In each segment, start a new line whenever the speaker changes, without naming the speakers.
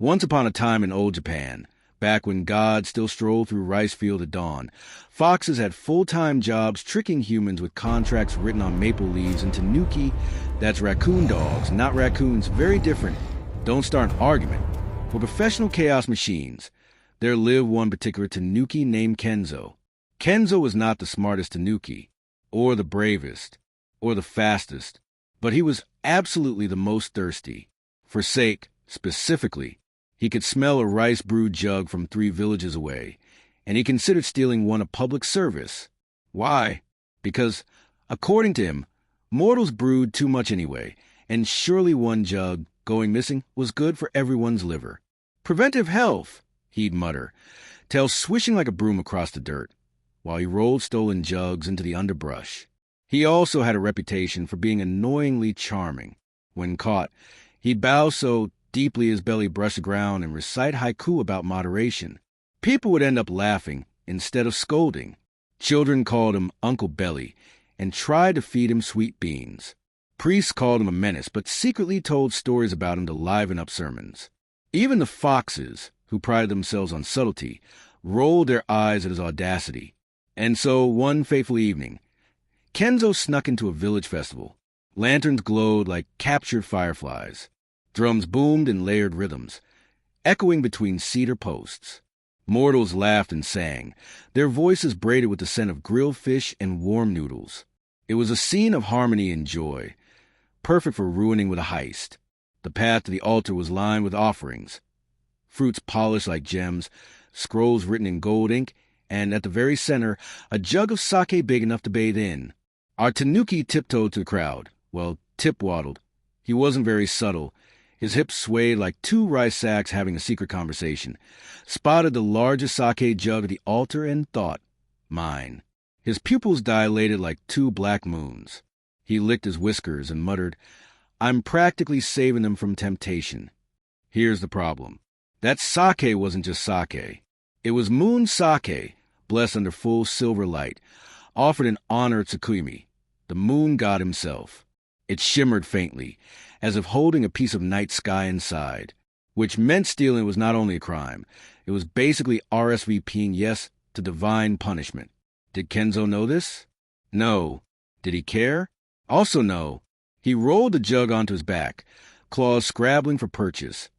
Once upon a time in old Japan, back when God still strolled through rice field at dawn, foxes had full-time jobs tricking humans with contracts written on maple leaves and tanuki, that's raccoon dogs, not raccoons, very different. Don't start an argument. For professional chaos machines, there lived one particular tanuki named Kenzo. Kenzo was not the smartest tanuki, or the bravest, or the fastest, but he was absolutely the most thirsty. For sake, specifically, he could smell a rice brewed jug from 3 villages away, and he considered stealing one a public service. Why? Because, according to him, mortals brewed too much anyway, and surely one jug, going missing, was good for everyone's liver. Preventive health, he'd mutter, tail swishing like a broom across the dirt, while he rolled stolen jugs into the underbrush. He also had a reputation for being annoyingly charming. When caught, he'd bow so deeply his belly brushed the ground and recite haiku about moderation. People would end up laughing instead of scolding. Children called him Uncle Belly and tried to feed him sweet beans. Priests called him a menace, but secretly told stories about him to liven up sermons. Even the foxes, who prided themselves on subtlety, rolled their eyes at his audacity. And so, one fateful evening, Kenzo snuck into a village festival. Lanterns glowed like captured fireflies. Drums boomed in layered rhythms, echoing between cedar posts. Mortals laughed and sang, their voices braided with the scent of grilled fish and warm noodles. It was a scene of harmony and joy, perfect for ruining with a heist. The path to the altar was lined with offerings, fruits polished like gems, scrolls written in gold ink, and at the very center, a jug of sake big enough to bathe in. Our tanuki tiptoed to the crowd. Well, tip-waddled. He wasn't very subtle. His hips swayed like 2 rice sacks having a secret conversation, spotted the largest sake jug at the altar and thought, mine. His pupils dilated like 2 black moons. He licked his whiskers and muttered, I'm practically saving them from temptation. Here's the problem. That sake wasn't just sake. It was moon sake, blessed under full silver light, offered in honor of Tsukuyumi, the moon god himself. It shimmered faintly, as if holding a piece of night sky inside, which meant stealing was not only a crime, it was basically RSVPing yes to divine punishment. Did Kenzo know this? No. Did he care? Also no. He rolled the jug onto his back, claws scrabbling for purchase,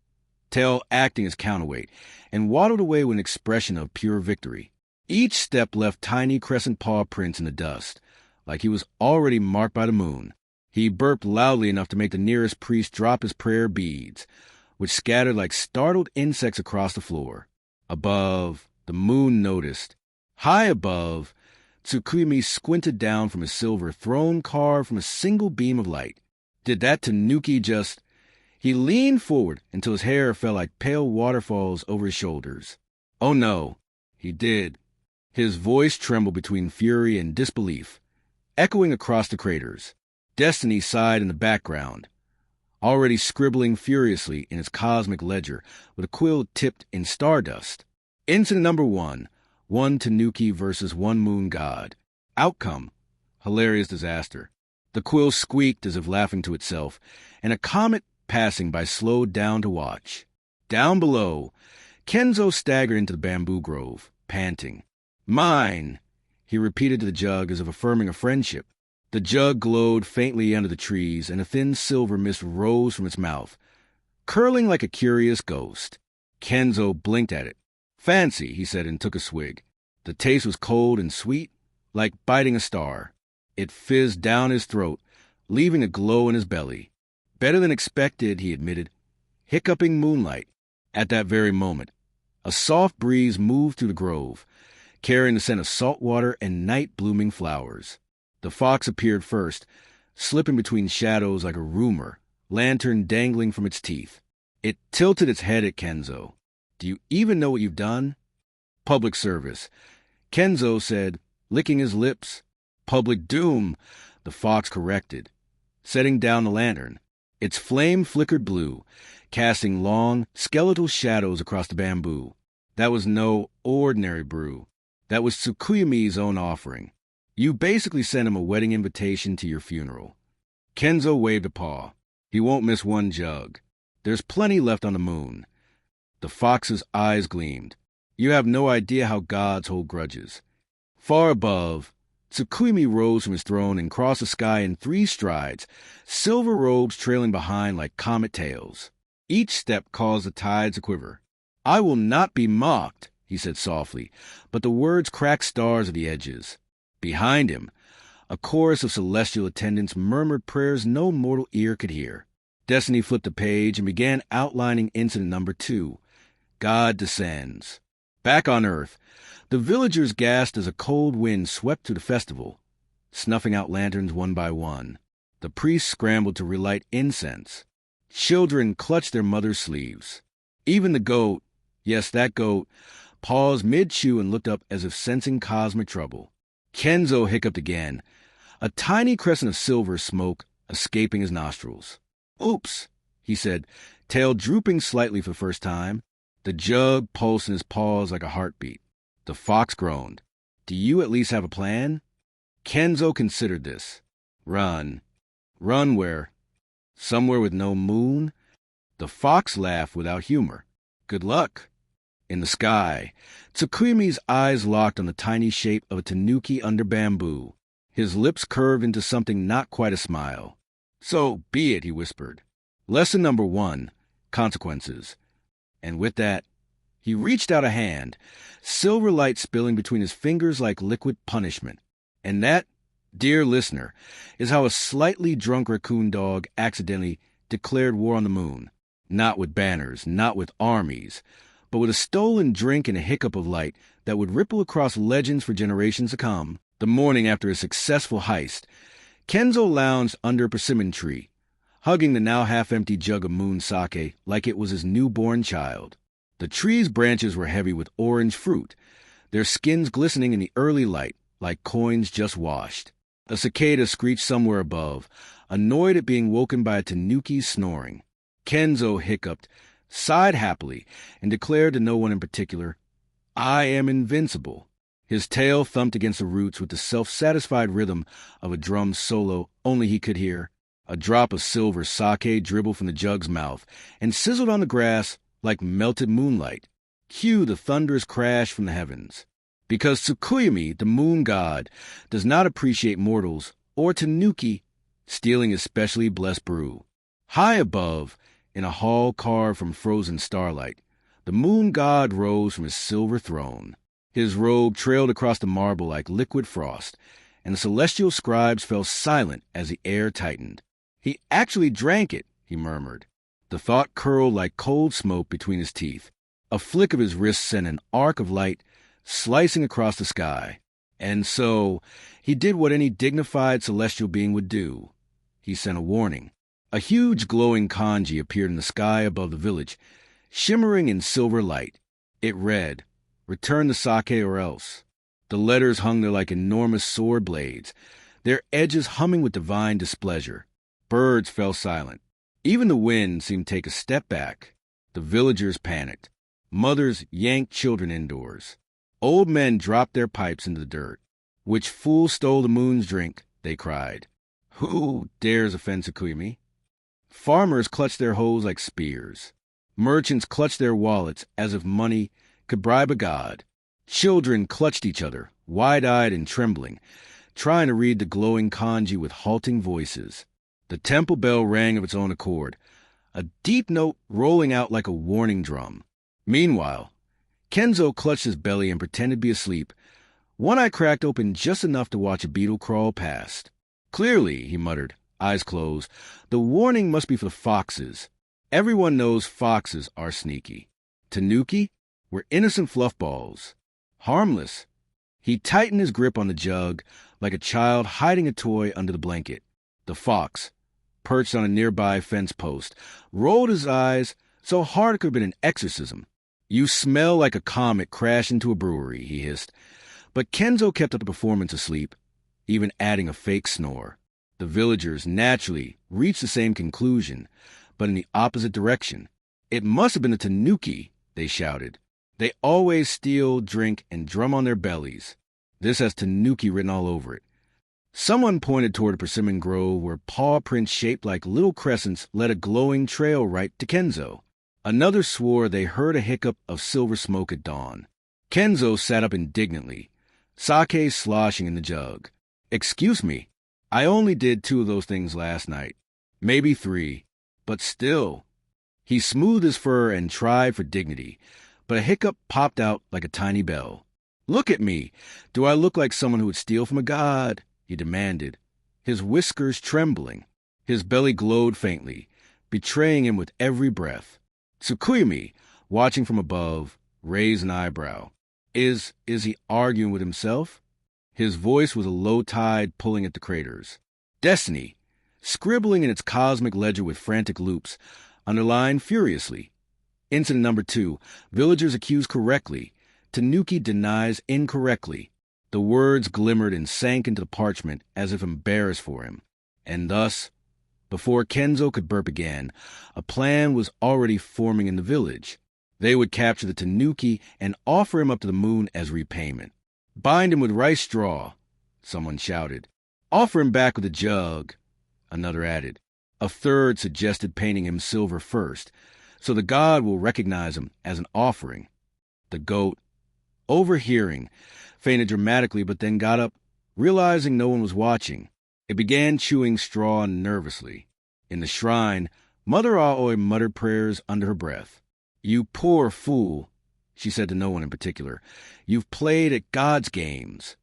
tail acting as counterweight, and waddled away with an expression of pure victory. Each step left tiny crescent paw prints in the dust, like he was already marked by the moon. He burped loudly enough to make the nearest priest drop his prayer beads, which scattered like startled insects across the floor. Above, the moon noticed. High above, Tsukuyumi squinted down from his silver throne carved from a single beam of light. Did that tanuki just... He leaned forward until his hair fell like pale waterfalls over his shoulders. Oh no, he did. His voice trembled between fury and disbelief, echoing across the craters. Destiny sighed in the background, already scribbling furiously in his cosmic ledger with a quill tipped in stardust. Incident number 1, 1 tanuki versus 1 moon god. Outcome, hilarious disaster. The quill squeaked as if laughing to itself, and a comet passing by slowed down to watch. Down below, Kenzo staggered into the bamboo grove, panting. Mine, he repeated to the jug as if affirming a friendship. The jug glowed faintly under the trees, and a thin silver mist rose from its mouth, curling like a curious ghost. Kenzo blinked at it. Fancy, he said and took a swig. The taste was cold and sweet, like biting a star. It fizzed down his throat, leaving a glow in his belly. Better than expected, he admitted. Hiccuping moonlight. At that very moment, a soft breeze moved through the grove, carrying the scent of salt water and night-blooming flowers. The fox appeared first, slipping between shadows like a rumor, lantern dangling from its teeth. It tilted its head at Kenzo. Do you even know what you've done? Public service. Kenzo said, licking his lips. Public doom, the fox corrected, setting down the lantern. Its flame flickered blue, casting long, skeletal shadows across the bamboo. That was no ordinary brew. That was Tsukuyumi's own offering. You basically sent him a wedding invitation to your funeral. Kenzo waved a paw. He won't miss 1 jug. There's plenty left on the moon. The fox's eyes gleamed. You have no idea how gods hold grudges. Far above, Tsukuyomi rose from his throne and crossed the sky in 3 strides, silver robes trailing behind like comet tails. Each step caused the tides to quiver. I will not be mocked, he said softly, but the words cracked stars at the edges. Behind him, a chorus of celestial attendants murmured prayers no mortal ear could hear. Destiny flipped a page and began outlining incident number 2. God descends. Back on Earth, the villagers gasped as a cold wind swept through the festival, snuffing out lanterns one by one. The priests scrambled to relight incense. Children clutched their mothers' sleeves. Even the goat, yes, that goat, paused mid-chew and looked up as if sensing cosmic trouble. Kenzo hiccuped again, a tiny crescent of silver smoke escaping his nostrils. Oops, he said, tail drooping slightly for the first time. The jug pulsed in his paws like a heartbeat. The fox groaned. Do you at least have a plan? Kenzo considered this. Run. Run where? Somewhere with no moon? The fox laughed without humor. Good luck. In the sky, Tsukuyomi's eyes locked on the tiny shape of a tanuki under bamboo. His lips curved into something not quite a smile. So be it, he whispered. Lesson number 1, consequences. And with that, he reached out a hand, silver light spilling between his fingers like liquid punishment. And that, dear listener, is how a slightly drunk raccoon dog accidentally declared war on the moon. Not with banners, not with armies, but with a stolen drink and a hiccup of light that would ripple across legends for generations to come. The morning after a successful heist, Kenzo lounged under a persimmon tree, hugging the now half-empty jug of moon sake like it was his newborn child. The tree's branches were heavy with orange fruit, their skins glistening in the early light like coins just washed. A cicada screeched somewhere above, annoyed at being woken by a tanuki's snoring. Kenzo hiccuped, sighed happily, and declared to no one in particular, I am invincible. His tail thumped against the roots with the self-satisfied rhythm of a drum solo only he could hear. A drop of silver sake dribbled from the jug's mouth and sizzled on the grass like melted moonlight. Cue the thunderous crash from the heavens. Because Tsukuyomi, the moon god, does not appreciate mortals or tanuki stealing his specially blessed brew. High above, in a hall carved from frozen starlight, the moon god rose from his silver throne. His robe trailed across the marble like liquid frost, and the celestial scribes fell silent as the air tightened. He actually drank it, he murmured. The thought curled like cold smoke between his teeth. A flick of his wrist sent an arc of light slicing across the sky. And so, he did what any dignified celestial being would do. He sent a warning. A huge glowing kanji appeared in the sky above the village, shimmering in silver light. It read, Return the sake or else. The letters hung there like enormous sword blades, their edges humming with divine displeasure. Birds fell silent. Even the wind seemed to take a step back. The villagers panicked. Mothers yanked children indoors. Old men dropped their pipes into the dirt. Which fool stole the moon's drink? They cried. Who dares offend Tsukuyomi? Farmers clutched their hoes like spears. Merchants clutched their wallets as if money could bribe a god. Children clutched each other, wide-eyed and trembling, trying to read the glowing kanji with halting voices. The temple bell rang of its own accord, a deep note rolling out like a warning drum. Meanwhile, Kenzo clutched his belly and pretended to be asleep, one eye cracked open just enough to watch a beetle crawl past. Clearly, he muttered, eyes closed, the warning must be for the foxes. Everyone knows foxes are sneaky. Tanuki? We're innocent fluffballs. Harmless. He tightened his grip on the jug like a child hiding a toy under the blanket. The fox, perched on a nearby fence post, rolled his eyes so hard it could have been an exorcism. You smell like a comet crashed into a brewery, he hissed. But Kenzo kept up the performance of sleep, even adding a fake snore. The villagers naturally reached the same conclusion, but in the opposite direction. It must have been the tanuki, they shouted. They always steal, drink, and drum on their bellies. This has tanuki written all over it. Someone pointed toward a persimmon grove where paw prints shaped like little crescents led a glowing trail right to Kenzo. Another swore they heard a hiccup of silver smoke at dawn. Kenzo sat up indignantly, sake sloshing in the jug. "Excuse me, I only did 2 of those things last night. Maybe 3, but still." He smoothed his fur and tried for dignity, but a hiccup popped out like a tiny bell. "Look at me. Do I look like someone who would steal from a god?" he demanded, his whiskers trembling. His belly glowed faintly, betraying him with every breath. Tsukuyomi, watching from above, raised an eyebrow. Is he arguing with himself? His voice was a low tide pulling at the craters. Destiny, scribbling in its cosmic ledger with frantic loops, underlined furiously. Incident number 2, villagers accuse correctly. Tanuki denies incorrectly. The words glimmered and sank into the parchment as if embarrassed for him. And thus, before Kenzo could burp again, a plan was already forming in the village. They would capture the Tanuki and offer him up to the moon as repayment. "Bind him with rice straw," someone shouted. "Offer him back with a jug," another added. A third suggested painting him silver first, so the god will recognize him as an offering. The goat, overhearing, fainted dramatically but then got up, realizing no one was watching. It began chewing straw nervously. In the shrine, Mother Aoi muttered prayers under her breath. "You poor fool," she said to no one in particular. "You've played at God's games."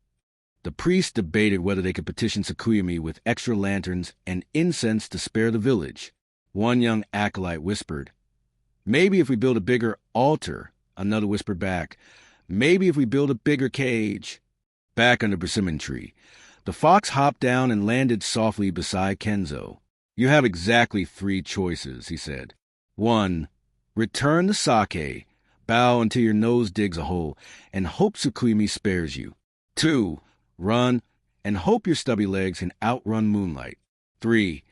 The priests debated whether they could petition Tsukuyomi with extra lanterns and incense to spare the village. One young acolyte whispered, "Maybe if we build a bigger altar," another whispered back, "Maybe if we build a bigger cage." Back under persimmon tree, the fox hopped down and landed softly beside Kenzo. "You have exactly 3 choices," he said. 1. Return the sake, bow until your nose digs a hole, and hope Tsukuyomi spares you. 2. Run, and hope your stubby legs can outrun moonlight. 3.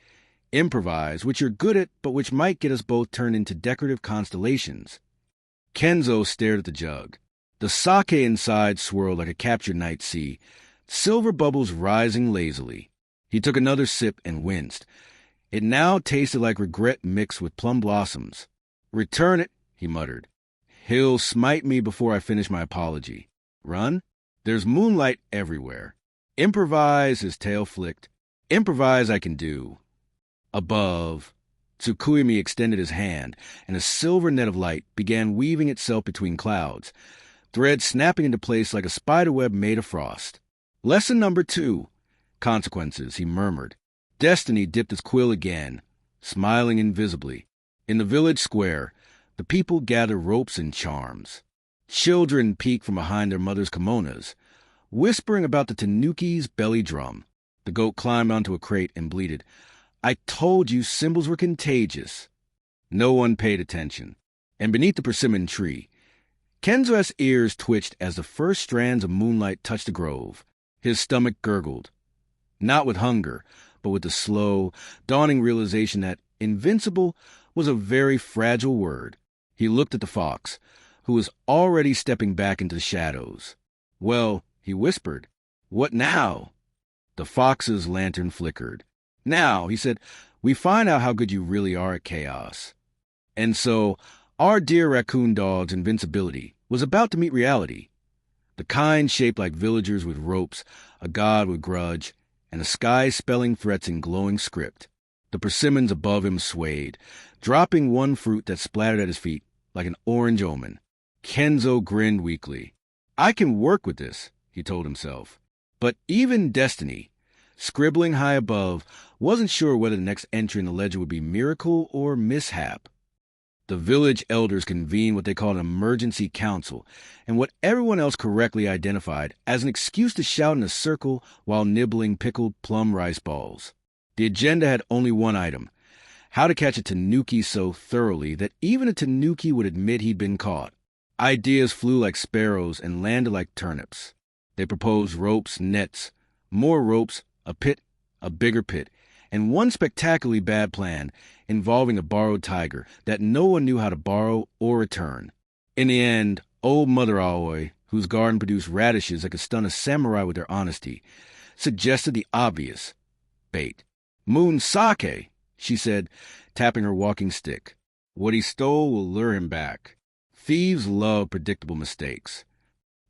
Improvise, which you're good at, but which might get us both turned into decorative constellations. Kenzo stared at the jug. The sake inside swirled like a captured night sea, silver bubbles rising lazily. He took another sip and winced. It now tasted like regret mixed with plum blossoms. "Return it," he muttered. "He'll smite me before I finish my apology. Run? There's moonlight everywhere. Improvise," his tail flicked. "Improvise I can do." Above, Tsukuyomi extended his hand, and a silver net of light began weaving itself between clouds, threads snapping into place like a spiderweb made of frost. "Lesson number 2. Consequences," he murmured. Destiny dipped its quill again, smiling invisibly. In the village square, the people gathered ropes and charms. Children peeked from behind their mothers' kimonos, whispering about the Tanuki's belly drum. The goat climbed onto a crate and bleated, "I told you symbols were contagious." No one paid attention. And beneath the persimmon tree, Kenzo's ears twitched as the first strands of moonlight touched the grove. His stomach gurgled, not with hunger, but with the slow, dawning realization that invincible was a very fragile word. He looked at the fox, who was already stepping back into the shadows. "Well," he whispered, "what now?" The fox's lantern flickered. "Now," he said, "we find out how good you really are at chaos." And so, our dear raccoon dog's invincibility was about to meet reality. The kind shaped like villagers with ropes, a god with grudge, and the sky spelling threats in glowing script. The persimmons above him swayed, dropping one fruit that splattered at his feet like an orange omen. Kenzo grinned weakly. "I can work with this," he told himself. But even Destiny, scribbling high above, wasn't sure whether the next entry in the ledger would be miracle or mishap. The village elders convened what they called an emergency council, and what everyone else correctly identified as an excuse to shout in a circle while nibbling pickled plum rice balls. The agenda had only one item: how to catch a Tanuki so thoroughly that even a Tanuki would admit he'd been caught. Ideas flew like sparrows and landed like turnips. They proposed ropes, nets, more ropes, a pit, a bigger pit, and one spectacularly bad plan involving a borrowed tiger that no one knew how to borrow or return. In the end, old Mother Aoi, whose garden produced radishes that could stun a samurai with their honesty, suggested the obvious: bait. "Moon sake," she said, tapping her walking stick. What he stole will lure him back. Thieves love predictable mistakes.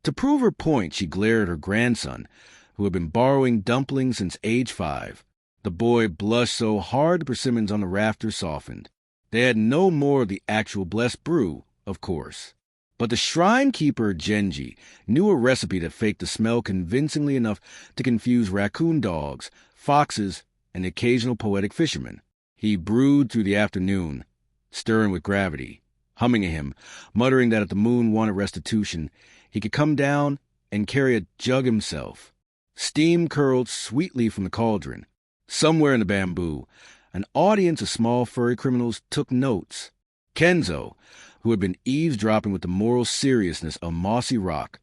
To prove her point, she glared at her grandson, who had been borrowing dumplings since age 5. The boy blushed so hard the persimmons on the rafters softened. They had no more of the actual blessed brew, of course. But the shrine keeper, Genji, knew a recipe that faked the smell convincingly enough to confuse raccoon dogs, foxes, and the occasional poetic fisherman. He brewed through the afternoon, stirring with gravity, humming a hymn, muttering that if the moon wanted restitution, he could come down and carry a jug himself. Steam curled sweetly from the cauldron. Somewhere in the bamboo, an audience of small furry criminals took notes. Kenzo, who had been eavesdropping with the moral seriousness of mossy rock,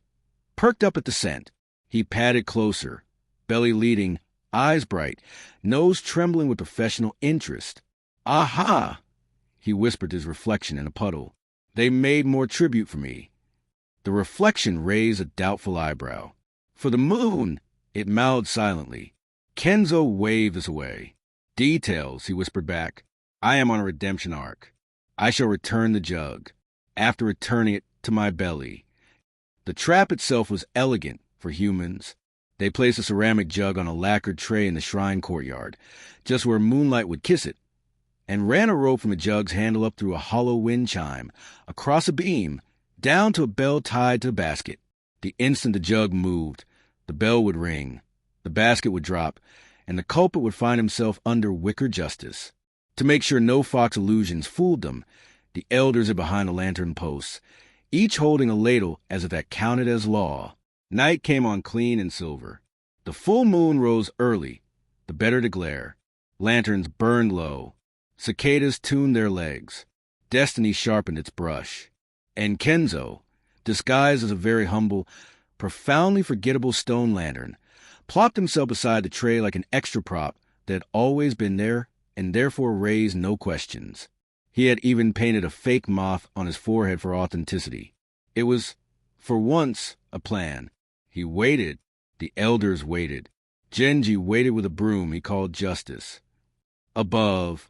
perked up at the scent. He padded closer, belly leading, eyes bright, nose trembling with professional interest. "Aha!" he whispered his reflection in a puddle. "They made more tribute for me." The reflection raised a doubtful eyebrow. "For the moon!" it mouthed silently. Kenzo waved this away. "Details," he whispered back. "I am on a redemption arc. I shall return the jug, after returning it to my belly." The trap itself was elegant for humans. They placed a ceramic jug on a lacquered tray in the shrine courtyard, just where moonlight would kiss it, and ran a rope from the jug's handle up through a hollow wind chime, across a beam, down to a bell tied to the basket. The instant the jug moved, the bell would ring, the basket would drop, and the culprit would find himself under wicker justice. To make sure no fox illusions fooled them, the elders are behind the lantern posts, each holding a ladle as if that counted as law. Night came on clean and silver. The full moon rose early, the better to glare. Lanterns burned low. Cicadas tuned their legs. Destiny sharpened its brush. And Kenzo, disguised as a very humble, profoundly forgettable stone lantern, plopped himself beside the tray like an extra prop that had always been there and therefore raised no questions. He had even painted a fake moth on his forehead for authenticity. It was, for once, a plan. He waited. The elders waited. Genji waited with a broom he called Justice. Above,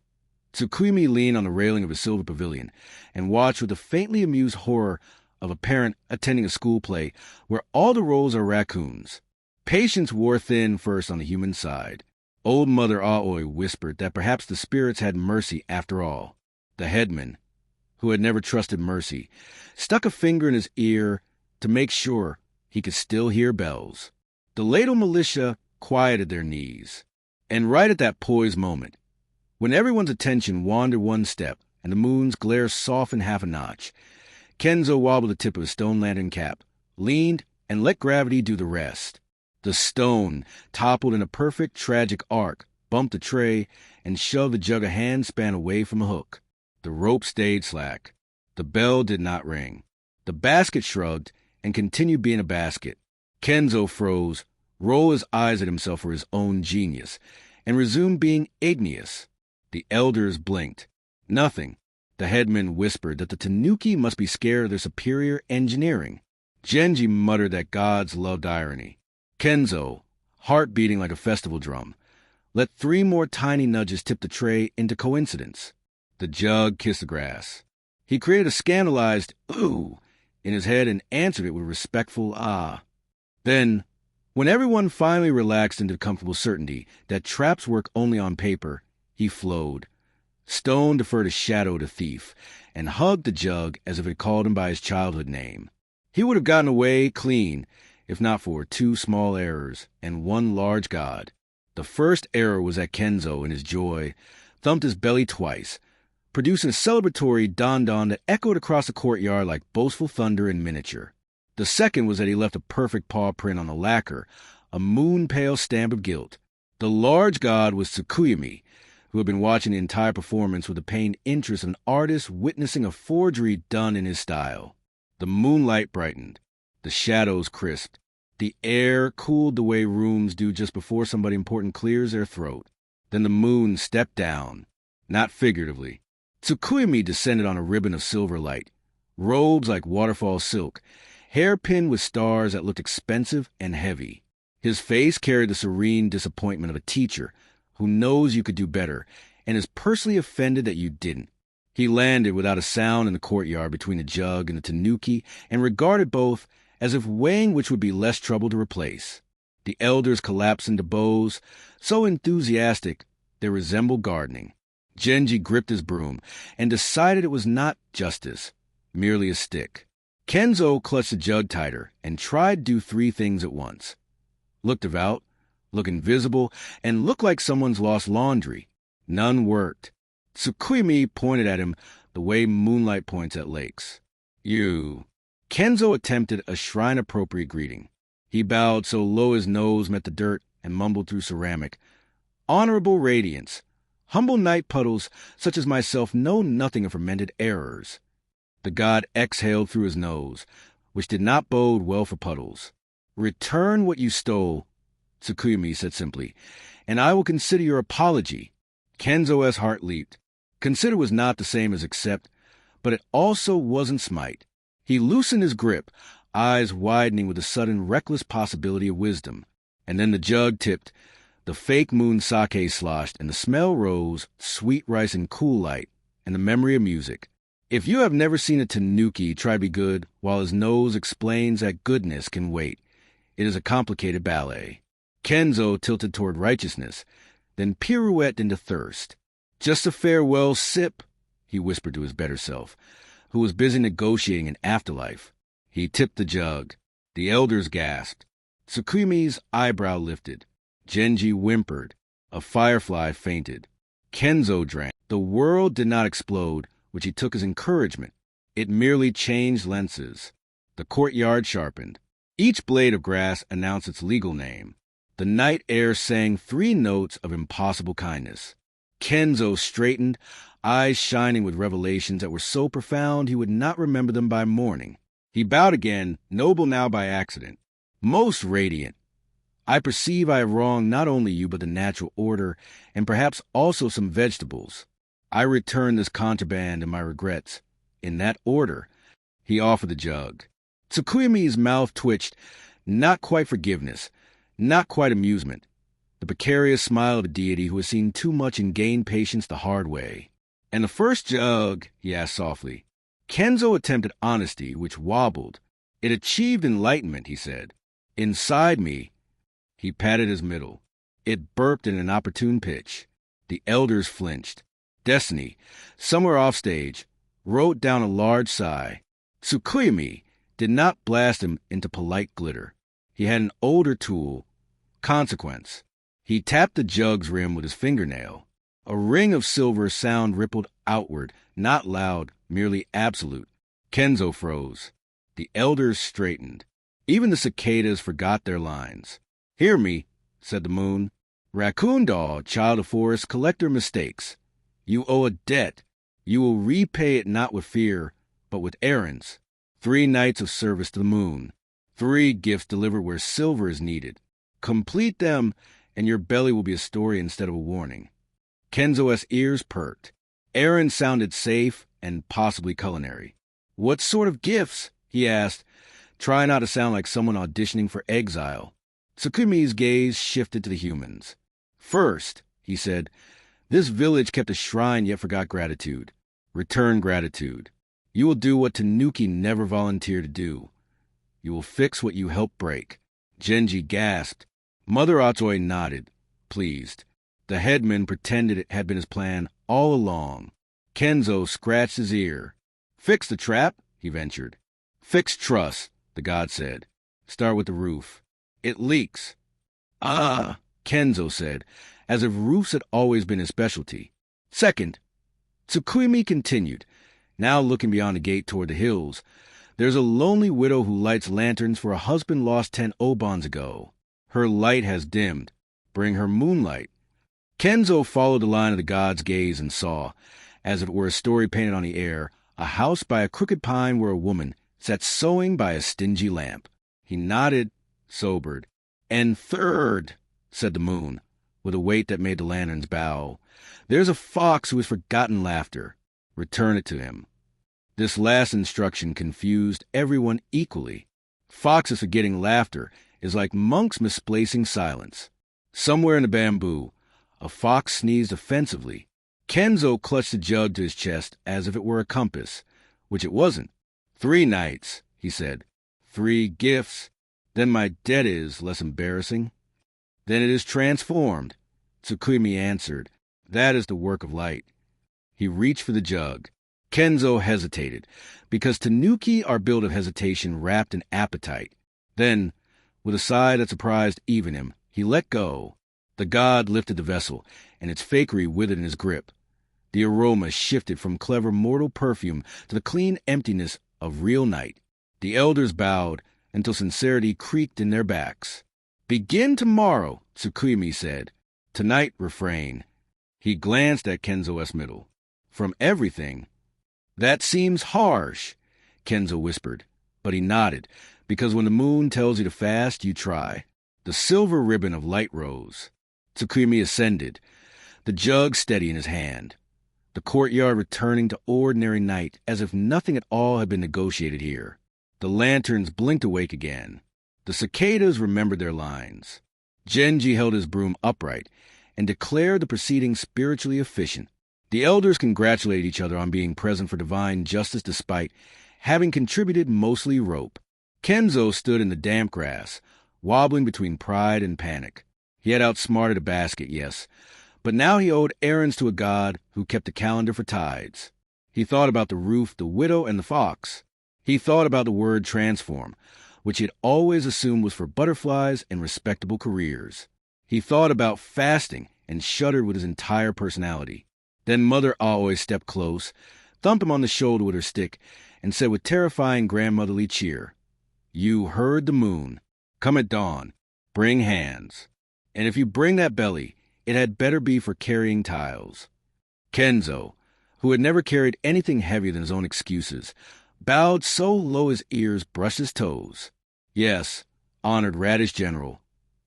Tsukumi leaned on the railing of his silver pavilion and watched with the faintly amused horror of a parent attending a school play where all the roles are raccoons. Patience wore thin first on the human side. Old Mother Aoi whispered that perhaps the spirits had mercy after all. The headman, who had never trusted mercy, stuck a finger in his ear to make sure he could still hear bells. The ladle militia quieted their knees. And right at that poised moment, when everyone's attention wandered one step and the moon's glare softened half a notch, Kenzo wobbled the tip of his stone lantern cap, leaned, and let gravity do the rest. The stone toppled in a perfect tragic arc, bumped the tray, and shoved the jug a handspan away from a hook. The rope stayed slack. The bell did not ring. The basket shrugged and continued being a basket. Kenzo froze, rolled his eyes at himself for his own genius, and resumed being igneous. The elders blinked. Nothing. The headman whispered that the Tanuki must be scared of their superior engineering. Genji muttered that gods loved irony. Kenzo, heart beating like a festival drum, let 3 more tiny nudges tip the tray into coincidence. The jug kissed the grass. He created a scandalized "ooh" in his head and answered it with respectful "ah." Then, when everyone finally relaxed into the comfortable certainty that traps work only on paper, he flowed. Stone deferred a shadow to thief and hugged the jug as if it called him by his childhood name. He would have gotten away clean if not for 2 small errors and 1 large god. The first error was that Kenzo, in his joy, thumped his belly twice, producing a celebratory don-don that echoed across the courtyard like boastful thunder in miniature. The second was that he left a perfect paw print on the lacquer, a moon-pale stamp of guilt. The large god was Tsukuyami, who had been watching the entire performance with the pained interest of an artist witnessing a forgery done in his style. The moonlight brightened. The shadows crisped. The air cooled the way rooms do just before somebody important clears their throat. Then the moon stepped down, not figuratively. Tsukuyami descended on a ribbon of silver light, robes like waterfall silk, hair pinned with stars that looked expensive and heavy. His face carried the serene disappointment of a teacher who knows you could do better and is personally offended that you didn't. He landed without a sound in the courtyard between the jug and the tanuki and regarded both as if weighing which would be less trouble to replace. The elders collapsed into bows, so enthusiastic they resembled gardening. Genji gripped his broom and decided it was not justice, merely a stick. Kenzo clutched the jug tighter and tried to do 3 things at once. Look devout, look invisible, and look like someone's lost laundry. None worked. Tsukuyomi pointed at him the way moonlight points at lakes. You. Kenzo attempted a shrine-appropriate greeting. He bowed so low his nose met the dirt and mumbled through ceramic. Honorable radiance. Humble night puddles such as myself know nothing of fermented errors. The god exhaled through his nose, which did not bode well for puddles. Return what you stole, Tsukuyomi said simply, and I will consider your apology. Kenzo's heart leaped. Consider was not the same as accept, but it also wasn't smite. He loosened his grip, eyes widening with a sudden reckless possibility of wisdom. And then the jug tipped, the fake moon sake sloshed, and the smell rose, sweet rice and cool light, and the memory of music. If you have never seen a tanuki try to be good while his nose explains that goodness can wait, it is a complicated ballet. Kenzo tilted toward righteousness, then pirouetted into thirst. Just a farewell sip, he whispered to his better self, who was busy negotiating an afterlife. He tipped the jug. The elders gasped. Tsukuyomi's eyebrow lifted. Genji whimpered. A firefly fainted. Kenzo drank. The world did not explode, which he took as encouragement. It merely changed lenses. The courtyard sharpened. Each blade of grass announced its legal name. The night air sang 3 notes of impossible kindness. Kenzo straightened, eyes shining with revelations that were so profound he would not remember them by morning. He bowed again, noble now by accident. Most radiant. I perceive I have wronged not only you but the natural order, and perhaps also some vegetables. I return this contraband and my regrets. In that order. He offered the jug. Tsukuyomi's mouth twitched, not quite forgiveness, not quite amusement. The precarious smile of a deity who has seen too much and gained patience the hard way. And the first jug, he asked softly. Kenzo attempted honesty, which wobbled. It achieved enlightenment, he said. Inside me, he patted his middle. It burped in an opportune pitch. The elders flinched. Destiny, somewhere off stage, wrote down a large sigh. Tsukuyomi did not blast him into polite glitter. He had an older tool, consequence. He tapped the jug's rim with his fingernail. A ring of silver sound rippled outward, not loud, merely absolute. Kenzo froze. The elders straightened. Even the cicadas forgot their lines. Hear me, said the moon. Raccoon dog, child of forest, collector mistakes. You owe a debt. You will repay it not with fear, but with errands. 3 nights of service to the moon. 3 gifts delivered where silver is needed. Complete them, and your belly will be a story instead of a warning. Kenzo's ears perked. Errands sounded safe and possibly culinary. What sort of gifts? He asked, trying not to sound like someone auditioning for exile. Tsukuyomi's gaze shifted to the humans. First, he said, this village kept a shrine yet forgot gratitude. Return gratitude. You will do what Tanuki never volunteered to do. You will fix what you helped break. Genji gasped. Mother Atsui nodded, pleased. The headman pretended it had been his plan all along. Kenzo scratched his ear. Fix the trap, he ventured. Fix truss, the god said. Start with the roof. It leaks. Ah, Kenzo said, as if roofs had always been his specialty. Second, Tsukuyomi continued, now looking beyond the gate toward the hills. There's a lonely widow who lights lanterns for a husband lost 10 obans ago. Her light has dimmed. Bring her moonlight. Kenzo followed the line of the god's gaze and saw, as if it were a story painted on the air, a house by a crooked pine where a woman sat sewing by a stingy lamp. He nodded, sobered. And third, said the moon, with a weight that made the lanterns bow, there's a fox who has forgotten laughter. Return it to him. This last instruction confused everyone equally. Foxes forgetting laughter is like monks misplacing silence. Somewhere in the bamboo, a fox sneezed offensively. Kenzo clutched the jug to his chest as if it were a compass, which it wasn't. 3 nights, he said. 3 gifts. Then my debt is less embarrassing. Then it is transformed, Tsukumi answered. That is the work of light. He reached for the jug. Kenzo hesitated, because tanuki are built of hesitation wrapped in appetite. Then, with a sigh that surprised even him, he let go. The god lifted the vessel, and its fakery withered in his grip. The aroma shifted from clever mortal perfume to the clean emptiness of real night. The elders bowed until sincerity creaked in their backs. Begin tomorrow, Tsukumi said. Tonight refrain. He glanced at Kenzo S. Middle. From everything. That seems harsh, Kenzo whispered, but he nodded, because when the moon tells you to fast, you try. The silver ribbon of light rose. Tsukumi ascended, the jug steady in his hand. The courtyard returning to ordinary night, as if nothing at all had been negotiated here. The lanterns blinked awake again. The cicadas remembered their lines. Genji held his broom upright and declared the proceeding spiritually efficient. The elders congratulated each other on being present for divine justice despite having contributed mostly rope. Kenzo stood in the damp grass, wobbling between pride and panic. He had outsmarted a basket, yes, but now he owed errands to a god who kept a calendar for tides. He thought about the roof, the widow, and the fox. He thought about the word transform, which he had always assumed was for butterflies and respectable careers. He thought about fasting and shuddered with his entire personality. Then Mother Aoi stepped close, thumped him on the shoulder with her stick, and said with terrifying grandmotherly cheer, You heard the moon. Come at dawn. Bring hands. And if you bring that belly, it had better be for carrying tiles. Kenzo, who had never carried anything heavier than his own excuses, bowed so low his ears brushed his toes. Yes, honored Radish General,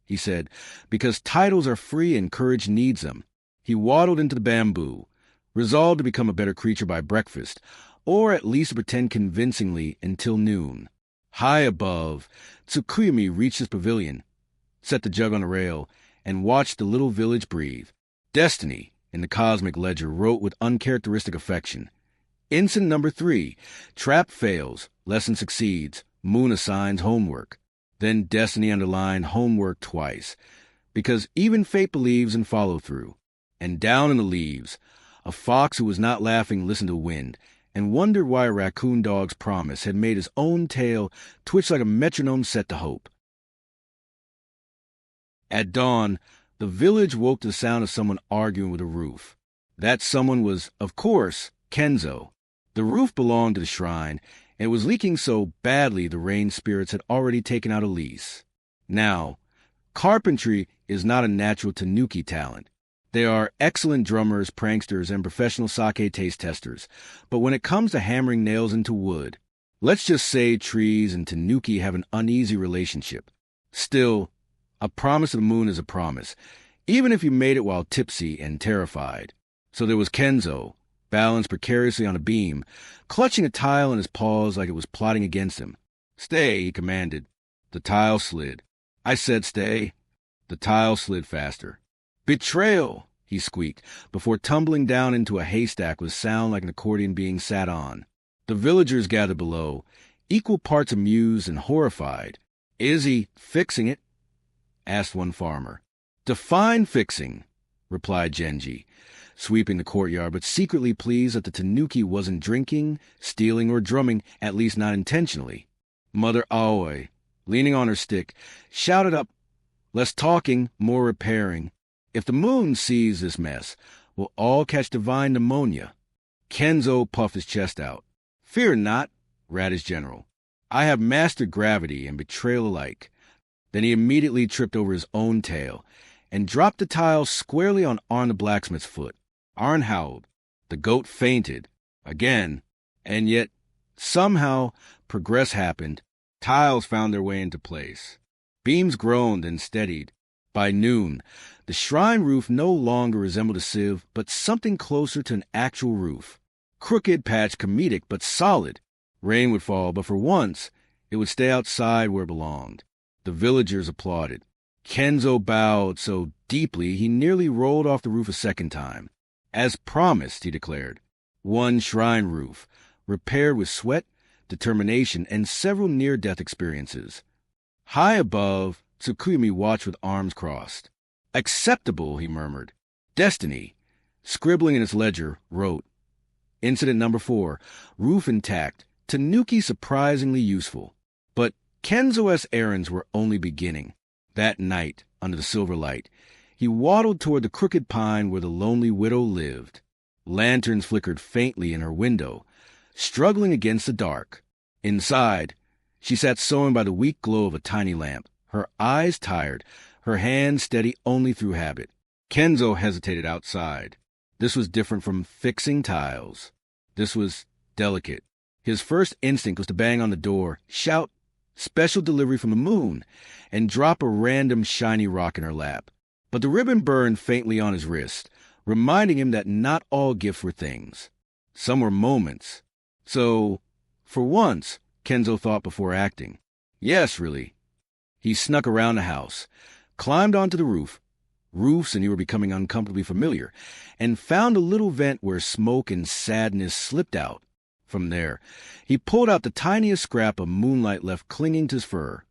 he said, because titles are free and courage needs them. He waddled into the bamboo, resolved to become a better creature by breakfast, or at least pretend convincingly until noon. High above, Tsukumi reached his pavilion, set the jug on a rail, and watched the little village breathe. Destiny, in the cosmic ledger, wrote with uncharacteristic affection. Ensign number 3, trap fails, lesson succeeds, moon assigns homework. Then Destiny underlined homework twice, because even fate believes in follow-through. And down in the leaves, a fox who was not laughing listened to wind and wondered why a raccoon dog's promise had made his own tail twitch like a metronome set to hope. At dawn, the village woke to the sound of someone arguing with a roof. That someone was, of course, Kenzo. The roof belonged to the shrine, and it was leaking so badly the rain spirits had already taken out a lease. Now, carpentry is not a natural tanuki talent. They are excellent drummers, pranksters, and professional sake taste testers, but when it comes to hammering nails into wood, let's just say trees and tanuki have an uneasy relationship. Still, a promise of the moon is a promise, even if you made it while tipsy and terrified. So there was Kenzo, balanced precariously on a beam, clutching a tile in his paws like it was plotting against him. Stay, he commanded. The tile slid. I said stay. The tile slid faster. Betrayal, he squeaked, before tumbling down into a haystack with a sound like an accordion being sat on. The villagers gathered below, equal parts amused and horrified. Is he fixing it? Asked one farmer. Define fixing, replied Genji, sweeping the courtyard, but secretly pleased that the tanuki wasn't drinking, stealing, or drumming, at least not intentionally. Mother Aoi, leaning on her stick, shouted up, Less talking, more repairing. If the moon sees this mess, we'll all catch divine pneumonia. Kenzo puffed his chest out. Fear not, Radish General. I have mastered gravity and betrayal alike. Then he immediately tripped over his own tail and dropped the tile squarely on Arn the blacksmith's foot. Arn howled. The goat fainted. Again. And yet, somehow, progress happened. Tiles found their way into place. Beams groaned and steadied. By noon, the shrine roof no longer resembled a sieve, but something closer to an actual roof. Crooked patch, comedic, but solid. Rain would fall, but for once, it would stay outside where it belonged. The villagers applauded. Kenzo bowed so deeply he nearly rolled off the roof a second time. As promised, he declared. One shrine roof, repaired with sweat, determination, and several near-death experiences. High above, Tsukuyomi watched with arms crossed. Acceptable, he murmured. Destiny. Scribbling in his ledger, wrote, Incident number 4, roof intact, Tanuki surprisingly useful. But Kenzo's errands were only beginning. That night, under the silver light, he waddled toward the crooked pine where the lonely widow lived. Lanterns flickered faintly in her window, struggling against the dark. Inside, she sat sewing by the weak glow of a tiny lamp, her eyes tired, her hands steady only through habit. Kenzo hesitated outside. This was different from fixing tiles. This was delicate. His first instinct was to bang on the door, shout, "Special delivery from the moon," and drop a random shiny rock in her lap. But the ribbon burned faintly on his wrist, reminding him that not all gifts were things. Some were moments. So, for once, Kenzo thought before acting. Yes, really. He snuck around the house, climbed onto the roof. Roofs and he were becoming uncomfortably familiar, and found a little vent where smoke and sadness slipped out. From there, he pulled out the tiniest scrap of moonlight left clinging to his fur,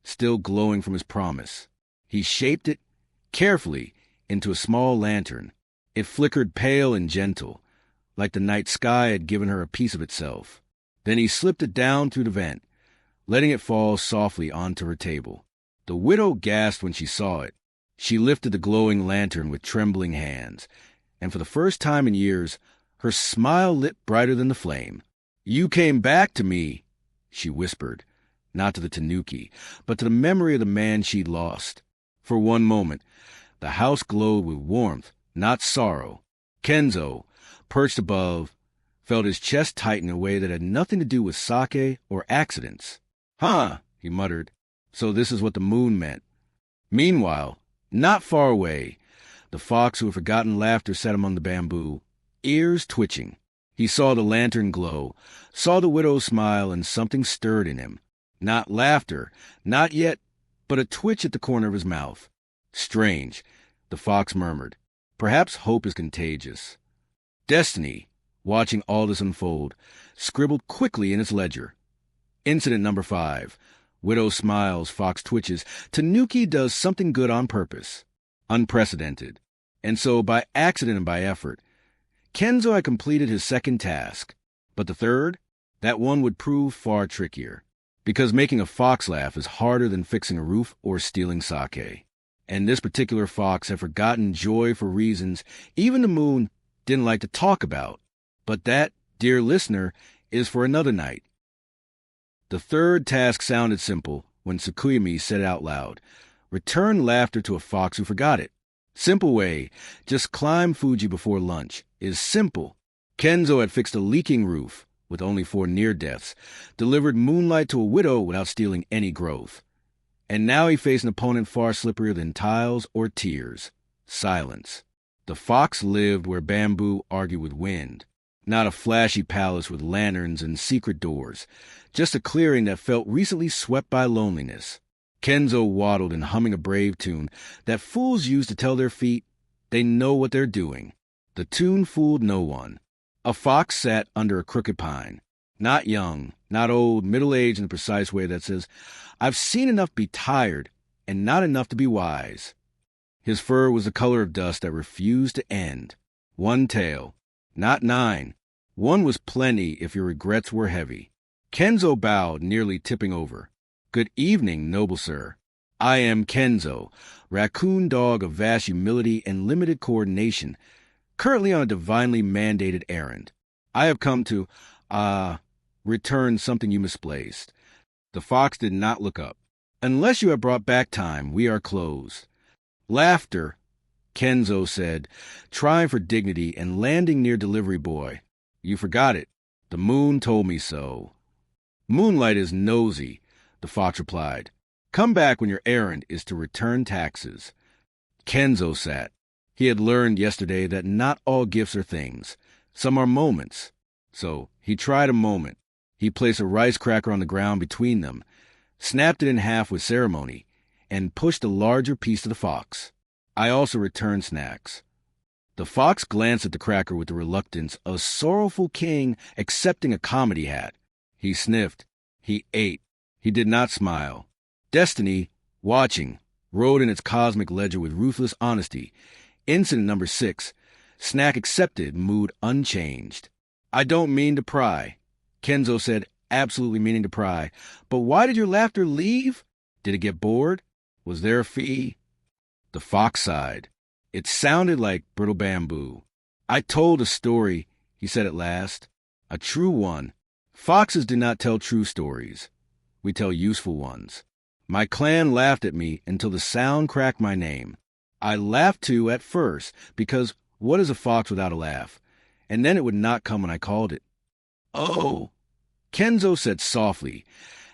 still glowing from his promise. He shaped it, carefully, into a small lantern. It flickered pale and gentle, like the night sky had given her a piece of itself. Then he slipped it down through the vent, letting it fall softly onto her table. The widow gasped when she saw it. She lifted the glowing lantern with trembling hands, and for the first time in years, her smile lit brighter than the flame. "You came back to me," she whispered, not to the Tanuki, but to the memory of the man she'd lost. For one moment, the house glowed with warmth, not sorrow. Kenzo, perched above, felt his chest tighten in a way that had nothing to do with sake or accidents. "Huh," he muttered. So this is what the moon meant. Meanwhile, not far away, the fox who had forgotten laughter sat among the bamboo, ears twitching. He saw the lantern glow, saw the widow smile, and something stirred in him. Not laughter, not yet, but a twitch at the corner of his mouth. Strange, the fox murmured. Perhaps hope is contagious. Destiny, watching all this unfold, scribbled quickly in its ledger. Incident number 5. Widow smiles, fox twitches. Tanuki does something good on purpose. Unprecedented. And so, by accident and by effort, Kenzo had completed his second task. But the third? That one would prove far trickier. Because making a fox laugh is harder than fixing a roof or stealing sake. And this particular fox had forgotten joy for reasons even the moon didn't like to talk about. But that, dear listener, is for another night. The third task sounded simple when Tsukuyomi said it out loud. Return laughter to a fox who forgot it. Simple way, just climb Fuji before lunch, is simple. Kenzo had fixed a leaking roof, with only 4 near-deaths, delivered moonlight to a widow without stealing any growth. And now he faced an opponent far slipperier than tiles or tears. Silence. The fox lived where bamboo argued with wind. Not a flashy palace with lanterns and secret doors, just a clearing that felt recently swept by loneliness. Kenzo waddled and humming a brave tune that fools use to tell their feet they know what they're doing. The tune fooled no one. A fox sat under a crooked pine. Not young, not old, middle-aged in the precise way that says, "I've seen enough to be tired, and not enough to be wise." His fur was the color of dust that refused to end. 1 tail, not 9. 1 was plenty if your regrets were heavy. Kenzo bowed, nearly tipping over. "Good evening, noble sir. I am Kenzo, raccoon dog of vast humility and limited coordination, currently on a divinely mandated errand. I have come to, return something you misplaced." The fox did not look up. "Unless you have brought back time, we are closed." "Laughter," Kenzo said, trying for dignity and landing near delivery boy. "You forgot it. The moon told me so." "Moonlight is nosy," the fox replied. "Come back when your errand is to return taxes." Kenzo sat. He had learned yesterday that not all gifts are things. Some are moments. So he tried a moment. He placed a rice cracker on the ground between them, snapped it in half with ceremony, and pushed a larger piece to the fox. "I also return snacks." The fox glanced at the cracker with the reluctance of a sorrowful king accepting a comedy hat. He sniffed. He ate. He did not smile. Destiny, watching, wrote in its cosmic ledger with ruthless honesty. Incident number 6. Snack accepted, mood unchanged. I don't mean to pry, Kenzo said, absolutely meaning to pry. But why did your laughter leave? Did it get bored? Was there a fee? The fox sighed. It sounded like brittle bamboo. I told a story, he said at last. A true one. Foxes do not tell true stories. We tell useful ones. My clan laughed at me until the sound cracked my name. I laughed too at first, because what is a fox without a laugh? And then it would not come when I called it. Oh, Kenzo said softly,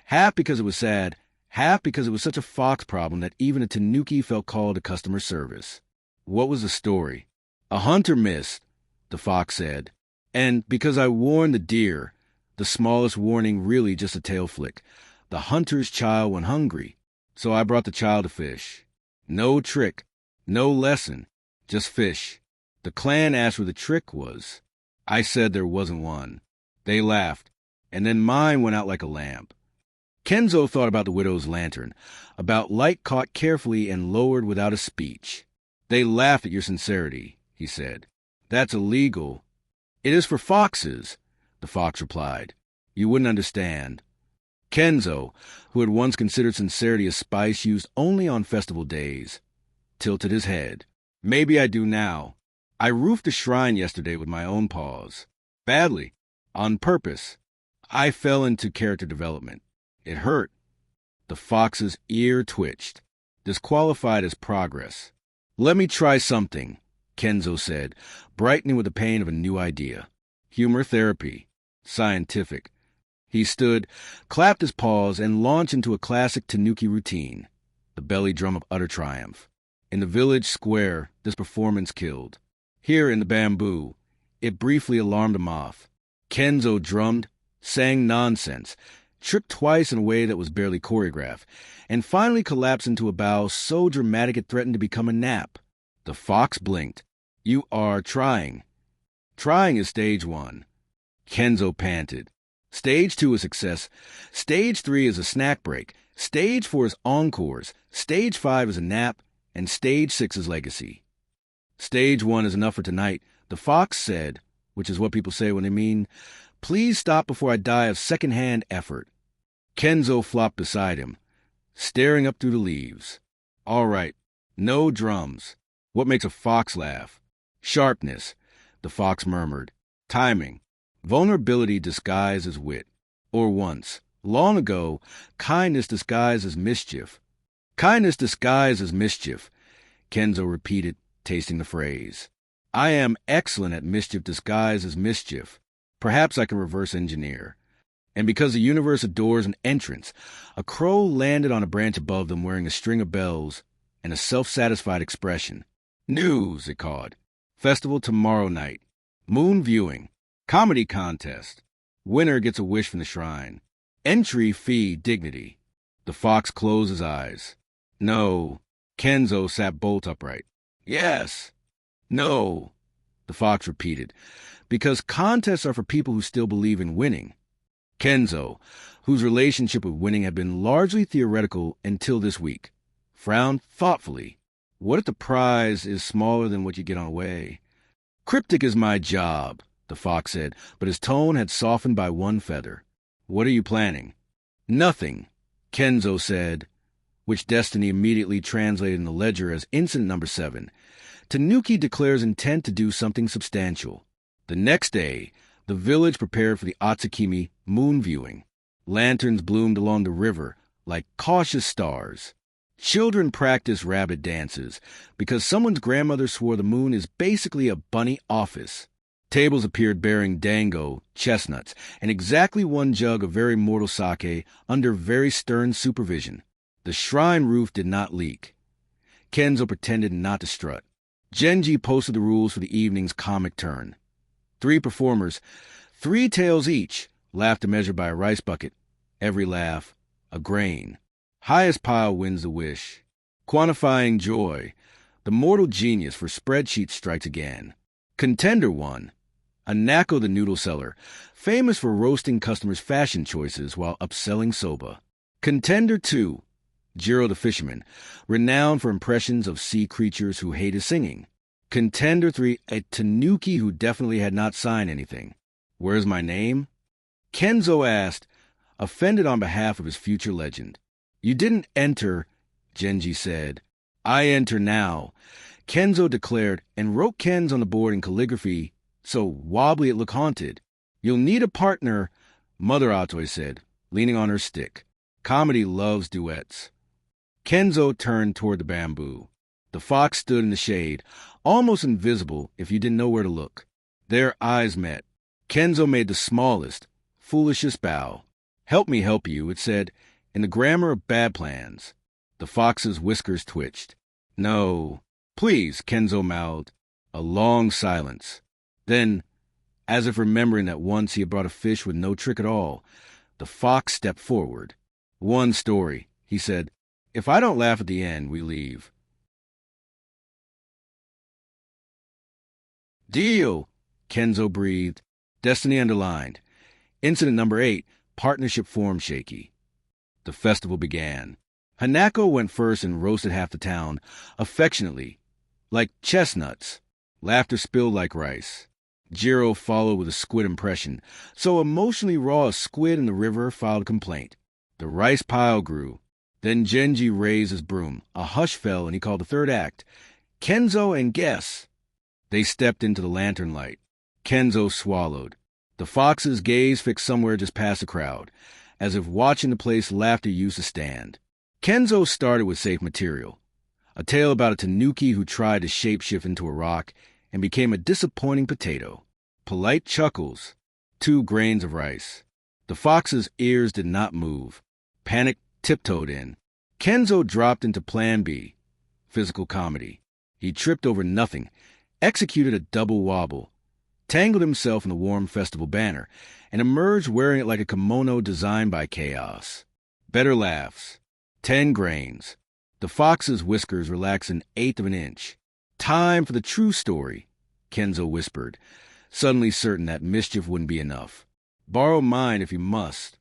half because it was sad, half because it was such a fox problem that even a tanuki felt called to customer service. What was the story? A hunter missed, the fox said. And because I warned the deer, the smallest warning really just a tail flick. The hunter's child went hungry, so I brought the child a fish. No trick, no lesson, just fish. The clan asked where the trick was. I said there wasn't one. They laughed, and then mine went out like a lamp. Kenzo thought about the widow's lantern, about light caught carefully and lowered without a speech. They laughed at your sincerity, he said. That's illegal. It is for foxes, the fox replied. You wouldn't understand. Kenzo, who had once considered sincerity a spice used only on festival days, tilted his head. Maybe I do now. I roofed a shrine yesterday with my own paws. Badly. On purpose. I fell into character development. It hurt. The fox's ear twitched, disqualified as progress. Let me try something, Kenzo said, brightening with the pain of a new idea. Humor therapy. Scientific. He stood, clapped his paws, and launched into a classic tanuki routine, the belly drum of utter triumph. In the village square, this performance killed. Here in the bamboo, it briefly alarmed a moth. Kenzo drummed, sang nonsense, tripped twice in a way that was barely choreographed, and finally collapsed into a bow so dramatic it threatened to become a nap. The fox blinked. You are trying. Trying is stage 1. Kenzo panted. Stage 2 is success. Stage 3 is a snack break. Stage 4 is encores. Stage 5 is a nap. And stage 6 is legacy. Stage 1 is enough for tonight, the fox said, which is what people say when they mean, please stop before I die of second-hand effort. Kenzo flopped beside him, staring up through the leaves. All right, no drums. What makes a fox laugh? Sharpness, the fox murmured. Timing. Vulnerability disguised as wit. Or once, long ago, kindness disguised as mischief. Kindness disguised as mischief, Kenzo repeated, tasting the phrase. I am excellent at mischief disguised as mischief. Perhaps I can reverse engineer. And because the universe adores an entrance, a crow landed on a branch above them wearing a string of bells and a self-satisfied expression. News, it called. Festival tomorrow night. Moon viewing. Comedy contest. Winner gets a wish from the shrine. Entry fee dignity. The fox closed his eyes. No. Kenzo sat bolt upright. Yes. No. The fox repeated. Because contests are for people who still believe in winning. Kenzo, whose relationship with winning had been largely theoretical until this week, frowned thoughtfully. What if the prize is smaller than what you get on the way? Cryptic is my job, the fox said, but his tone had softened by one feather. What are you planning? Nothing, Kenzo said, which Destiny immediately translated in the ledger as incident number 7. Tanuki declares intent to do something substantial. The next day, the village prepared for the Atsukimi moon viewing. Lanterns bloomed along the river like cautious stars. Children practice rabbit dances because someone's grandmother swore the moon is basically a bunny office. Tables appeared bearing dango, chestnuts, and exactly one jug of very mortal sake under very stern supervision. The shrine roof did not leak. Kenzo pretended not to strut. Genji posted the rules for the evening's comic turn. 3 performers, 3 tails each, laughed to measure by a rice bucket. Every laugh, a grain. Highest pile wins the wish. Quantifying joy. The mortal genius for spreadsheets strikes again. Contender 1. Hanako the noodle seller, famous for roasting customers' fashion choices while upselling soba. Contender 2. Jiro the fisherman, renowned for impressions of sea creatures who hate his singing. Contender 3. A tanuki who definitely had not signed anything. Where's my name? Kenzo asked, offended on behalf of his future legend. You didn't enter, Genji said. I enter now, Kenzo declared and wrote Ken's on the board in calligraphy so wobbly it looked haunted. You'll need a partner, Mother Atoy said, leaning on her stick. Comedy loves duets. Kenzo turned toward the bamboo. The fox stood in the shade, almost invisible if you didn't know where to look. Their eyes met. Kenzo made the smallest, foolishest bow. Help me help you, it said, in the grammar of bad plans. The fox's whiskers twitched. No, please, Kenzo mouthed. A long silence. Then, as if remembering that once he had brought a fish with no trick at all, the fox stepped forward. One story, he said. If I don't laugh at the end, we leave. Deal, Kenzo breathed. Destiny underlined. Incident number 8, partnership form shaky. The festival began. Hanako went first and roasted half the town, affectionately, like chestnuts. Laughter spilled like rice. Jiro followed with a squid impression. So emotionally raw a squid in the river filed a complaint. The rice pile grew. Then Genji raised his broom. A hush fell and he called the third act. Kenzo and Guess. They stepped into the lantern light. Kenzo swallowed. The fox's gaze fixed somewhere just past the crowd, as if watching the place laughter used to stand. Kenzo started with safe material. A tale about a tanuki who tried to shapeshift into a rock and became a disappointing potato. Polite chuckles. 2 grains of rice. The fox's ears did not move. Panic tiptoed in. Kenzo dropped into Plan B. Physical comedy. He tripped over nothing, executed a double wobble, tangled himself in the warm festival banner, and emerged wearing it like a kimono designed by chaos. Better laughs. 10 grains. The fox's whiskers relaxed an eighth of an inch. Time for the true story, Kenzo whispered, suddenly certain that mischief wouldn't be enough. Borrow mine if you must.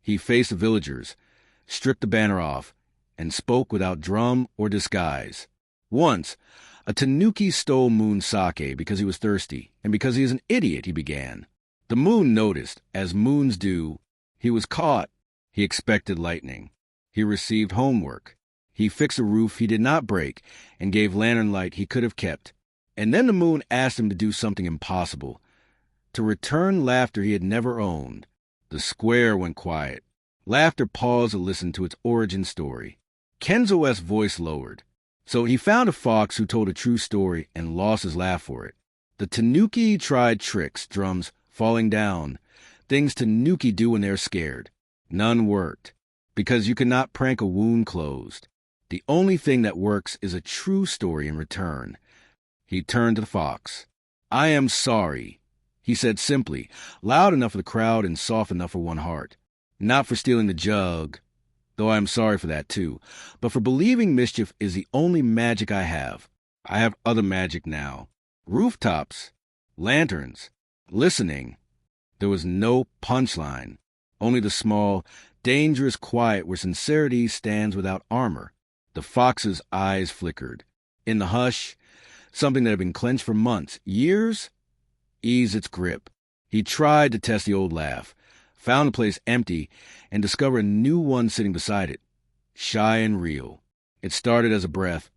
He faced the villagers, stripped the banner off, and spoke without drum or disguise. Once, a tanuki stole Moon's sake because he was thirsty, and because he is an idiot, he began. The moon noticed, as moons do. He was caught. He expected lightning. He received homework. He fixed a roof he did not break and gave lantern light he could have kept. And then the moon asked him to do something impossible, to return laughter he had never owned. The square went quiet. Laughter paused to listen to its origin story. Kenzo's voice lowered. So he found a fox who told a true story and lost his laugh for it. The tanuki tried tricks, drums, falling down, things tanuki do when they're scared. None worked, because you cannot prank a wound closed. The only thing that works is a true story in return. He turned to the fox. I am sorry, he said simply, loud enough for the crowd and soft enough for one heart. Not for stealing the jug, though I am sorry for that too, but for believing mischief is the only magic I have. I have other magic now. Rooftops, lanterns, listening. There was no punchline, only the small, dangerous quiet where sincerity stands without armor. The fox's eyes flickered. In the hush, something that had been clenched for months, years, eased its grip. He tried to test the old laugh, found the place empty, and discovered a new one sitting beside it, shy and real. It started as a breath,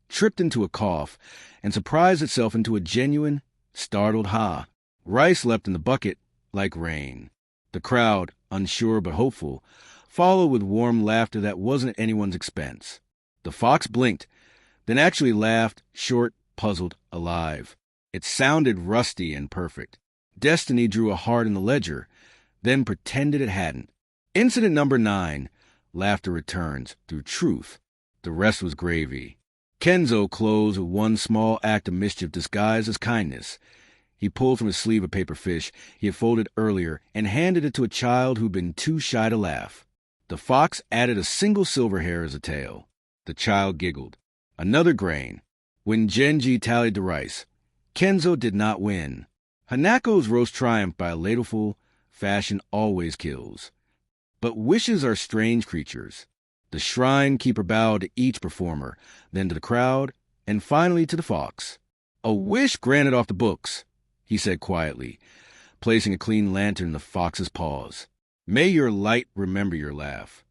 tripped into a cough, and surprised itself into a genuine, startled ha. Rice leapt in the bucket like rain. The crowd, unsure but hopeful, followed with warm laughter that wasn't at anyone's expense. The fox blinked, then actually laughed, short, puzzled, alive. It sounded rusty and perfect. Destiny drew a heart in the ledger, then pretended it hadn't. Incident number 9. Laughter returns through truth. The rest was gravy. Kenzo closed with one small act of mischief disguised as kindness. He pulled from his sleeve a paper fish he had folded earlier and handed it to a child who'd been too shy to laugh. The fox added a single silver hair as a tail. The child giggled. Another grain. When Genji tallied the rice, Kenzo did not win. Hanako's roast triumphed by a ladleful. Fashion always kills. But wishes are strange creatures. The shrine keeper bowed to each performer, then to the crowd, and finally to the fox. "A wish granted off the books," he said quietly, placing a clean lantern in the fox's paws. "May your light remember your laugh."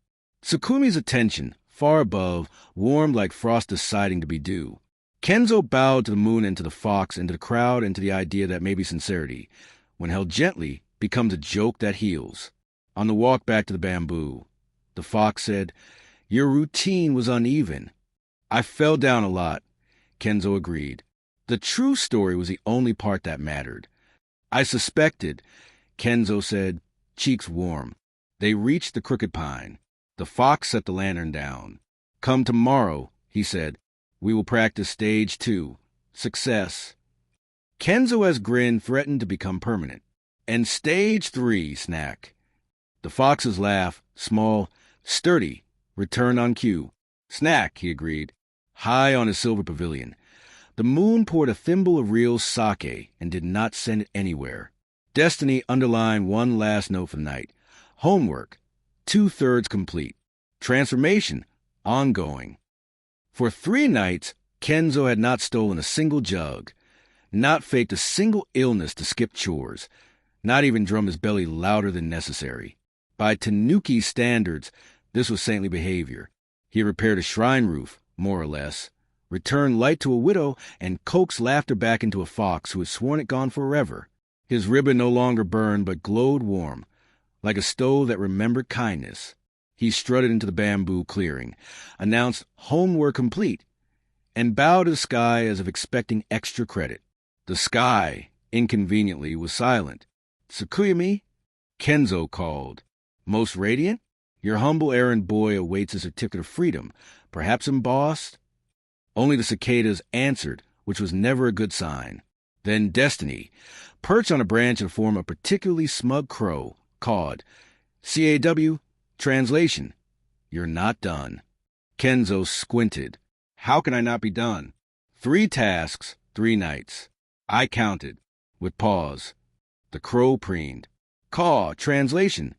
Tsukumi's attention, far above, warmed like frost deciding to be dew. Kenzo bowed to the moon and to the fox and to the crowd and to the idea that maybe sincerity, when held gently, becomes a joke that heals. On the walk back to the bamboo, the fox said, "Your routine was uneven." "I fell down a lot," Kenzo agreed. The true story was the only part that mattered. "I suspected," Kenzo said, cheeks warm. They reached the crooked pine. The fox set the lantern down. "Come tomorrow," he said. "We will practice stage 2. Success." Kenzo's grin threatened to become permanent. "And stage 3, snack." The fox's laugh, small, sturdy, returned on cue. "Snack," he agreed, high on his silver pavilion. The moon poured a thimble of real sake and did not send it anywhere. Destiny underlined one last note for the night. Homework, 2/3 complete. Transformation, ongoing. For 3 nights, Kenzo had not stolen a single jug, not faked a single illness to skip chores, not even drummed his belly louder than necessary. By Tanuki's standards, this was saintly behavior. He repaired a shrine roof, more or less, returned light to a widow, and coaxed laughter back into a fox who had sworn it gone forever. His ribbon no longer burned but glowed warm, like a stove that remembered kindness. He strutted into the bamboo clearing, announced homework complete, and bowed to the sky as if expecting extra credit. The sky, inconveniently, was silent. "Tsukuyami?" Kenzo called. "Most radiant? Your humble errand boy awaits a certificate of freedom, perhaps embossed?" Only the cicadas answered, which was never a good sign. Then Destiny, perched on a branch in the form of a particularly smug crow, cawed. "CAW, translation, you're not done." Kenzo squinted. "How can I not be done? 3 tasks, 3 nights. I counted, with pause. The crow preened. "Caw, translation.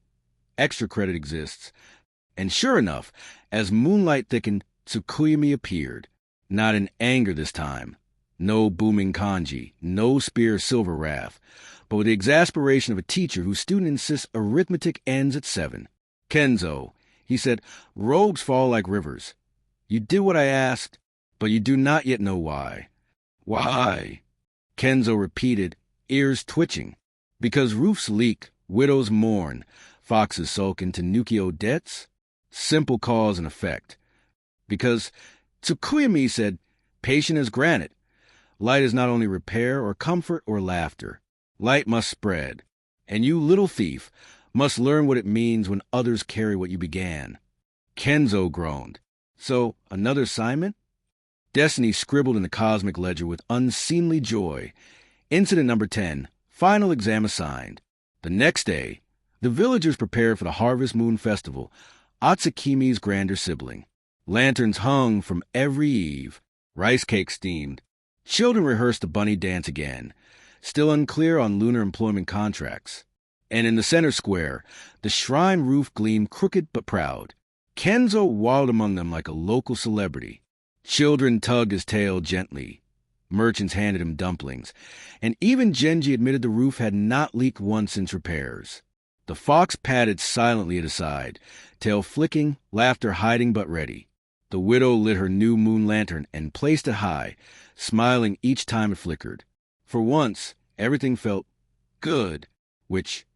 Extra credit exists." And sure enough, as moonlight thickened, Tsukuyami appeared. Not in anger this time. No booming kanji, no spear silver wrath, but with the exasperation of a teacher whose student insists arithmetic ends at 7. "Kenzo," he said, "rogues fall like rivers. You did what I asked, but you do not yet know why." "Why?" Kenzo repeated, ears twitching. "Because roofs leak, widows mourn, foxes sulk into Tanuki debts. Simple cause and effect. Because Tsukuyami said, patient as granite. Light is not only repair or comfort or laughter. Light must spread. And you, little thief, must learn what it means when others carry what you began." Kenzo groaned. "So, another assignment?" Destiny scribbled in the cosmic ledger with unseemly joy. Incident number 10, final exam assigned. The next day, the villagers prepared for the Harvest Moon Festival, Atsukimi's grander sibling. Lanterns hung from every eave. Rice cakes steamed. Children rehearsed the bunny dance again, still unclear on lunar employment contracts. And in the center square, the shrine roof gleamed crooked but proud. Kenzo waddled among them like a local celebrity. Children tugged his tail gently. Merchants handed him dumplings. And even Genji admitted the roof had not leaked once since repairs. The fox padded silently at his side, tail flicking, laughter hiding but ready. The widow lit her new moon lantern and placed it high, smiling each time it flickered. For once, everything felt good, which,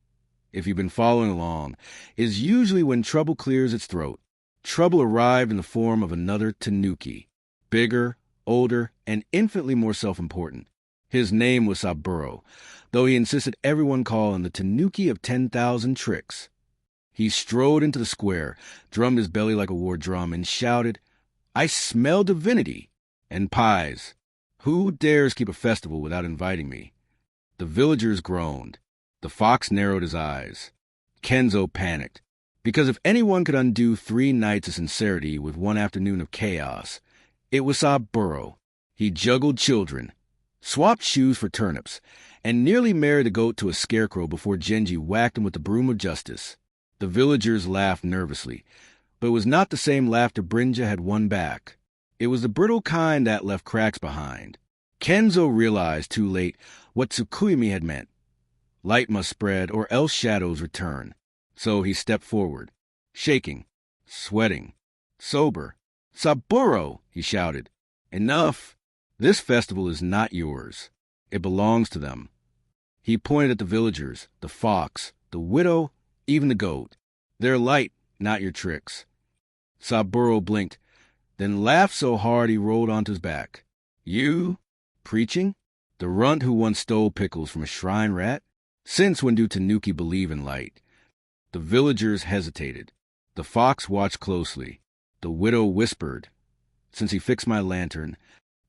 if you've been following along, is usually when trouble clears its throat. Trouble arrived in the form of another Tanuki, bigger, older, and infinitely more self-important. His name was Saburo, though he insisted everyone call him the Tanuki of 10,000 tricks. He strode into the square, drummed his belly like a war drum, and shouted, "I smell divinity! And pies! Who dares keep a festival without inviting me?" The villagers groaned. The fox narrowed his eyes. Kenzo panicked, because if anyone could undo 3 nights of sincerity with 1 afternoon of chaos, it was Saburo. He juggled children, swapped shoes for turnips, and nearly married a goat to a scarecrow before Genji whacked him with the broom of justice. The villagers laughed nervously, but it was not the same laughter Brinja had won back. It was the brittle kind that left cracks behind. Kenzo realized too late what Tsukuyomi had meant. Light must spread, or else shadows return. So he stepped forward, shaking, sweating, sober. "Saburo!" he shouted. "Enough! This festival is not yours. It belongs to them." He pointed at the villagers, the fox, the widow, even the goat. "They're light, not your tricks." Saburo blinked, then laughed so hard he rolled onto his back. "You? Preaching? The runt who once stole pickles from a shrine rat? Since when do Tanuki believe in light?" The villagers hesitated. The fox watched closely. The widow whispered, "Since he fixed my lantern."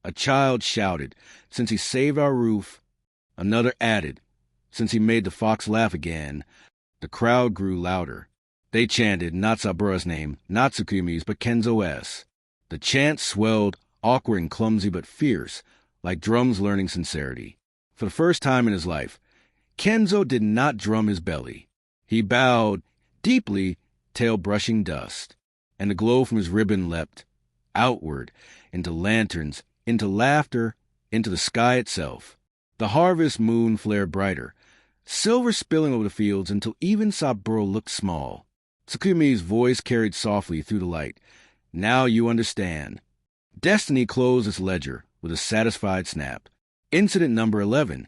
A child shouted, "Since he saved our roof." Another added, "Since he made the fox laugh again." The crowd grew louder. They chanted not Sabura's name, not Tsukuyomi's, but Kenzo's. The chant swelled, awkward and clumsy but fierce, like drums learning sincerity. For the first time in his life, Kenzo did not drum his belly. He bowed deeply, tail brushing dust, and the glow from his ribbon leapt outward, into lanterns, into laughter, into the sky itself. The harvest moon flared brighter, silver spilling over the fields until even Saburo looked small. Tsukuyomi's voice carried softly through the light. "Now you understand." Destiny closed its ledger with a satisfied snap. Incident number 11.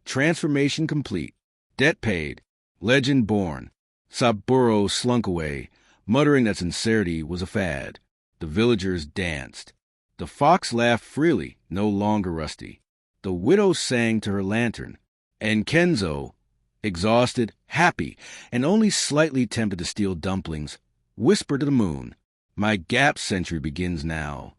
Transformation complete. Debt paid. Legend born. Saburo slunk away, muttering that sincerity was a fad. The villagers danced. The fox laughed freely, no longer rusty. The widow sang to her lantern. And Kenzo, exhausted, happy, and only slightly tempted to steal dumplings, whispered to the moon, "My gap century begins now."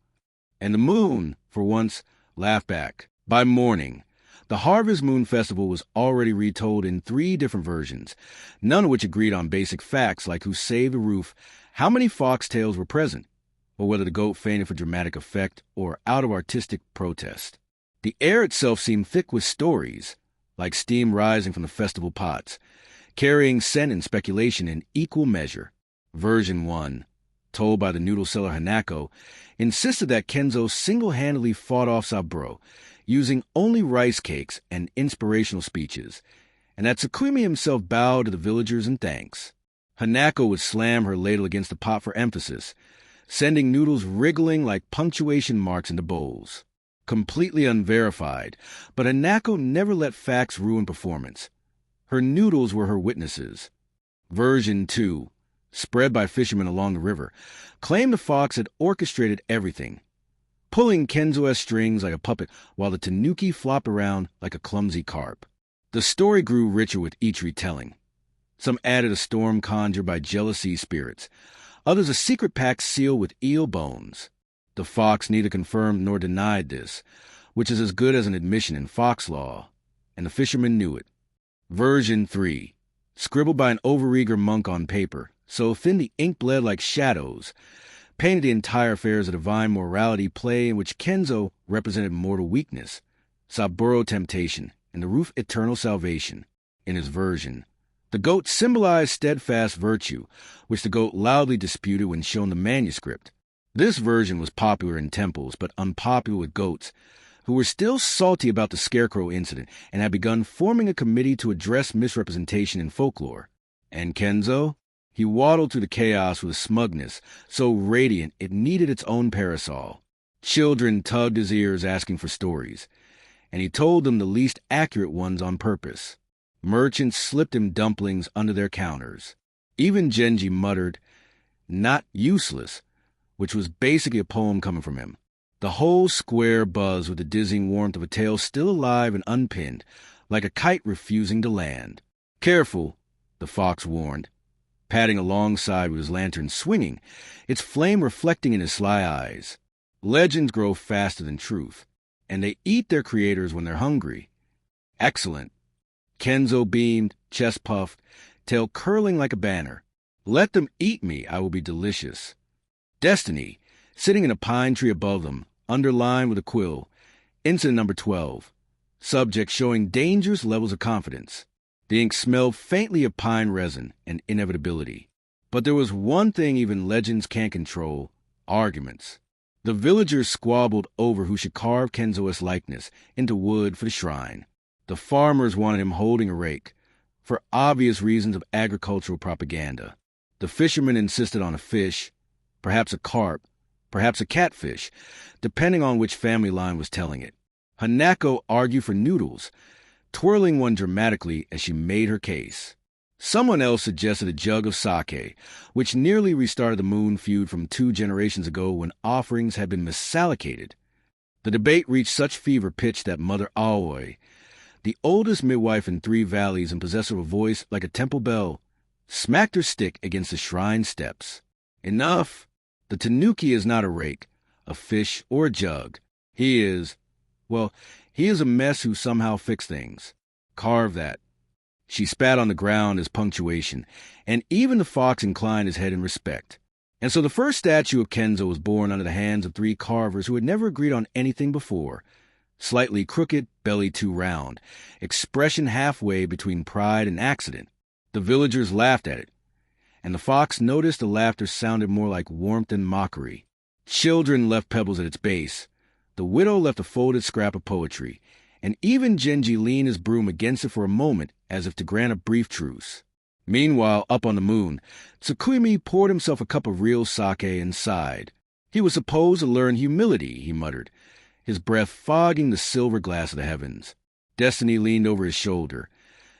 And the moon, for once, laughed back. By morning, the Harvest Moon Festival was already retold in 3 different versions, none of which agreed on basic facts like who saved the roof, how many foxtails were present, or whether the goat fainted for dramatic effect or out of artistic protest. The air itself seemed thick with stories, like steam rising from the festival pots, carrying scent and speculation in equal measure. Version 1, told by the noodle seller Hanako, insisted that Kenzo single-handedly fought off Saburo, using only rice cakes and inspirational speeches, and that Tsukuyomi himself bowed to the villagers in thanks. Hanako would slam her ladle against the pot for emphasis, sending noodles wriggling like punctuation marks into bowls. Completely unverified, but Hanako never let facts ruin performance. Her noodles were her witnesses. Version 2, spread by fishermen along the river, claimed the fox had orchestrated everything, pulling Kenzo's strings like a puppet while the tanuki flopped around like a clumsy carp. The story grew richer with each retelling. Some added a storm conjured by jealousy spirits, others a secret pact sealed with eel bones. The fox neither confirmed nor denied this, which is as good as an admission in fox law, and the fishermen knew it. Version 3, scribbled by an overeager monk on paper, so thin the ink bled like shadows, painted the entire affair as a divine morality play in which Kenzo represented mortal weakness, Saburo temptation, and the roof eternal salvation. In his version, the goat symbolized steadfast virtue, which the goat loudly disputed when shown the manuscript. This version was popular in temples, but unpopular with goats, who were still salty about the scarecrow incident and had begun forming a committee to address misrepresentation in folklore. And Kenzo? He waddled through the chaos with a smugness so radiant it needed its own parasol. Children tugged his ears asking for stories, and he told them the least accurate ones on purpose. Merchants slipped him dumplings under their counters. Even Genji muttered, "Not useless," which was basically a poem coming from him. The whole square buzzed with the dizzying warmth of a tale still alive and unpinned, like a kite refusing to land. "Careful," the fox warned, padding alongside with his lantern swinging, its flame reflecting in his sly eyes. Legends grow faster than truth, and they eat their creators when they're hungry. Excellent. Kenzo beamed, chest puffed, tail curling like a banner. Let them eat me, I will be delicious. Destiny, sitting in a pine tree above them, underlined with a quill, Incident number 12. Subject showing dangerous levels of confidence. The ink smelled faintly of pine resin and inevitability. But there was one thing even legends can't control: arguments. The villagers squabbled over who should carve Kenzo's likeness into wood for the shrine. The farmers wanted him holding a rake, for obvious reasons of agricultural propaganda. The fishermen insisted on a fish, perhaps a carp, perhaps a catfish, depending on which family line was telling it. Hanako argued for noodles, twirling one dramatically as she made her case. Someone else suggested a jug of sake, which nearly restarted the moon feud from 2 generations ago when offerings had been misallocated. The debate reached such fever pitch that Mother Aoi, the oldest midwife in 3 valleys and possessor of a voice like a temple bell, smacked her stick against the shrine steps. Enough! The tanuki is not a rake, a fish, or a jug. He is a mess who somehow fixed things. Carve that. She spat on the ground as punctuation, and even the fox inclined his head in respect. And so the first statue of Kenzo was born under the hands of 3 carvers who had never agreed on anything before. Slightly crooked, belly too round, expression halfway between pride and accident. The villagers laughed at it, and the fox noticed the laughter sounded more like warmth than mockery. Children left pebbles at its base. The widow left a folded scrap of poetry, and even Genji leaned his broom against it for a moment as if to grant a brief truce. Meanwhile, up on the moon, Tsukuyomi poured himself a cup of real sake and sighed. He was supposed to learn humility, he muttered, his breath fogging the silver glass of the heavens. Destiny leaned over his shoulder,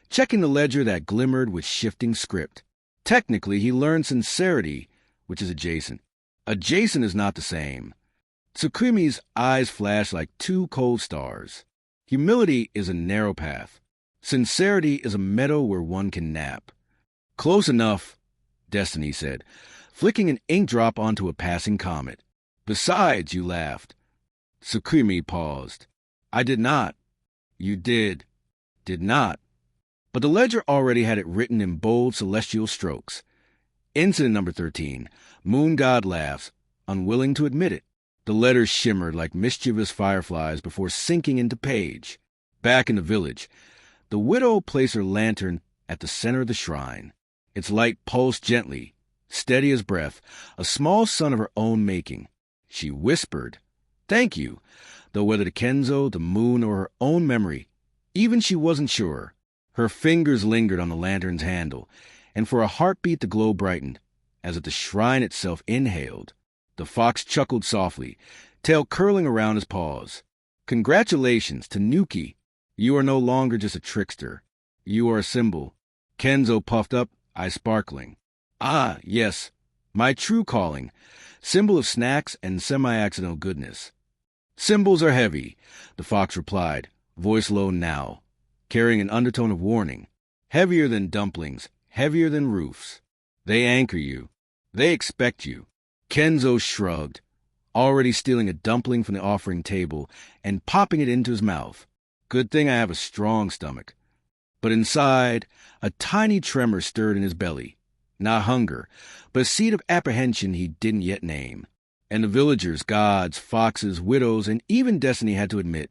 checking the ledger that glimmered with shifting script. Technically, he learned sincerity, which is adjacent. Adjacent is not the same. Tsukuyomi's eyes flashed like 2 cold stars. Humility is a narrow path. Sincerity is a meadow where one can nap. Close enough, Destiny said, flicking an ink drop onto a passing comet. Besides, you laughed. Tsukuyomi paused. I did not. You did. Did not. But the ledger already had it written in bold celestial strokes. Incident number 13. Moon God laughs, unwilling to admit it. The letters shimmered like mischievous fireflies before sinking into page. Back in the village, the widow placed her lantern at the center of the shrine. Its light pulsed gently, steady as breath, a small sun of her own making. She whispered, "Thank you," though whether to Kenzo, the moon, or her own memory, even she wasn't sure. Her fingers lingered on the lantern's handle, and for a heartbeat the glow brightened, as if the shrine itself inhaled. The fox chuckled softly, tail curling around his paws. Congratulations, Tanuki. You are no longer just a trickster. You are a symbol. Kenzo puffed up, eyes sparkling. Ah, yes, my true calling. Symbol of snacks and semi-accidental goodness. Symbols are heavy, the fox replied, voice low now, carrying an undertone of warning. Heavier than dumplings, heavier than roofs. They anchor you. They expect you. Kenzo shrugged, already stealing a dumpling from the offering table and popping it into his mouth. Good thing I have a strong stomach. But inside, a tiny tremor stirred in his belly. Not hunger, but a seed of apprehension he didn't yet name. And the villagers, gods, foxes, widows, and even Destiny had to admit,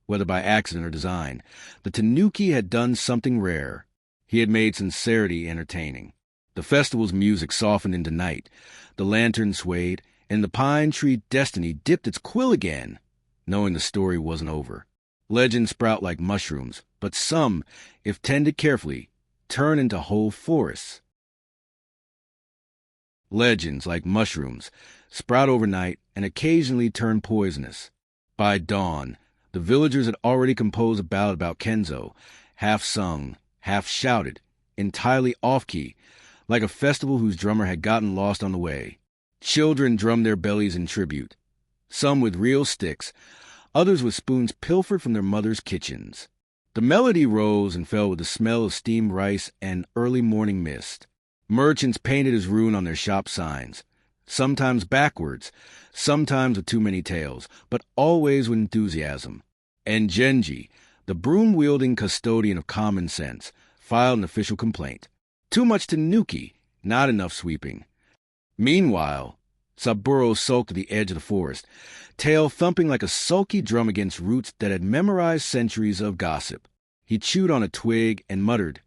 whether by accident or design, the Tanuki had done something rare. He had made sincerity entertaining. The festival's music softened into night. The lantern swayed, and the pine tree Destiny dipped its quill again, knowing the story wasn't over. Legends sprout like mushrooms, but some, if tended carefully, turn into whole forests. Legends, like mushrooms, sprout overnight and occasionally turn poisonous. By dawn, the villagers had already composed a ballad about Kenzo, half sung, half shouted, entirely off-key, like a festival whose drummer had gotten lost on the way. Children drummed their bellies in tribute, some with real sticks, others with spoons pilfered from their mothers' kitchens. The melody rose and fell with the smell of steamed rice and early morning mist. Merchants painted his rune on their shop signs, sometimes backwards, sometimes with too many tails, but always with enthusiasm. And Genji, the broom-wielding custodian of common sense, filed an official complaint. Too much Tanuki, not enough sweeping. Meanwhile, Saburo sulked at the edge of the forest, tail thumping like a sulky drum against roots that had memorized centuries of gossip. He chewed on a twig and muttered,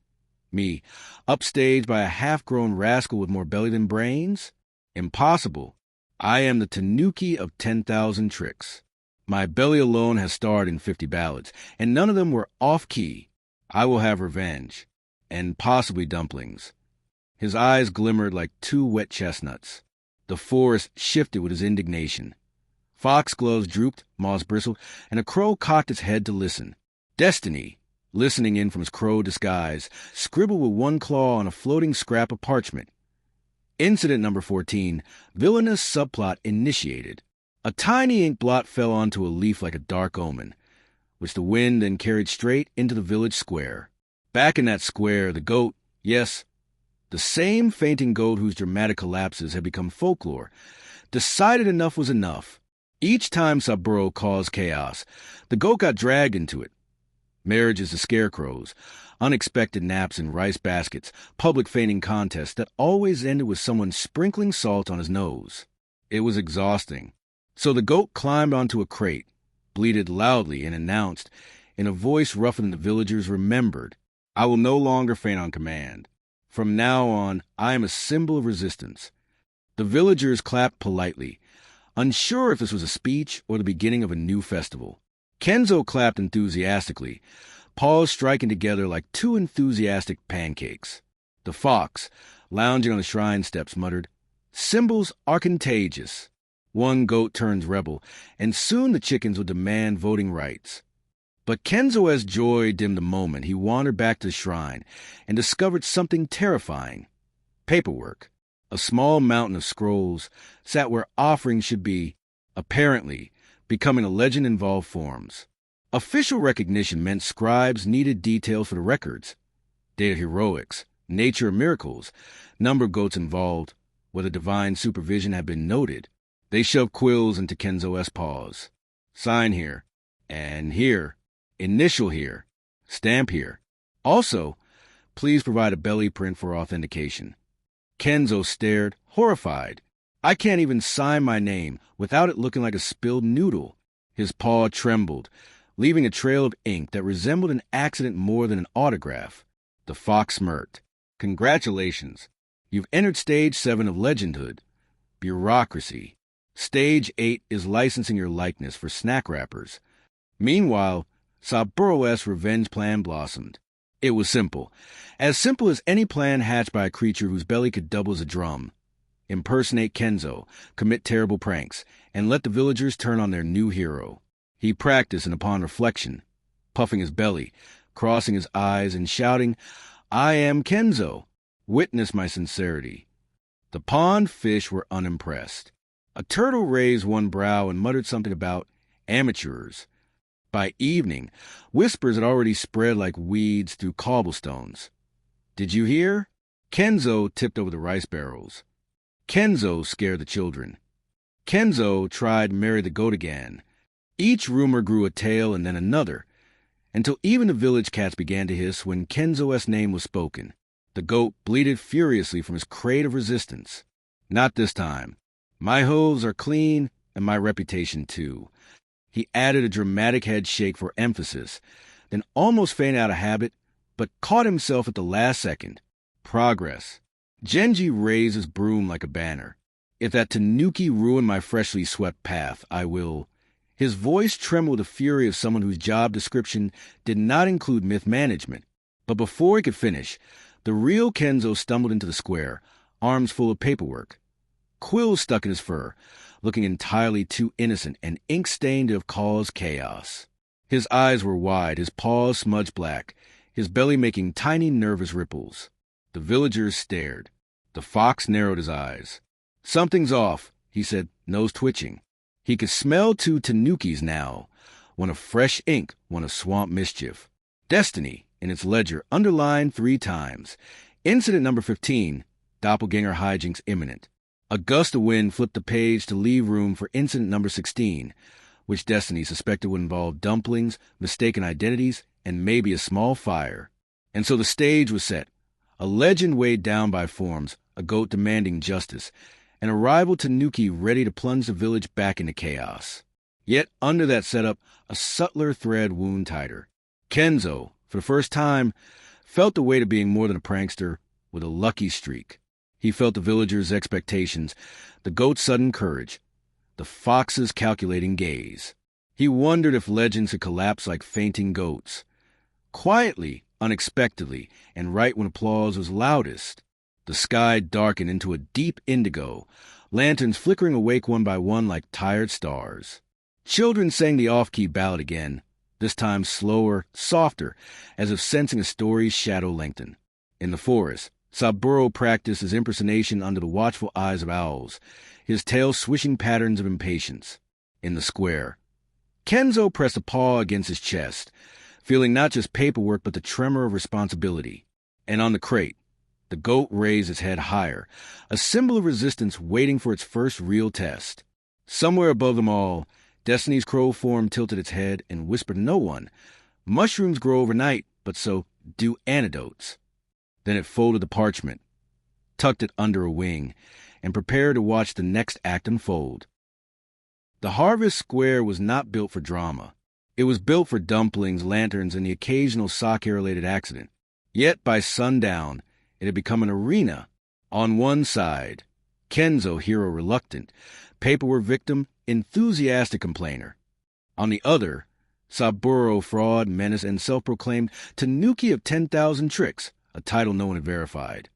"Me, upstaged by a half-grown rascal with more belly than brains? Impossible. I am the Tanuki of 10,000 tricks. My belly alone has starred in 50 ballads, and none of them were off-key. I will have revenge, and possibly dumplings." His eyes glimmered like two wet chestnuts. The forest shifted with his indignation. Foxgloves drooped, moss bristled, and a crow cocked its head to listen. Destiny, listening in from his crow disguise, scribbled with one claw on a floating scrap of parchment. Incident number 14, villainous subplot initiated. A tiny ink blot fell onto a leaf like a dark omen, which the wind then carried straight into the village square. Back in that square, the goat, yes, the same fainting goat whose dramatic collapses had become folklore, decided enough was enough. Each time Saburo caused chaos, the goat got dragged into it. Marriages to scarecrows, unexpected naps in rice baskets, public fainting contests that always ended with someone sprinkling salt on his nose. It was exhausting. So the goat climbed onto a crate, bleated loudly, and announced, in a voice rougher than the villagers remembered, "I will no longer faint on command. From now on, I am a symbol of resistance." The villagers clapped politely, unsure if this was a speech or the beginning of a new festival. Kenzo clapped enthusiastically, paws striking together like two enthusiastic pancakes. The fox, lounging on the shrine steps, muttered, "Symbols are contagious." One goat turns rebel, and soon the chickens would demand voting rights. But Kenzo's joy dimmed the moment he wandered back to the shrine and discovered something terrifying. Paperwork. A small mountain of scrolls sat where offerings should be, apparently becoming a legend-involved forms. Official recognition meant scribes needed details for the records. Date of heroics, nature of miracles, number of goats involved, whether divine supervision had been noted. They shoved quills into Kenzo's paws. Sign here. And here. Initial here. Stamp here. Also, please provide a belly print for authentication. Kenzo stared, horrified. I can't even sign my name without it looking like a spilled noodle. His paw trembled, leaving a trail of ink that resembled an accident more than an autograph. The fox smirked. Congratulations. You've entered Stage 7 of legendhood. Bureaucracy. Stage 8 is licensing your likeness for snack wrappers. Meanwhile, Saburo's revenge plan blossomed. It was simple as any plan hatched by a creature whose belly could double as a drum. Impersonate Kenzo, commit terrible pranks, and let the villagers turn on their new hero. He practiced, and upon reflection, puffing his belly, crossing his eyes, and shouting, "I am Kenzo. Witness my sincerity." The pond fish were unimpressed. A turtle raised one brow and muttered something about amateurs. By evening, whispers had already spread like weeds through cobblestones. Did you hear? Kenzo tipped over the rice barrels. Kenzo scared the children. Kenzo tried Marry the Goat again. Each rumor grew a tale and then another, until even the village cats began to hiss when Kenzo's name was spoken. The goat bleated furiously from his crate of resistance. Not this time. My hooves are clean, and my reputation too. He added a dramatic head shake for emphasis, then almost fainted out of habit, but caught himself at the last second. Progress. Genji raised his broom like a banner. If that Tanuki ruin my freshly swept path, I will. His voice trembled with the fury of someone whose job description did not include myth management. But before he could finish, the real Kenzo stumbled into the square, arms full of paperwork. Quills stuck in his fur, looking entirely too innocent and ink-stained to have caused chaos. His eyes were wide, his paws smudged black, his belly making tiny nervous ripples. The villagers stared. The fox narrowed his eyes. Something's off, he said, nose twitching. He could smell two Tanukis now, one of fresh ink, one of swamp mischief. Destiny, in its ledger, underlined 3 times. Incident number 15, doppelganger hijinks imminent. A gust of wind flipped the page to leave room for incident number 16, which Destiny suspected would involve dumplings, mistaken identities, and maybe a small fire. And so the stage was set. A legend weighed down by forms, a goat demanding justice, An arrival Tanuki ready to plunge the village back into chaos. Yet, under that setup, a subtler thread wound tighter. Kenzo, for the first time, felt the weight of being more than a prankster with a lucky streak. He felt the villagers' expectations, the goat's sudden courage, the fox's calculating gaze. He wondered if legends had collapsed like fainting goats. Quietly, unexpectedly, and right when applause was loudest, the sky darkened into a deep indigo, lanterns flickering awake one by one like tired stars. Children sang the off-key ballad again, this time slower, softer, as if sensing a story's shadow lengthen. In the forest, Saburo practiced his impersonation under the watchful eyes of owls, his tail swishing patterns of impatience. In the square, Kenzo pressed a paw against his chest, feeling not just paperwork but the tremor of responsibility. And on the crate, the goat raised its head higher, a symbol of resistance waiting for its first real test. Somewhere above them all, Destiny's crow form tilted its head and whispered to no one, "Mushrooms grow overnight, but so do antidotes." Then it folded the parchment, tucked it under a wing, and prepared to watch the next act unfold. The harvest square was not built for drama. It was built for dumplings, lanterns, and the occasional sake-related accident. Yet by sundown, it had become an arena. On one side, Kenzo, hero reluctant, paperwork victim, enthusiastic complainer. On the other, Saburo, fraud, menace, and self-proclaimed Tanuki of 10,000 tricks, a title no one had verified.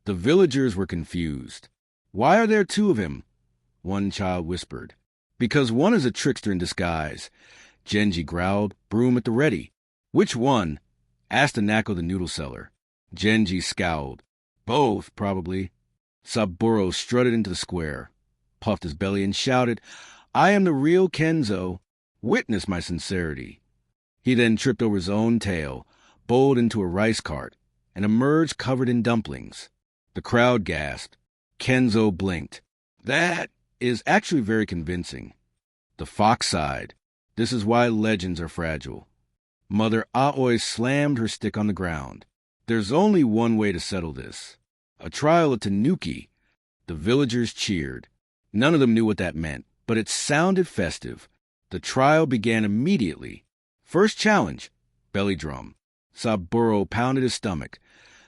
The villagers were confused. "Why are there two of him?" one child whispered. "Because one is a trickster in disguise," Genji growled, broom at the ready. "Which one?" asked Anako the noodle seller. Genji scowled. "Both, probably." Saburo strutted into the square, puffed his belly, and shouted, "I am the real Kenzo. Witness my sincerity." He then tripped over his own tail, bowled into a rice cart, and emerged covered in dumplings. The crowd gasped. Kenzo blinked. "That is actually very convincing." The fox sighed. "This is why legends are fragile." Mother Aoi slammed her stick on the ground. "There's only one way to settle this. A trial of Tanuki." The villagers cheered. None of them knew what that meant, but it sounded festive. The trial began immediately. First challenge, belly drum. Saburo pounded his stomach,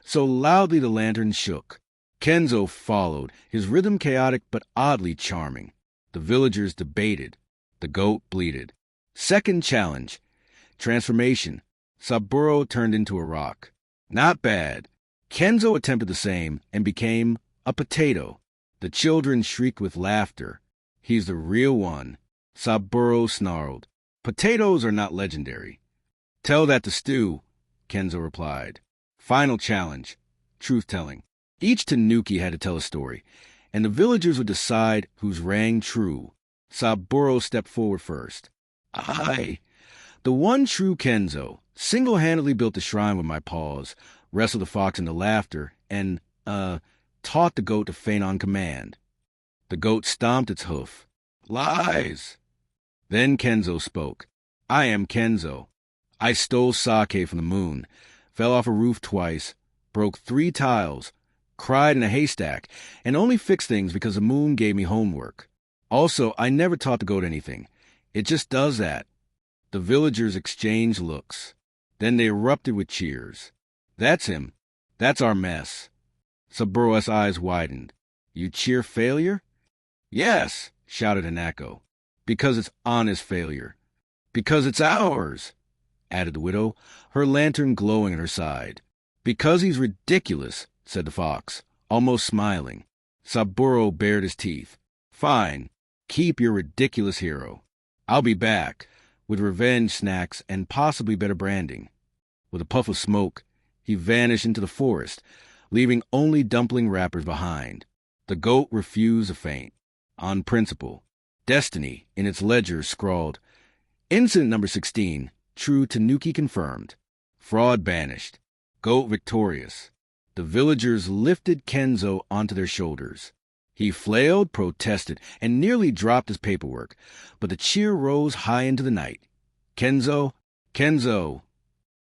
so loudly the lantern shook. Kenzo followed, his rhythm chaotic but oddly charming. The villagers debated. The goat bleated. Second challenge, transformation. Saburo turned into a rock. Not bad. Kenzo attempted the same and became a potato. The children shrieked with laughter. "He's the real one." Saburo snarled. "Potatoes are not legendary." "Tell that to Stu," Kenzo replied. Final challenge, truth-telling. Each Tanuki had to tell a story, and the villagers would decide whose rang true. Saburo stepped forward first. "I, the one true Kenzo, single-handedly built the shrine with my paws, wrestled the fox into laughter, and, taught the goat to faint on command." The goat stomped its hoof. "Lies!" Then Kenzo spoke. "I am Kenzo. I stole sake from the moon, fell off a roof twice, broke 3 tiles, cried in a haystack, and only fixed things because the moon gave me homework. Also, I never taught the goat anything. It just does that." The villagers exchanged looks. Then they erupted with cheers. "That's him. That's our mess." Saburo's eyes widened. "You cheer failure?" "Yes," shouted Hanako. "Because it's honest failure." "Because it's ours," added the widow, her lantern glowing at her side. "Because he's ridiculous," said the fox, almost smiling. Saburo bared his teeth. "Fine. Keep your ridiculous hero. I'll be back, with revenge snacks and possibly better branding." With a puff of smoke, he vanished into the forest, leaving only dumpling wrappers behind. The goat refused to faint. On principle. Destiny, in its ledger, scrawled, "Incident number 16, true Tanuki confirmed. Fraud banished. Goat victorious." The villagers lifted Kenzo onto their shoulders. He flailed, protested, and nearly dropped his paperwork, but the cheer rose high into the night. "Kenzo! Kenzo!"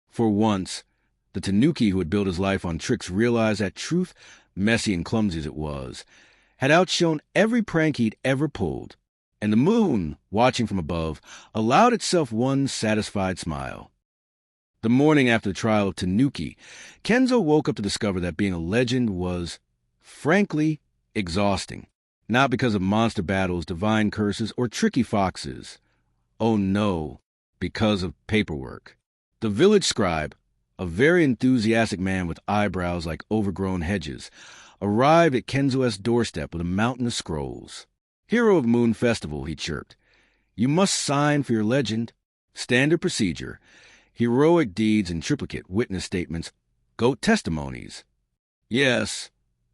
For once, the Tanuki who had built his life on tricks realized that truth, messy and clumsy as it was, had outshone every prank he'd ever pulled, and the moon, watching from above, allowed itself one satisfied smile. The morning after the trial of Tanuki, Kenzo woke up to discover that being a legend was, frankly, exhausting. Not because of monster battles, divine curses, or tricky foxes. Oh no, because of paperwork. The village scribe, a very enthusiastic man with eyebrows like overgrown hedges, arrived at Kenzo's doorstep with a mountain of scrolls. "Hero of Moon Festival," he chirped. "You must sign for your legend. Standard procedure. Heroic deeds in triplicate, witness statements, goat testimonies." "Yes,"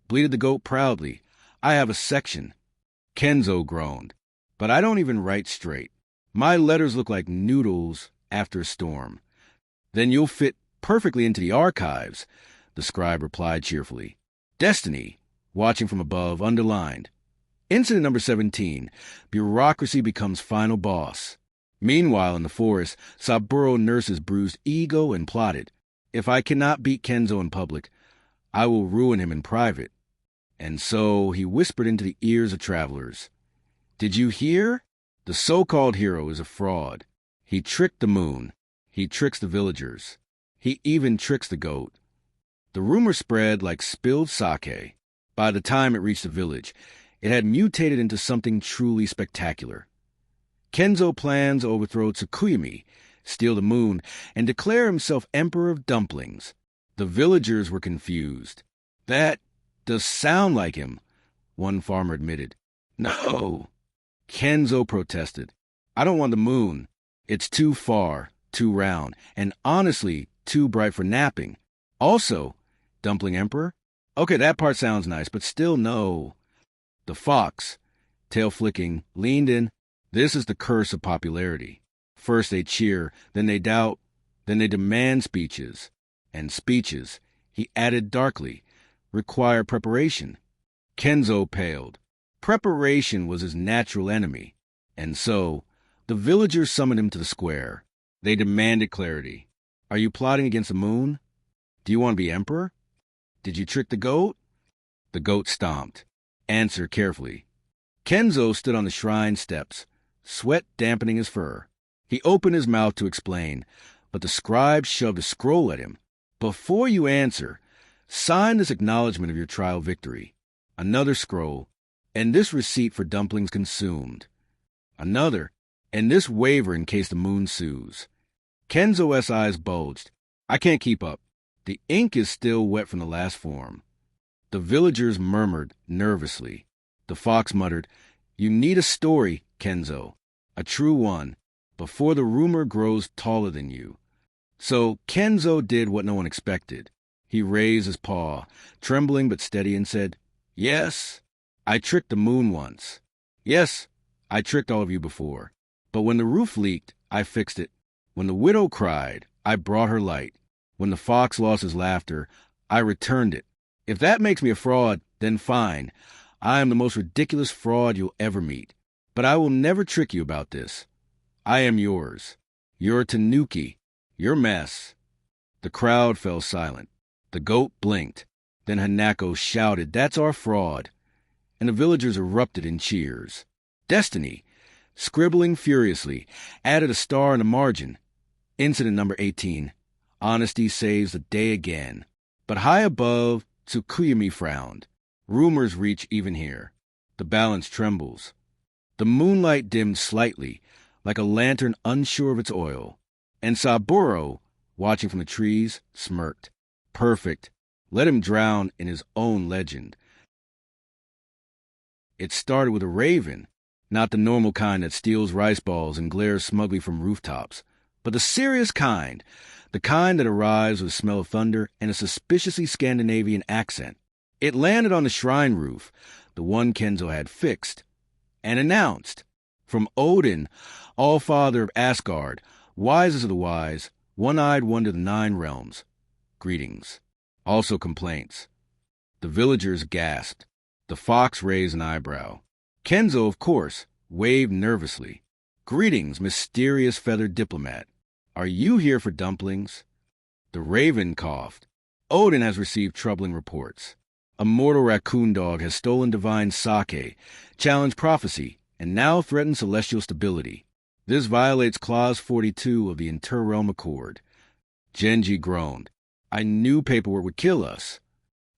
bleated the goat proudly. "I have a section." Kenzo groaned. "But I don't even write straight. My letters look like noodles after a storm." "Then you'll fit perfectly into the archives," the scribe replied cheerfully. Destiny, watching from above, underlined. Incident number 17. Bureaucracy becomes final boss. Meanwhile, in the forest, Saburo nurses bruised ego and plotted. If I cannot beat Kenzo in public, I will ruin him in private. And so he whispered into the ears of travelers. "Did you hear? The so-called hero is a fraud. He tricked the moon. He tricks the villagers. He even tricks the goat." The rumor spread like spilled sake. By the time it reached the village, it had mutated into something truly spectacular. Kenzo plans to overthrow Tsukuyami, steal the moon, and declare himself Emperor of Dumplings. The villagers were confused. "That does sound like him," one farmer admitted. "No," Kenzo protested. "I don't want the moon. It's too far, too round, and honestly, too bright for napping. Also, Dumpling Emperor? Okay, that part sounds nice, but still no." The fox, tail flicking, leaned in. This is the curse of popularity. First they cheer, then they doubt, then they demand speeches. And speeches, he added darkly, require preparation. Kenzo paled. Preparation was his natural enemy. And so, the villagers summoned him to the square. They demanded clarity. "Are you plotting against the moon? Do you want to be emperor? Did you trick the goat?" The goat stomped. "Answer carefully." Kenzo stood on the shrine steps, sweat dampening his fur. He opened his mouth to explain, but the scribe shoved a scroll at him. "Before you answer, sign this acknowledgement of your trial victory." Another scroll, "And this receipt for dumplings consumed." Another, "And this waiver in case the moon sues." Kenzo's eyes bulged. "I can't keep up. The ink is still wet from the last form." The villagers murmured nervously. The fox muttered, "You need a story, Kenzo. A true one, before the rumor grows taller than you." So Kenzo did what no one expected. He raised his paw, trembling but steady, and said, "Yes, I tricked the moon once. Yes, I tricked all of you before. But when the roof leaked, I fixed it. When the widow cried, I brought her light. When the fox lost his laughter, I returned it. If that makes me a fraud, then fine. I am the most ridiculous fraud you'll ever meet. But I will never trick you about this. I am yours. Your Tanuki. Your mess." The crowd fell silent. The goat blinked. Then Hanako shouted, "That's our fraud." And the villagers erupted in cheers. Destiny, scribbling furiously, added a star in the margin. Incident number 18. Honesty saves the day again. But high above, Tsukuyami frowned. Rumors reach even here. The balance trembles. The moonlight dimmed slightly, like a lantern unsure of its oil. And Saburo, watching from the trees, smirked. Perfect. Let him drown in his own legend. It started with a raven, not the normal kind that steals rice balls and glares smugly from rooftops, but the serious kind, the kind that arrives with the smell of thunder and a suspiciously Scandinavian accent. It landed on the shrine roof, the one Kenzo had fixed, and announced, "From Odin, all-father of Asgard, wisest of the wise, one-eyed wonder of the 9 realms. Greetings." Also complaints. The villagers gasped. The fox raised an eyebrow. Kenzo, of course, waved nervously. "Greetings, mysterious feathered diplomat. Are you here for dumplings?" The raven coughed. "Odin has received troubling reports. A mortal raccoon dog has stolen divine sake, challenged prophecy, and now threatens celestial stability. This violates Clause 42 of the Inter-Realm Accord. Genji groaned. I knew paperwork would kill us.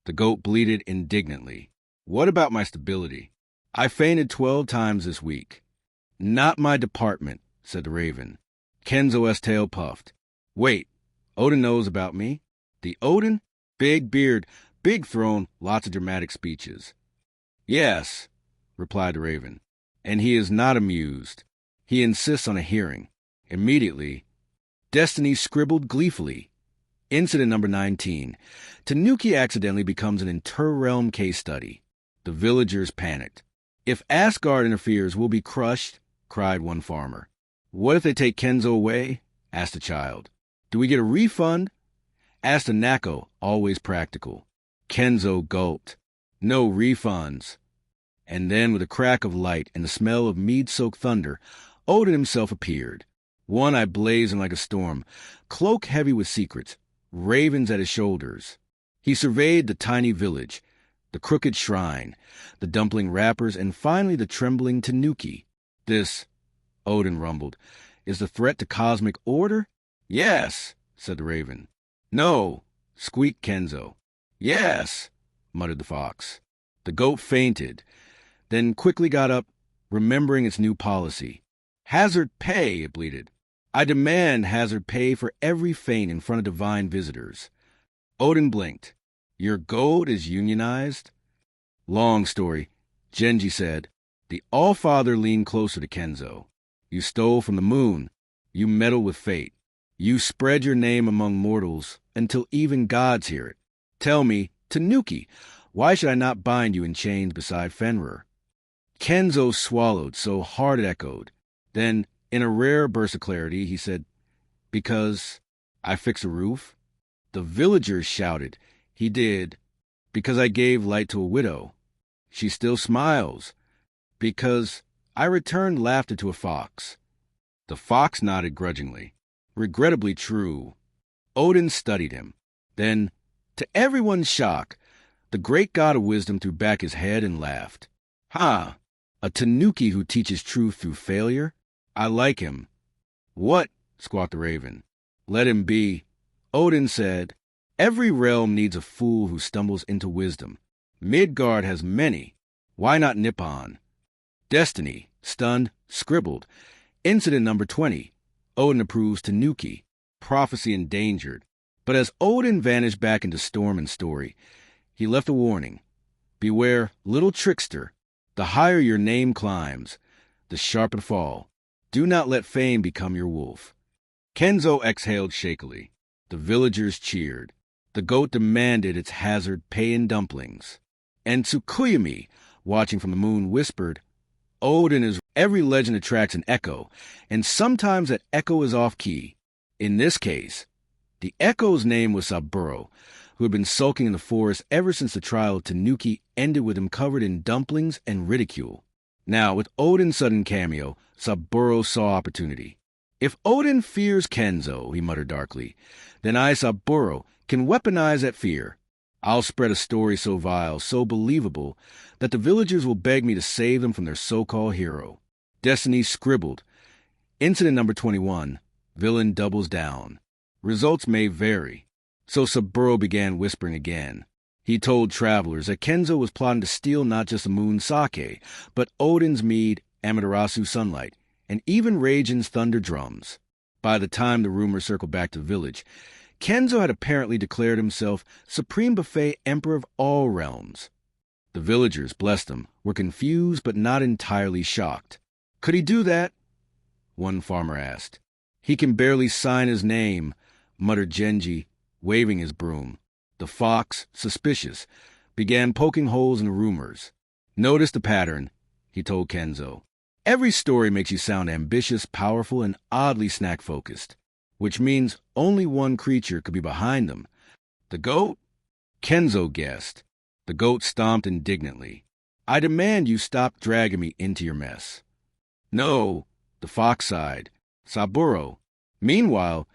The goat bleated indignantly. What about my stability? I fainted 12 times this week. Not my department, said the raven. Kenzo's tail puffed. Wait, Odin knows about me? The Odin? Big beard, big throne, lots of dramatic speeches. Yes, replied the raven, and he is not amused. He insists on a hearing. Immediately, Destiny scribbled gleefully. Incident number 19. Tanuki accidentally becomes an inter-realm case study. The villagers panicked. If Asgard interferes, we'll be crushed, cried one farmer. What if they take Kenzo away? Asked a child. Do we get a refund? Asked a Nako, always practical. Kenzo gulped. No refunds. And then, with a crack of light and the smell of mead-soaked thunder, Odin himself appeared. One eye blazing like a storm, cloak heavy with secrets, ravens at his shoulders. He surveyed the tiny village, the crooked shrine, the dumpling wrappers, and finally the trembling Tanuki. This, Odin rumbled, is the threat to cosmic order? Yes, said the raven. No, squeaked Kenzo. Yes, muttered the fox. The goat fainted, then quickly got up, remembering its new policy. Hazard pay, it bleated. I demand hazard pay for every faint in front of divine visitors. Odin blinked. Your goat is unionized? Long story. Genji said. The All-Father leaned closer to Kenzo. You stole from the moon. You meddled with fate. You spread your name among mortals until even gods hear it. Tell me, Tanuki, why should I not bind you in chains beside Fenrir? Kenzo swallowed so hard it echoed. Then, in a rare burst of clarity, he said, Because I fix a roof? The villagers shouted. He did. Because I gave light to a widow. She still smiles. Because I returned laughter to a fox. The fox nodded grudgingly. Regrettably true. Odin studied him. Then, to everyone's shock, the great god of wisdom threw back his head and laughed. Ha! A Tanuki who teaches truth through failure? I like him. What? Squawked the raven. Let him be. Odin said, Every realm needs a fool who stumbles into wisdom. Midgard has many. Why not Nippon? Destiny, stunned, scribbled. Incident number 20. Odin approves Tanuki. Prophecy endangered. But as Odin vanished back into storm and story, he left a warning. Beware, little trickster. The higher your name climbs, the sharper the fall. Do not let fame become your wolf. Kenzo exhaled shakily. The villagers cheered. The goat demanded its hazard pay in dumplings. And Tsukuyomi, watching from the moon, whispered, Odin is every legend attracts an echo, and sometimes that echo is off-key. In this case, the echo's name was Saburo, who had been sulking in the forest ever since the trial of Tanuki ended with him covered in dumplings and ridicule. Now, with Odin's sudden cameo, Saburo saw opportunity. If Odin fears Kenzo, he muttered darkly, then I, Saburo, can weaponize that fear. I'll spread a story so vile, so believable, that the villagers will beg me to save them from their so-called hero. Destiny scribbled. Incident number 21. Villain doubles down. Results may vary. So Saburo began whispering again. He told travelers that Kenzo was plotting to steal not just the moon's sake, but Odin's mead, Amaterasu sunlight, and even Raijin's thunder drums. By the time the rumor circled back to the village, Kenzo had apparently declared himself Supreme Buffet Emperor of all realms. The villagers, bless them, were confused but not entirely shocked. Could he do that? One farmer asked. He can barely sign his name, muttered Genji, waving his broom. The fox, suspicious, began poking holes in the rumors. Notice the pattern, he told Kenzo. Every story makes you sound ambitious, powerful, and oddly snack-focused, which means only one creature could be behind them. The goat? Kenzo guessed. The goat stomped indignantly. I demand you stop dragging me into your mess. No, the fox sighed. Saburo. Meanwhile,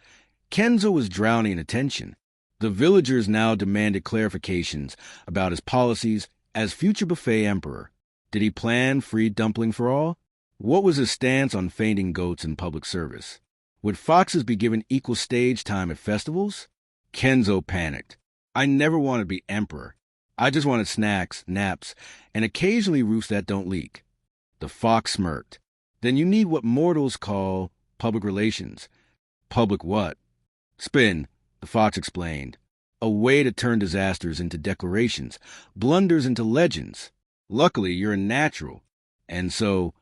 Kenzo was drowning in attention. The villagers now demanded clarifications about his policies as future buffet emperor. Did he plan free dumpling for all? What was his stance on fainting goats in public service? Would foxes be given equal stage time at festivals? Kenzo panicked. I never wanted to be emperor. I just wanted snacks, naps, and occasionally roofs that don't leak. The fox smirked. Then you need what mortals call public relations. Public what? Spin, the fox explained. A way to turn disasters into declarations, blunders into legends. Luckily, you're a natural. And so,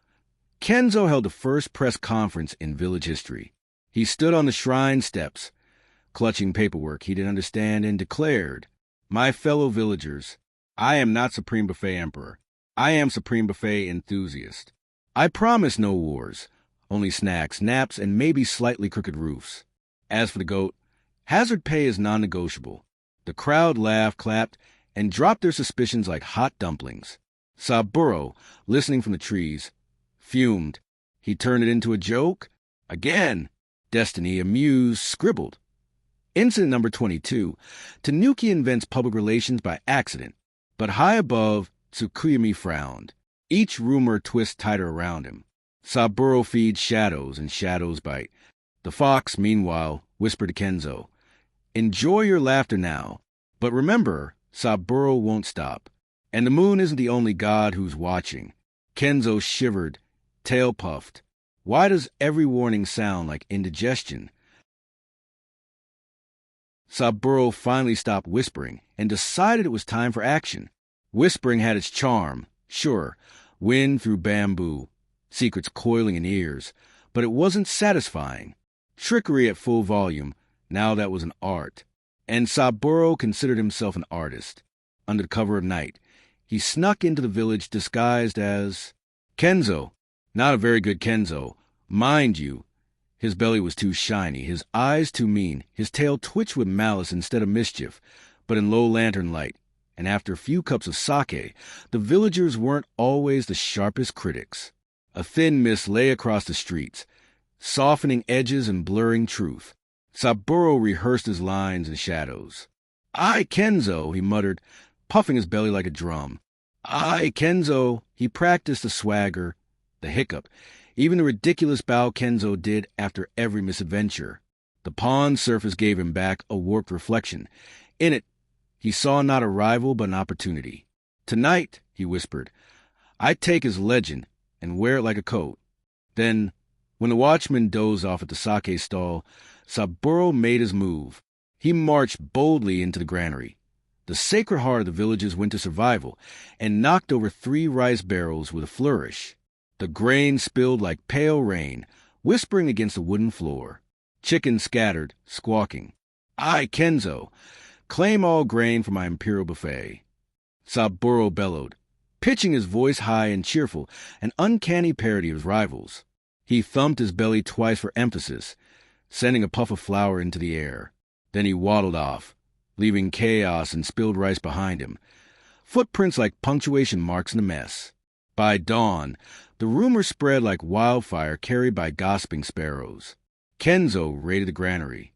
Kenzo held the first press conference in village history. He stood on the shrine steps, clutching paperwork he didn't understand, and declared, "My fellow villagers, I am not Supreme Buffet Emperor. I am Supreme Buffet Enthusiast. I promise no wars, only snacks, naps, and maybe slightly crooked roofs. As for the goat, hazard pay is non-negotiable." The crowd laughed, clapped, and dropped their suspicions like hot dumplings. Saburo, listening from the trees, fumed. He turned it into a joke? Again! Destiny, amused, scribbled. Incident number 22. Tanuki invents public relations by accident, but high above, Tsukuyomi frowned. Each rumor twists tighter around him. Saburo feeds shadows, and shadows bite. The fox, meanwhile, whispered to Kenzo, "Enjoy your laughter now, but remember, Saburo won't stop. And the moon isn't the only god who's watching." Kenzo shivered, tail puffed. Why does every warning sound like indigestion? Saburo finally stopped whispering and decided it was time for action. Whispering had its charm, sure, wind through bamboo, secrets coiling in ears, but it wasn't satisfying. Trickery at full volume, now that was an art. And Saburo considered himself an artist. Under the cover of night, he snuck into the village disguised as Kenzo. Not a very good Kenzo, mind you. His belly was too shiny, his eyes too mean, his tail twitched with malice instead of mischief. But in low lantern light, and after a few cups of sake, the villagers weren't always the sharpest critics. A thin mist lay across the streets, softening edges and blurring truth. Saburo rehearsed his lines in shadows. "I, Kenzo," he muttered, puffing his belly like a drum. "I, Kenzo." He practiced the swagger, the hiccup, even the ridiculous bow Kenzo did after every misadventure. The pond's surface gave him back a warped reflection. In it, he saw not a rival but an opportunity. "Tonight," he whispered, "I take his legend and wear it like a coat." Then, when the watchman dozed off at the sake stall, Saburo made his move. He marched boldly into the granary, the sacred heart of the village's winter survival, and knocked over 3 rice barrels with a flourish. The grain spilled like pale rain, whispering against the wooden floor. Chickens scattered, squawking. "I, Kenzo, claim all grain for my imperial buffet." Saburo bellowed, pitching his voice high and cheerful, an uncanny parody of his rivals. He thumped his belly twice for emphasis, sending a puff of flour into the air. Then he waddled off, leaving chaos and spilled rice behind him, footprints like punctuation marks in the mess. By dawn, the rumor spread like wildfire carried by gossiping sparrows. Kenzo raided the granary.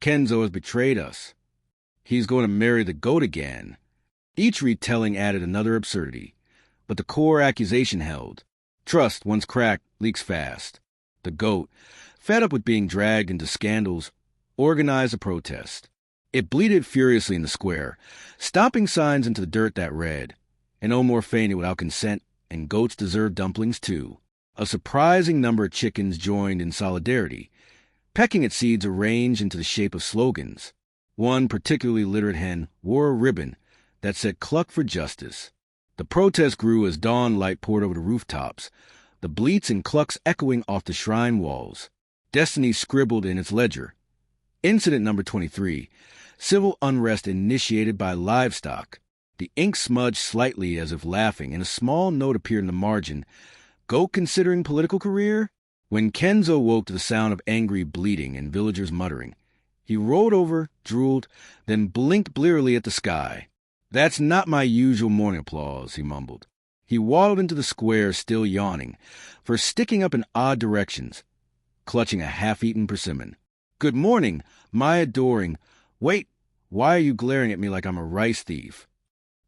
"Kenzo has betrayed us. He's going to marry the goat again." Each retelling added another absurdity, but the core accusation held. Trust, once cracked, leaks fast. The goat, fed up with being dragged into scandals, organized a protest. It bleated furiously in the square, stomping signs into the dirt that read, "No more fainting without consent, and goats deserve dumplings too." A surprising number of chickens joined in solidarity, pecking at seeds arranged into the shape of slogans. One particularly literate hen wore a ribbon that said "Cluck for Justice." The protest grew as dawn light poured over the rooftops, the bleats and clucks echoing off the shrine walls. Destiny scribbled in its ledger. Incident number 23. Civil unrest initiated by livestock. The ink smudged slightly as if laughing, and a small note appeared in the margin. "Goat considering political career?" When Kenzo woke to the sound of angry bleating and villagers muttering, he rolled over, drooled, then blinked blearily at the sky. "That's not my usual morning applause," he mumbled. He waddled into the square, still yawning, for sticking up in odd directions, clutching a half-eaten persimmon. "Good morning, my adoring—" "Wait, Why are you glaring at me like I'm a rice thief?"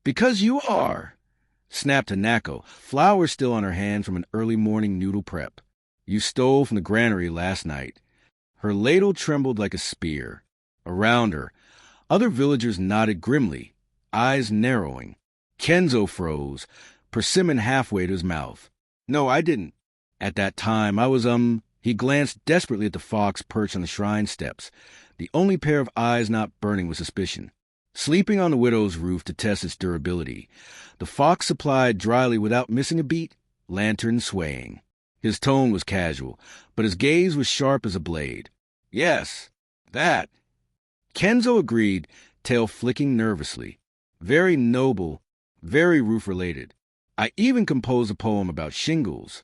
"Because you are," snapped Hanako, flowers still on her hand from an early morning noodle prep. "You stole from the granary last night." Her ladle trembled like a spear. Around her, other villagers nodded grimly, eyes narrowing. Kenzo froze, persimmon halfway to his mouth. "No, I didn't. At that time, I was, He glanced desperately at the fox perched on the shrine steps, the only pair of eyes not burning with suspicion. Sleeping on the widow's roof to test its durability, the fox supplied dryly without missing a beat, lantern swaying. His tone was casual, but his gaze was sharp as a blade. "Yes, that." Kenzo agreed, tail flicking nervously. "Very noble, very roof-related. I even composed a poem about shingles."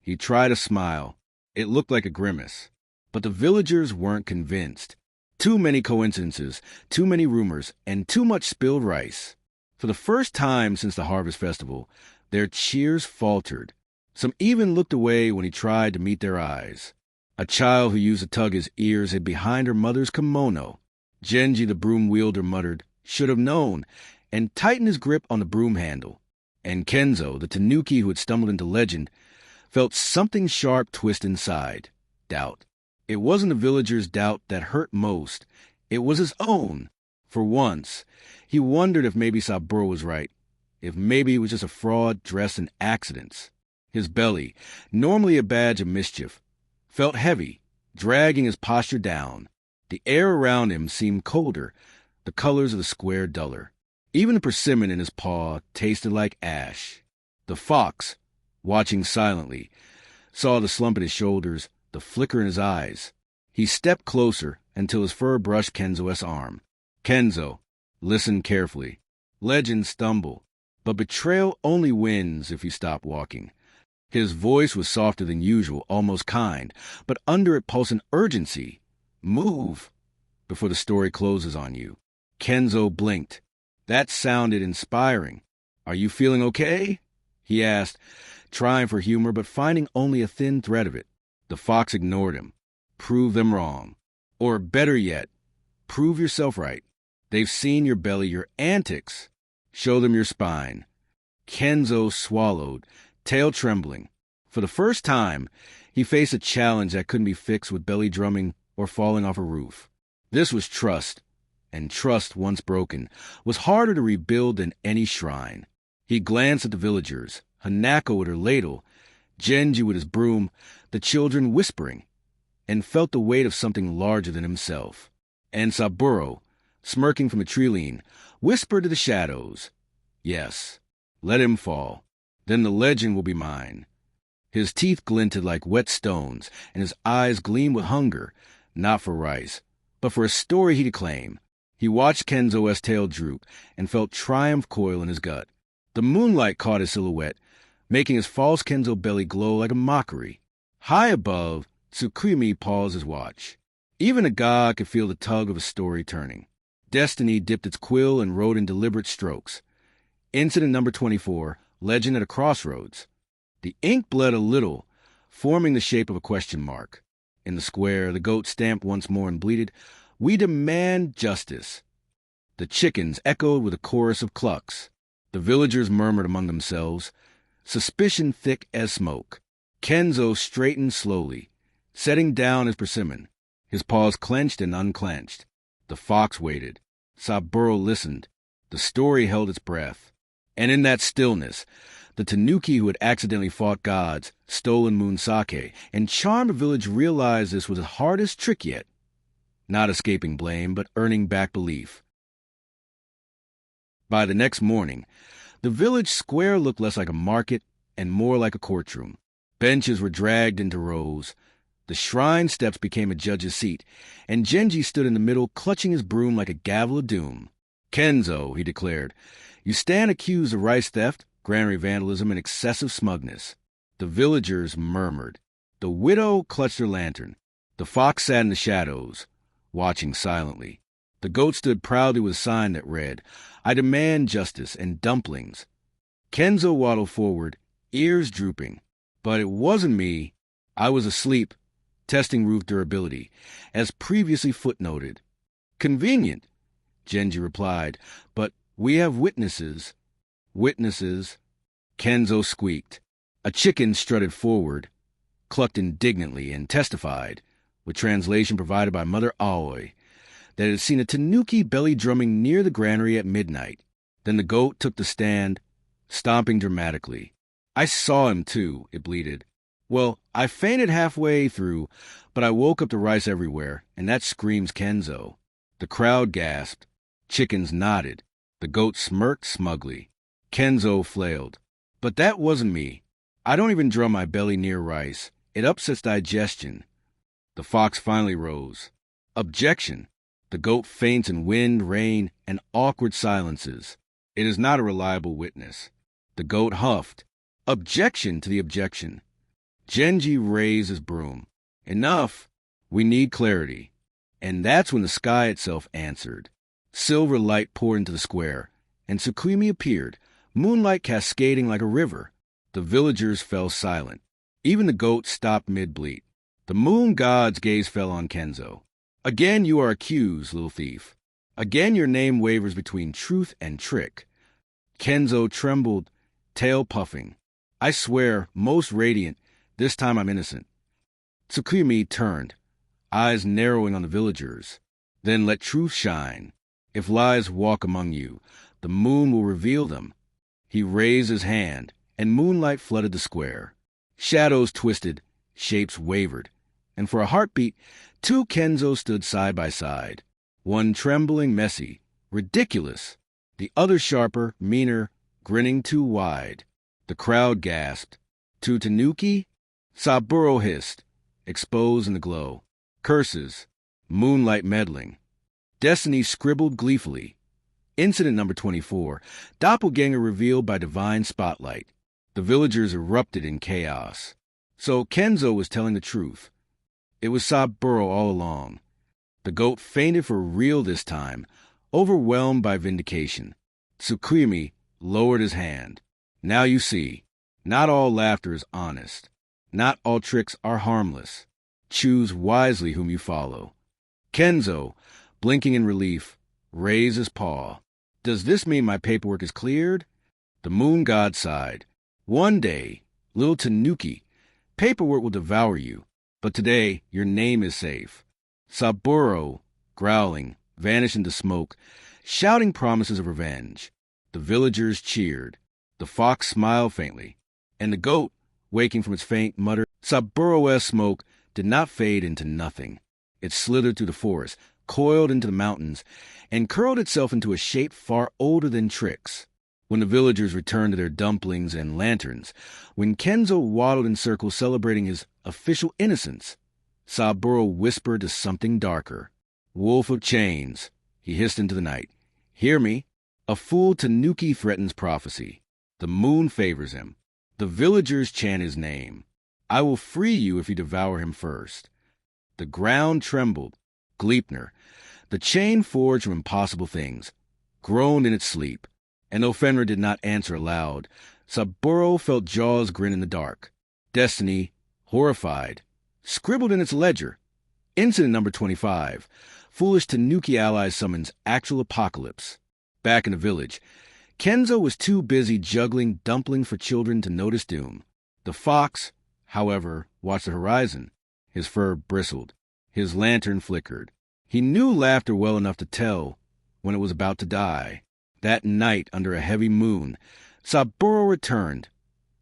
He tried a smile. It looked like a grimace. But the villagers weren't convinced. Too many coincidences, too many rumors, and too much spilled rice. For the first time since the Harvest Festival, their cheers faltered. Some even looked away when he tried to meet their eyes. A child who used to tug his ears hid behind her mother's kimono. Genji, the broom wielder, muttered, "Should have known," and tightened his grip on the broom handle. And Kenzo, the tanuki who had stumbled into legend, felt something sharp twist inside. Doubt. It wasn't the villager's doubt that hurt most. It was his own. For once, he wondered if maybe Saburo was right, if maybe he was just a fraud dressed in accidents. His belly, normally a badge of mischief, felt heavy, dragging his posture down. The air around him seemed colder, the colors of the square duller. Even the persimmon in his paw tasted like ash. The fox, watching silently, saw the slump in his shoulders, the flicker in his eyes. He stepped closer until his fur brushed Kenzo's arm. "Kenzo, listen carefully. Legends stumble, but betrayal only wins if you stop walking." His voice was softer than usual, almost kind, but under it pulsed an urgency. "Move before the story closes on you." Kenzo blinked. That sounded inspiring. "Are you feeling okay?" he asked, trying for humor but finding only a thin thread of it. The fox ignored him. "Prove them wrong. Or better yet, prove yourself right. They've seen your belly, your antics. Show them your spine." Kenzo swallowed, tail trembling. For the first time, he faced a challenge that couldn't be fixed with belly drumming or falling off a roof. This was trust, and trust, once broken, was harder to rebuild than any shrine. He glanced at the villagers, Hanako with her ladle, Genji with his broom, the children whispering, and felt the weight of something larger than himself. And Saburo, smirking from a tree lean, whispered to the shadows, "Yes, let him fall. Then the legend will be mine." His teeth glinted like wet stones, and his eyes gleamed with hunger, not for rice, but for a story he'd claim. He watched Kenzo's tail droop and felt triumph coil in his gut. The moonlight caught his silhouette, making his false Kenzo belly glow like a mockery. High above, Tsukuyomi paused his watch. Even a god could feel the tug of a story turning. Destiny dipped its quill and wrote in deliberate strokes. Incident number 24, Legend at a Crossroads. The ink bled a little, forming the shape of a question mark. In the square, the goat stamped once more and bleated, "We demand justice." The chickens echoed with a chorus of clucks. The villagers murmured among themselves, suspicion thick as smoke. Kenzo straightened slowly, setting down his persimmon. His paws clenched and unclenched. The fox waited. Saburo listened. The story held its breath. And in that stillness, the tanuki who had accidentally fought gods, stolen moon sake, and charmed a village realized this was his hardest trick yet. Not escaping blame, but earning back belief. By the next morning, the village square looked less like a market and more like a courtroom. Benches were dragged into rows. The shrine steps became a judge's seat, and Genji stood in the middle, clutching his broom like a gavel of doom. "Kenzo," he declared, "you stand accused of rice theft, granary vandalism, and excessive smugness." The villagers murmured. The widow clutched her lantern. The fox sat in the shadows, watching silently. The goat stood proudly with a sign that read, "I demand justice and dumplings." Kenzo waddled forward, ears drooping. "But it wasn't me. I was asleep, testing roof durability, as previously footnoted." Convenient. Genji replied. But we have witnesses. Witnesses, Kenzo squeaked. A chicken strutted forward, clucked indignantly, and testified, with translation provided by Mother Aoi, that it had seen a tanuki belly drumming near the granary at midnight. Then the goat took the stand, stomping dramatically. I saw him, too, it bleated. Well, I fainted halfway through, but I woke up to rice everywhere, and that screams Kenzo. The crowd gasped. Chickens nodded. The goat smirked smugly. Kenzo flailed. But that wasn't me. I don't even drum my belly near rice. It upsets digestion. The fox finally rose. Objection. The goat faints in wind, rain, and awkward silences. It is not a reliable witness. The goat huffed. Objection to the objection. Genji raised his broom. Enough. We need clarity. And that's when the sky itself answered. Silver light poured into the square, and Tsukimi appeared, moonlight cascading like a river. The villagers fell silent. Even the goat stopped mid-bleat. The moon god's gaze fell on Kenzo. Again you are accused, little thief. Again your name wavers between truth and trick. Kenzo trembled, tail puffing. I swear, most radiant, this time I'm innocent. Tsukimi turned, eyes narrowing on the villagers. Then let truth shine. If lies walk among you, the moon will reveal them. He raised his hand, and moonlight flooded the square. Shadows twisted, shapes wavered, and for a heartbeat, two Kenzo stood side by side. One trembling, messy, ridiculous. The other sharper, meaner, grinning too wide. The crowd gasped. To Tanuki? Saburo hissed, exposed in the glow. Curses. Moonlight meddling. Destiny scribbled gleefully. Incident number 24. Doppelganger revealed by divine spotlight. The villagers erupted in chaos. So Kenzo was telling the truth. It was Saburo all along. The goat fainted for real this time, overwhelmed by vindication. Tsukimi lowered his hand. Now you see, not all laughter is honest. Not all tricks are harmless. Choose wisely whom you follow. Kenzo, blinking in relief, raised his paw. Does this mean my paperwork is cleared? The moon god sighed. One day, little Tanuki, paperwork will devour you, but today your name is safe. Saburo, growling, vanished into smoke, shouting promises of revenge. The villagers cheered. The fox smiled faintly, and the goat, waking from its faint, muttered. Saburo's smoke did not fade into nothing. It slithered through the forest, coiled into the mountains, and curled itself into a shape far older than Trix. When the villagers returned to their dumplings and lanterns, when Kenzo waddled in circles celebrating his official innocence, Saburo whispered to something darker. Wolf of chains, he hissed into the night. Hear me. A fool Tanuki threatens prophecy. The moon favors him. The villagers chant his name. I will free you if you devour him first. The ground trembled. Gleipnir, the chain forged from impossible things, groaned in its sleep, and though Fenrir did not answer aloud, Saburo felt jaws grin in the dark. Destiny, horrified, scribbled in its ledger. Incident number 25. Foolish Tanuki ally summons actual apocalypse. Back in the village, Kenzo was too busy juggling dumplings for children to notice doom. The fox, however, watched the horizon. His fur bristled. His lantern flickered. He knew laughter well enough to tell when it was about to die. That night, under a heavy moon, Saburo returned.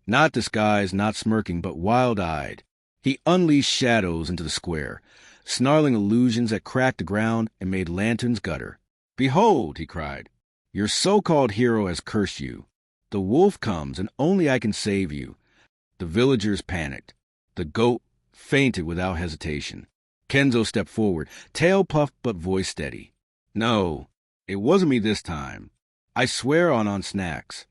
Not disguised, not smirking, but wild-eyed. He unleashed shadows into the square, snarling illusions that cracked the ground and made lanterns gutter. Behold, he cried, your so-called hero has cursed you. The wolf comes, and only I can save you. The villagers panicked. The goat fainted without hesitation. Kenzo stepped forward, tail puffed but voice steady. No, it wasn't me this time. I swear on snacks.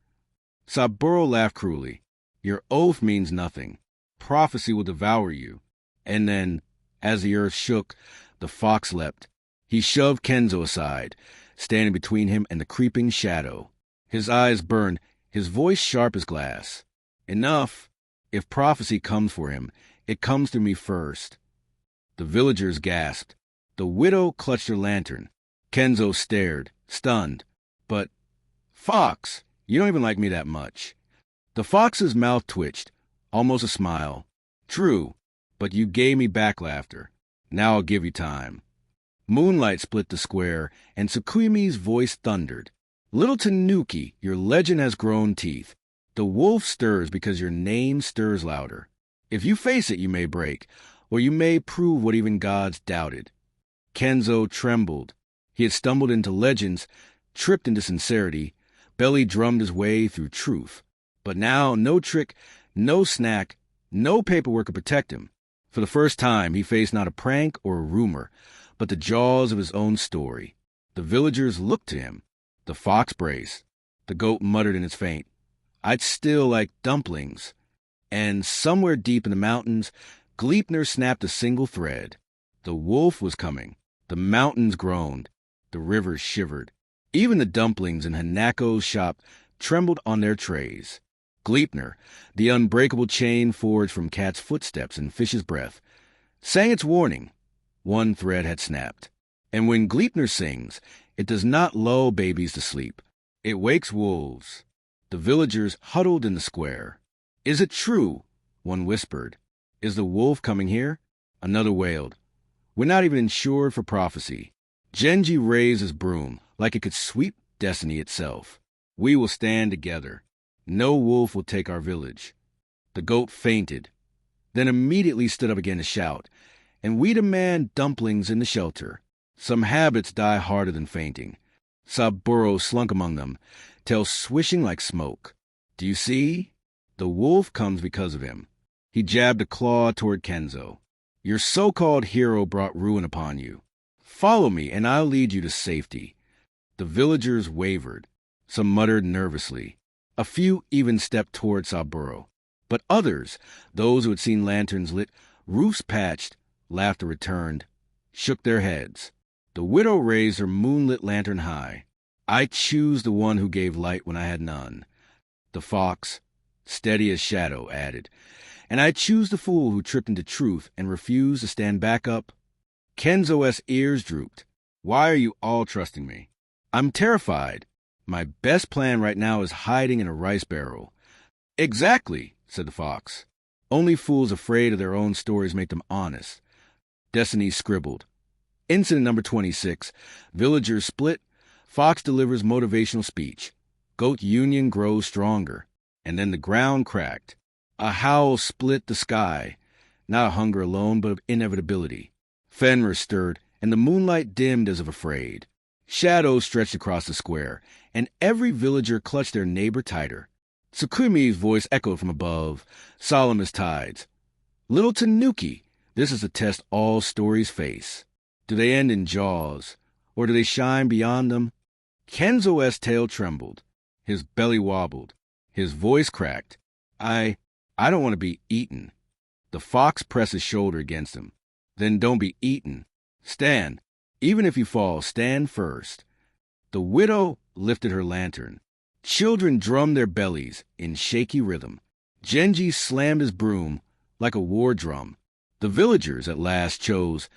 Saburo laughed cruelly. Your oath means nothing. Prophecy will devour you. And then, as the earth shook, the fox leapt. He shoved Kenzo aside, standing between him and the creeping shadow. His eyes burned, his voice sharp as glass. Enough. If prophecy comes for him, it comes through me first. The villagers gasped. The widow clutched her lantern. Kenzo stared, stunned. But, Fox, you don't even like me that much. The fox's mouth twitched, almost a smile. True, but you gave me back laughter. Now I'll give you time. Moonlight split the square, and Tsukuyomi's voice thundered. Little Tanuki, your legend has grown teeth. The wolf stirs because your name stirs louder. If you face it, you may break, or you may prove what even gods doubted. Kenzo trembled. He had stumbled into legends, tripped into sincerity, belly drummed his way through truth. But now, no trick, no snack, no paperwork could protect him. For the first time, he faced not a prank or a rumor, but the jaws of his own story. The villagers looked to him. The fox braced. The goat muttered in its faint, I'd still like dumplings. And somewhere deep in the mountains, Gleipnir snapped a single thread. The wolf was coming. The mountains groaned. The rivers shivered. Even the dumplings in Hanako's shop trembled on their trays. Gleipnir, the unbreakable chain forged from cat's footsteps and fish's breath, sang its warning. One thread had snapped. And when Gleipnir sings, it does not lull babies to sleep. It wakes wolves. The villagers huddled in the square. Is it true? One whispered. Is the wolf coming here? Another wailed. We're not even insured for prophecy. Genji raised his broom like it could sweep destiny itself. We will stand together. No wolf will take our village. The goat fainted, then immediately stood up again to shout, and we demand dumplings in the shelter. Some habits die harder than fainting. Saburo slunk among them, tail swishing like smoke. Do you see? The wolf comes because of him. He jabbed a claw toward Kenzo. Your so-called hero brought ruin upon you. Follow me, and I'll lead you to safety. The villagers wavered. Some muttered nervously. A few even stepped toward Saburo. But others, those who had seen lanterns lit, roofs patched, laughter returned, shook their heads. The widow raised her moonlit lantern high. I choose the one who gave light when I had none. The fox, steady as shadow, added, and I choose the fool who tripped into truth and refused to stand back up. Kenzo's ears drooped. Why are you all trusting me? I'm terrified. My best plan right now is hiding in a rice barrel. Exactly, said the fox. Only fools afraid of their own stories make them honest. Destiny scribbled. Incident number 26. Villagers split. Fox delivers motivational speech. Goat union grows stronger. And then the ground cracked. A howl split the sky. Not of hunger alone, but of inevitability. Fenrir stirred, and the moonlight dimmed as if afraid. Shadows stretched across the square, and every villager clutched their neighbor tighter. Tsukuyomi's voice echoed from above, solemn as tides. Little Tanuki, this is a test all stories face. Do they end in jaws, or do they shine beyond them? Kenzo's tail trembled. His belly wobbled. His voice cracked. I don't want to be eaten. The fox pressed his shoulder against him. Then don't be eaten. Stand. Even if you fall, stand first. The widow lifted her lantern. Children drummed their bellies in shaky rhythm. Genji slammed his broom like a war drum. The villagers at last chose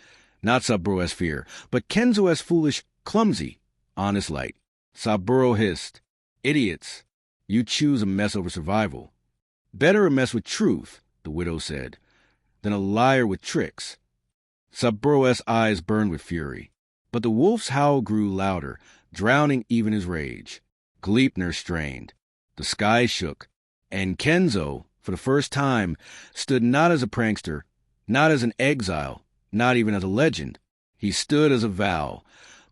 not Saburo's fear, but Kenzo's foolish, clumsy, honest light. Saburo hissed, Idiots! You choose a mess over survival. Better a mess with truth, the widow said, than a liar with tricks. Saburo's eyes burned with fury. But the wolf's howl grew louder, drowning even his rage. Gleipnir strained. The sky shook. And Kenzo, for the first time, stood not as a prankster, not as an exile, not even as a legend. He stood as a vow,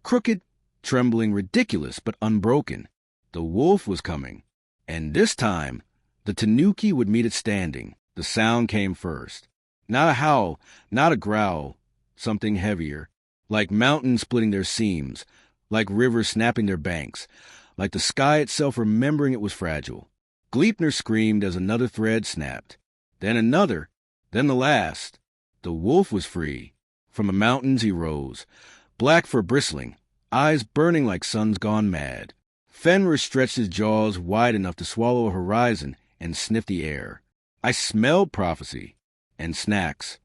crooked, trembling, ridiculous, but unbroken. The wolf was coming. And this time, the Tanuki would meet it standing. The sound came first. Not a howl, not a growl, something heavier. Like mountains splitting their seams, like rivers snapping their banks, like the sky itself remembering it was fragile. Gleipnir screamed as another thread snapped. Then another, then the last. The wolf was free. From the mountains he rose, black fur bristling, eyes burning like suns gone mad. Fenrir stretched his jaws wide enough to swallow a horizon and sniff the air. I smelled prophecy and snacks.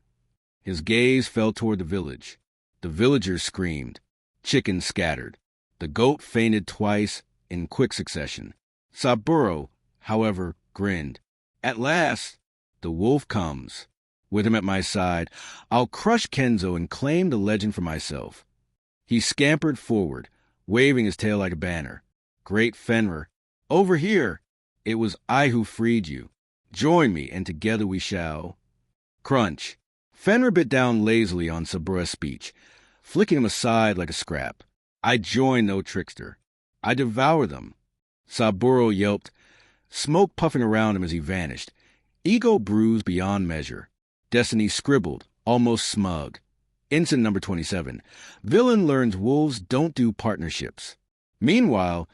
His gaze fell toward the village. The villagers screamed. Chickens scattered. The goat fainted twice in quick succession. Saburo, however, grinned. At last, the wolf comes. With him at my side, I'll crush Kenzo and claim the legend for myself. He scampered forward, waving his tail like a banner. Great Fenrir, over here! It was I who freed you. Join me, and together we shall... Crunch. Fenrir bit down lazily on Saburo's speech, flicking him aside like a scrap. I join no trickster. I devour them. Saburo yelped, smoke puffing around him as he vanished. Ego bruised beyond measure. Destiny scribbled, almost smug. Incident number 27. Villain learns wolves don't do partnerships. Meanwhile,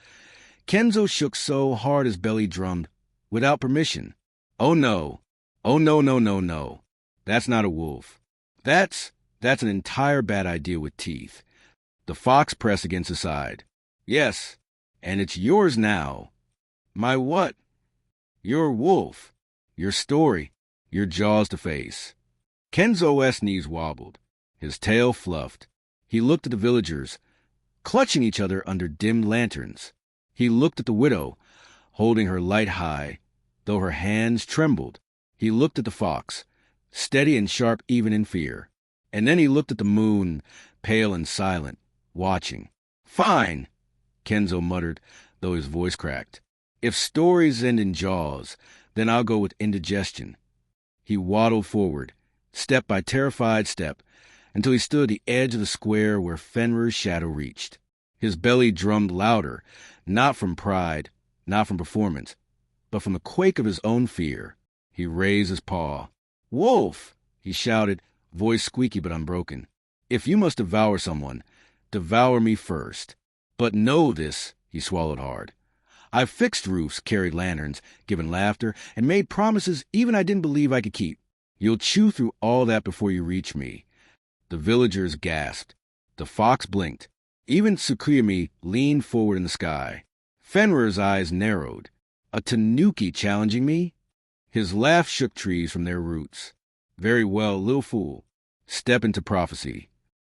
Kenzo shook so hard his belly drummed, without permission. Oh no. Oh no, no, no, no. That's not a wolf. That's an entire bad idea with teeth. The fox pressed against his side. Yes, and it's yours now. My what? Your wolf. Your story. Your jaws to face. Kenzo's knees wobbled. His tail fluffed. He looked at the villagers, clutching each other under dimmed lanterns. He looked at the widow, holding her light high, though her hands trembled. He looked at the fox, steady and sharp even in fear. And then he looked at the moon, pale and silent, watching. Fine, Kenzo muttered, though his voice cracked. If stories end in jaws, then I'll go with indigestion. He waddled forward, step by terrified step, until he stood at the edge of the square where Fenrir's shadow reached. His belly drummed louder, not from pride, not from performance, but from the quake of his own fear. He raised his paw. Wolf! He shouted, voice squeaky but unbroken. If you must devour someone, devour me first. But know this, he swallowed hard. I've fixed roofs, carried lanterns, given laughter, and made promises even I didn't believe I could keep. You'll chew through all that before you reach me. The villagers gasped. The fox blinked. Even Tsukuyomi leaned forward in the sky. Fenrir's eyes narrowed. A tanuki challenging me? His laugh shook trees from their roots. Very well, little fool. Step into prophecy.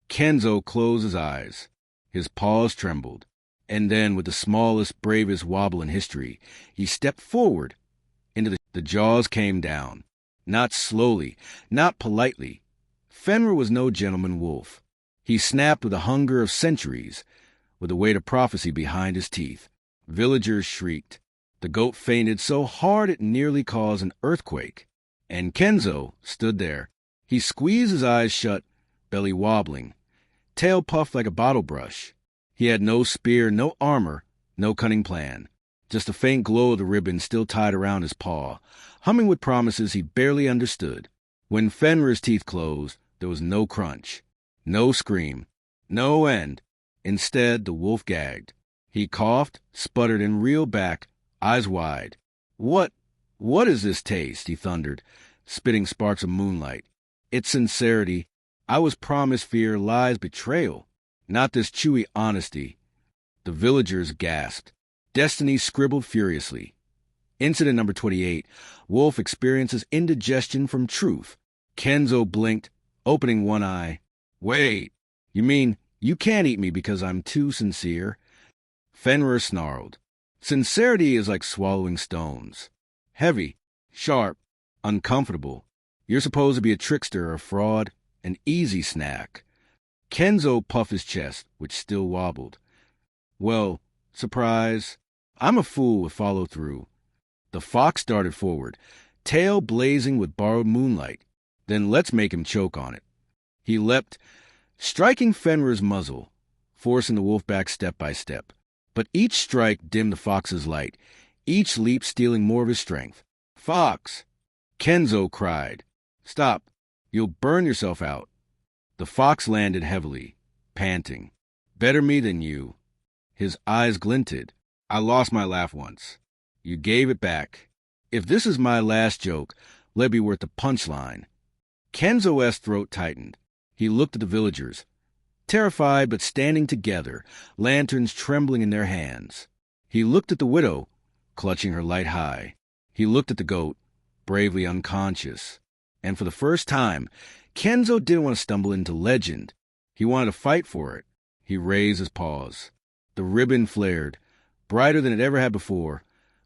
Kenzo closed his eyes. His paws trembled. And then, with the smallest, bravest wobble in history, he stepped forward. Into the jaws came down. Not slowly, not politely. Fenrir was no gentleman wolf. He snapped with the hunger of centuries, with the weight of prophecy behind his teeth. Villagers shrieked. The goat fainted so hard it nearly caused an earthquake. And Kenzo stood there. He squeezed his eyes shut, belly wobbling, tail puffed like a bottle brush. He had no spear, no armor, no cunning plan. Just a faint glow of the ribbon still tied around his paw, humming with promises he barely understood. When Fenrir's teeth closed, there was no crunch, no scream, no end. Instead, the wolf gagged. He coughed, sputtered, and reeled back, eyes wide. What is this taste? He thundered, spitting sparks of moonlight. It's sincerity. I was promised fear, lies, betrayal. Not this chewy honesty. The villagers gasped. Destiny scribbled furiously. Incident number 28. Wolf experiences indigestion from truth. Kenzo blinked, opening one eye. Wait, you mean you can't eat me because I'm too sincere? Fenrir snarled. Sincerity is like swallowing stones. Heavy, sharp, uncomfortable. You're supposed to be a trickster, a fraud, an easy snack. Kenzo puffed his chest, which still wobbled. Well, surprise, I'm a fool with follow-through. The fox darted forward, tail blazing with borrowed moonlight. Then let's make him choke on it. He leapt, striking Fenrir's muzzle, forcing the wolf back step by step. But each strike dimmed the fox's light, each leap stealing more of his strength. Fox! Kenzo cried. Stop. You'll burn yourself out. The fox landed heavily, panting. Better me than you. His eyes glinted. I lost my laugh once. You gave it back. If this is my last joke, let it be worth the punchline. Kenzo's throat tightened. He looked at the villagers, terrified but standing together, lanterns trembling in their hands. He looked at the widow, clutching her light high. He looked at the goat, bravely unconscious. And for the first time, Kenzo didn't want to stumble into legend. He wanted to fight for it. He raised his paws. The ribbon flared, brighter than it ever had before,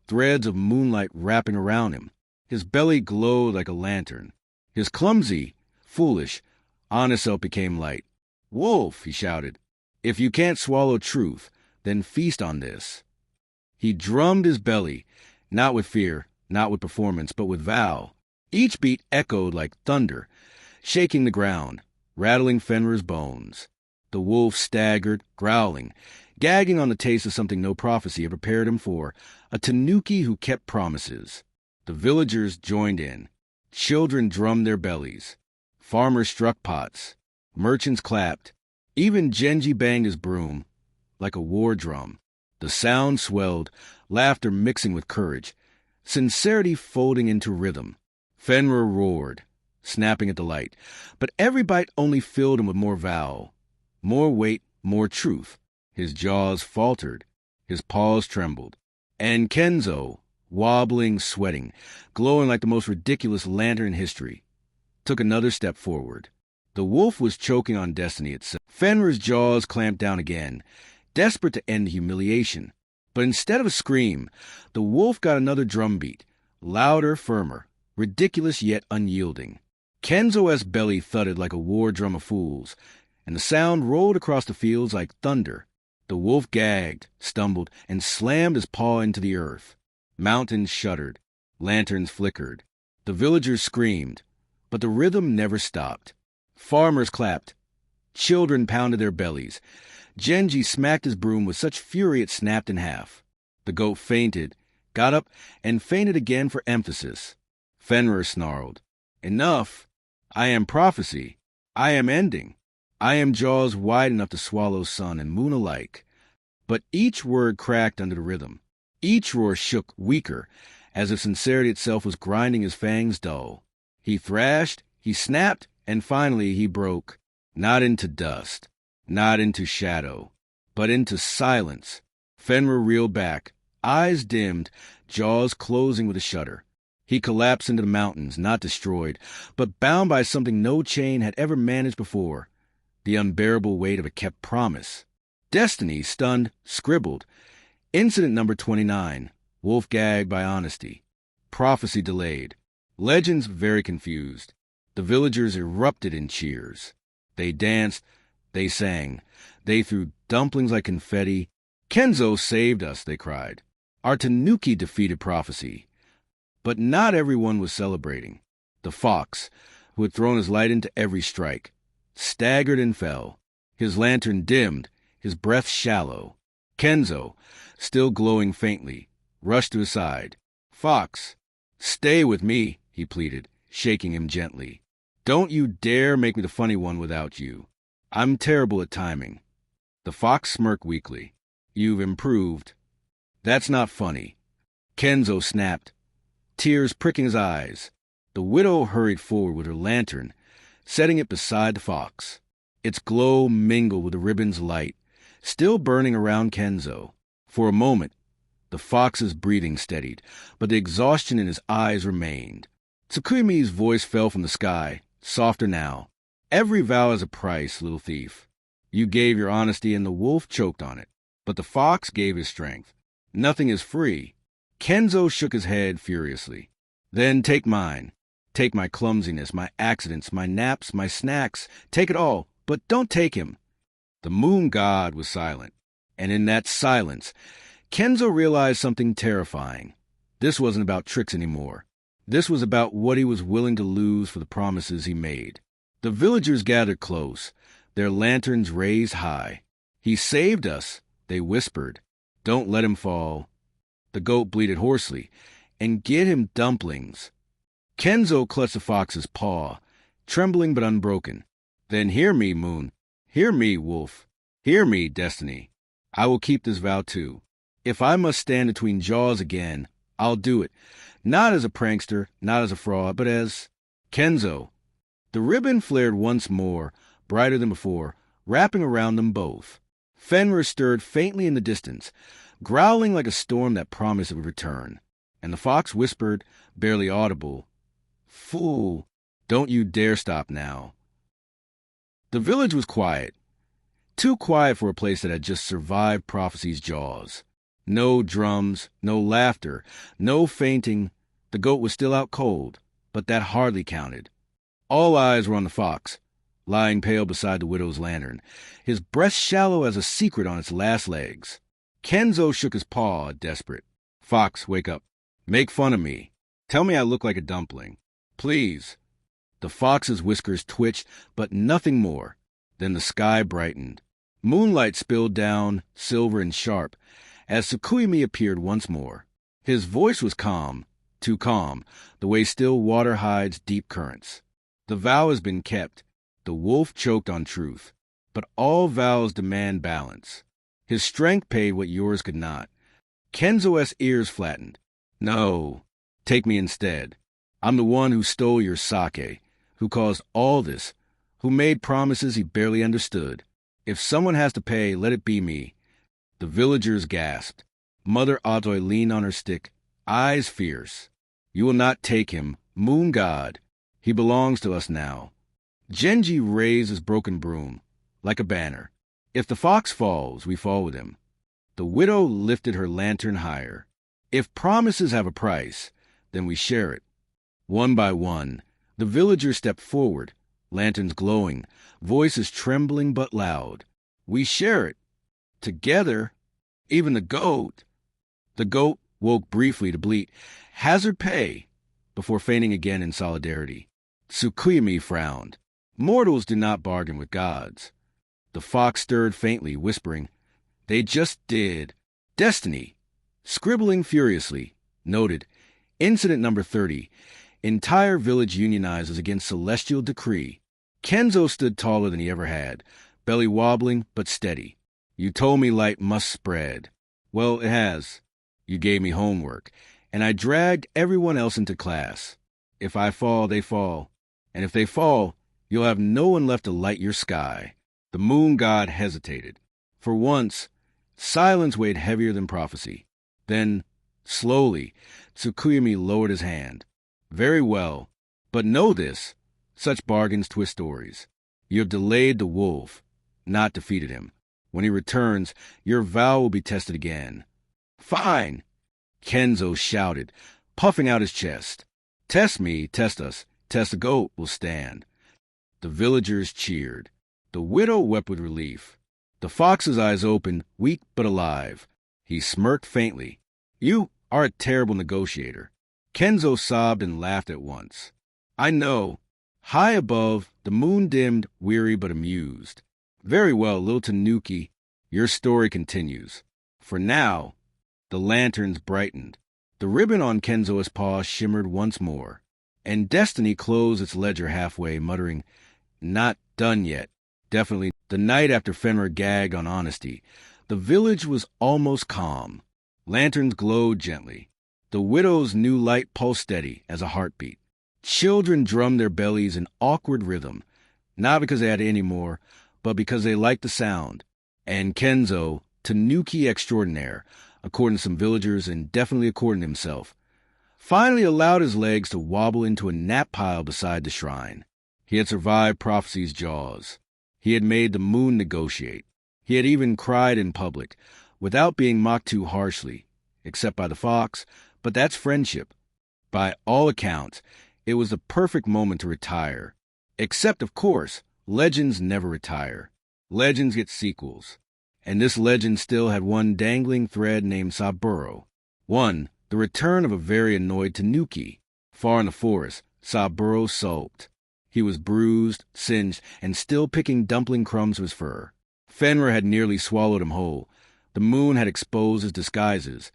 threads of moonlight wrapping around him. His belly glowed like a lantern. His clumsy, foolish, honest self became light. "Wolf," he shouted, "if you can't swallow truth, then feast on this." He drummed his belly, not with fear, not with performance, but with vow. Each beat echoed like thunder, shaking the ground, rattling Fenrir's bones. The wolf staggered, growling, gagging on the taste of something no prophecy had prepared him for, a tanuki who kept promises. The villagers joined in. Children drummed their bellies. Farmers struck pots. Merchants clapped. Even Genji banged his broom, like a war drum. The sound swelled, laughter mixing with courage, sincerity folding into rhythm. Fenrir roared, snapping at the light, but every bite only filled him with more vow, more weight, more truth. His jaws faltered, his paws trembled. And Kenzo, wobbling, sweating, glowing like the most ridiculous lantern in history, took another step forward. The wolf was choking on destiny itself. Fenrir's jaws clamped down again, desperate to end the humiliation. But instead of a scream, the wolf got another drumbeat, louder, firmer, ridiculous yet unyielding. Kenzo's belly thudded like a war drum of fools, and the sound rolled across the fields like thunder. The wolf gagged, stumbled, and slammed his paw into the earth. Mountains shuddered. Lanterns flickered. The villagers screamed, but the rhythm never stopped. Farmers clapped. Children pounded their bellies. Genji smacked his broom with such fury it snapped in half. The goat fainted, got up, and fainted again for emphasis. Fenrir snarled, "Enough! I am prophecy. I am ending. I am jaws wide enough to swallow sun and moon alike." But each word cracked under the rhythm. Each roar shook weaker, as if sincerity itself was grinding his fangs dull. He thrashed, he snapped, and finally he broke, not into dust, not into shadow, but into silence. Fenrir reeled back, eyes dimmed, jaws closing with a shudder. He collapsed into the mountains, not destroyed, but bound by something no chain had ever managed before, the unbearable weight of a kept promise. Destiny, stunned, scribbled. Incident number 29, wolf gagged by honesty. Prophecy delayed. Legends very confused. The villagers erupted in cheers. They danced, they sang, they threw dumplings like confetti. "Kenzo saved us," they cried. "Our tanuki defeated prophecy." But not everyone was celebrating. The fox, who had thrown his light into every strike, staggered and fell, his lantern dimmed, his breath shallow. Kenzo, still glowing faintly, rushed to his side. "Fox, stay with me," he pleaded, shaking him gently. "Don't you dare make me the funny one without you. I'm terrible at timing." The fox smirked weakly. "You've improved." "That's not funny." Kenzo snapped, tears pricking his eyes. The widow hurried forward with her lantern, setting it beside the fox. Its glow mingled with the ribbon's light, still burning around Kenzo. For a moment, the fox's breathing steadied, but the exhaustion in his eyes remained. Tsukuyomi's voice fell from the sky, softer now. "Every vow has a price, little thief. You gave your honesty and the wolf choked on it, but the fox gave his strength. Nothing is free." Kenzo shook his head furiously. "Then take mine. Take my clumsiness, my accidents, my naps, my snacks. Take it all, but don't take him." The moon god was silent, and in that silence, Kenzo realized something terrifying. This wasn't about tricks anymore. This was about what he was willing to lose for the promises he made. The villagers gathered close, their lanterns raised high. "He saved us," they whispered. "Don't let him fall." The goat bleated hoarsely, "And get him dumplings." Kenzo clutched the fox's paw, trembling but unbroken. "Then hear me, Moon. Hear me, Wolf. Hear me, Destiny. I will keep this vow too. If I must stand between jaws again, I'll do it. Not as a prankster, not as a fraud, but as Kenzo." The ribbon flared once more, brighter than before, wrapping around them both. Fenrir stirred faintly in the distance, growling like a storm that promised it would return. And the fox whispered, barely audible, "Fool, don't you dare stop now." The village was quiet. Too quiet for a place that had just survived prophecy's jaws. No drums, no laughter, no fainting. The goat was still out cold, but that hardly counted. All eyes were on the fox, lying pale beside the widow's lantern, his breast shallow as a secret on its last legs. Kenzo shook his paw, desperate. "Fox, wake up. Make fun of me. Tell me I look like a dumpling. Please." The fox's whiskers twitched, but nothing more. Then the sky brightened. Moonlight spilled down, silver and sharp, as Tsukuyumi appeared once more. His voice was calm, too calm, the way still water hides deep currents. "The vow has been kept." The wolf choked on truth. But all vows demand balance. His strength paid what yours could not. Kenzo's ears flattened. "No, take me instead. I'm the one who stole your sake, who caused all this, who made promises he barely understood. If someone has to pay, let it be me." The villagers gasped. Mother Atoy leaned on her stick, eyes fierce. "You will not take him, moon god. He belongs to us now." Genji raised his broken broom, like a banner. "If the fox falls, we fall with him." The widow lifted her lantern higher. "If promises have a price, then we share it." One by one, the villagers stepped forward, lanterns glowing, voices trembling but loud. "We share it. Together. Even the goat." The goat woke briefly to bleat, "Hazard pay," before fainting again in solidarity. Tsukuyumi frowned. Mortals do not bargain with gods. The fox stirred faintly, whispering, "They just did. Destiny." Scribbling furiously, noted, "Incident number 30. Entire village unionizes against celestial decree." Kenzo stood taller than he ever had, belly wobbling but steady. "You told me light must spread. Well, it has. You gave me homework, and I dragged everyone else into class. If I fall, they fall. And if they fall, you'll have no one left to light your sky." The moon god hesitated. For once, silence weighed heavier than prophecy. Then, slowly, Tsukuyumi lowered his hand. "Very well, but know this. Such bargains twist stories. You have delayed the wolf, not defeated him. When he returns, your vow will be tested again." "Fine!" Kenzo shouted, puffing out his chest. "Test me, test us, test the goat will stand." The villagers cheered. The widow wept with relief. The fox's eyes opened, weak but alive. He smirked faintly. "You are a terrible negotiator." Kenzo sobbed and laughed at once. "I know." High above, the moon dimmed, weary but amused. "Very well, little Tanuki. Your story continues. For now." The lanterns brightened. The ribbon on Kenzo's paw shimmered once more. And Destiny closed its ledger halfway, muttering, "Not done yet. Definitely." The night after Fenrir gagged on honesty, the village was almost calm. Lanterns glowed gently. The widow's new light pulsed steady as a heartbeat. Children drummed their bellies in awkward rhythm, not because they had any more, but because they liked the sound. And Kenzo, Tanuki extraordinaire, according to some villagers and definitely according to himself, finally allowed his legs to wobble into a nap pile beside the shrine. He had survived prophecy's jaws. He had made the moon negotiate. He had even cried in public, without being mocked too harshly, except by the fox, but that's friendship. By all accounts, it was the perfect moment to retire. Except, of course, legends never retire. Legends get sequels. And this legend still had one dangling thread named Saburo. One, the return of a very annoyed Tanuki. Far in the forest, Saburo sulked. He was bruised, singed, and still picking dumpling crumbs of his fur. Fenrir had nearly swallowed him whole. The moon had exposed his disguises.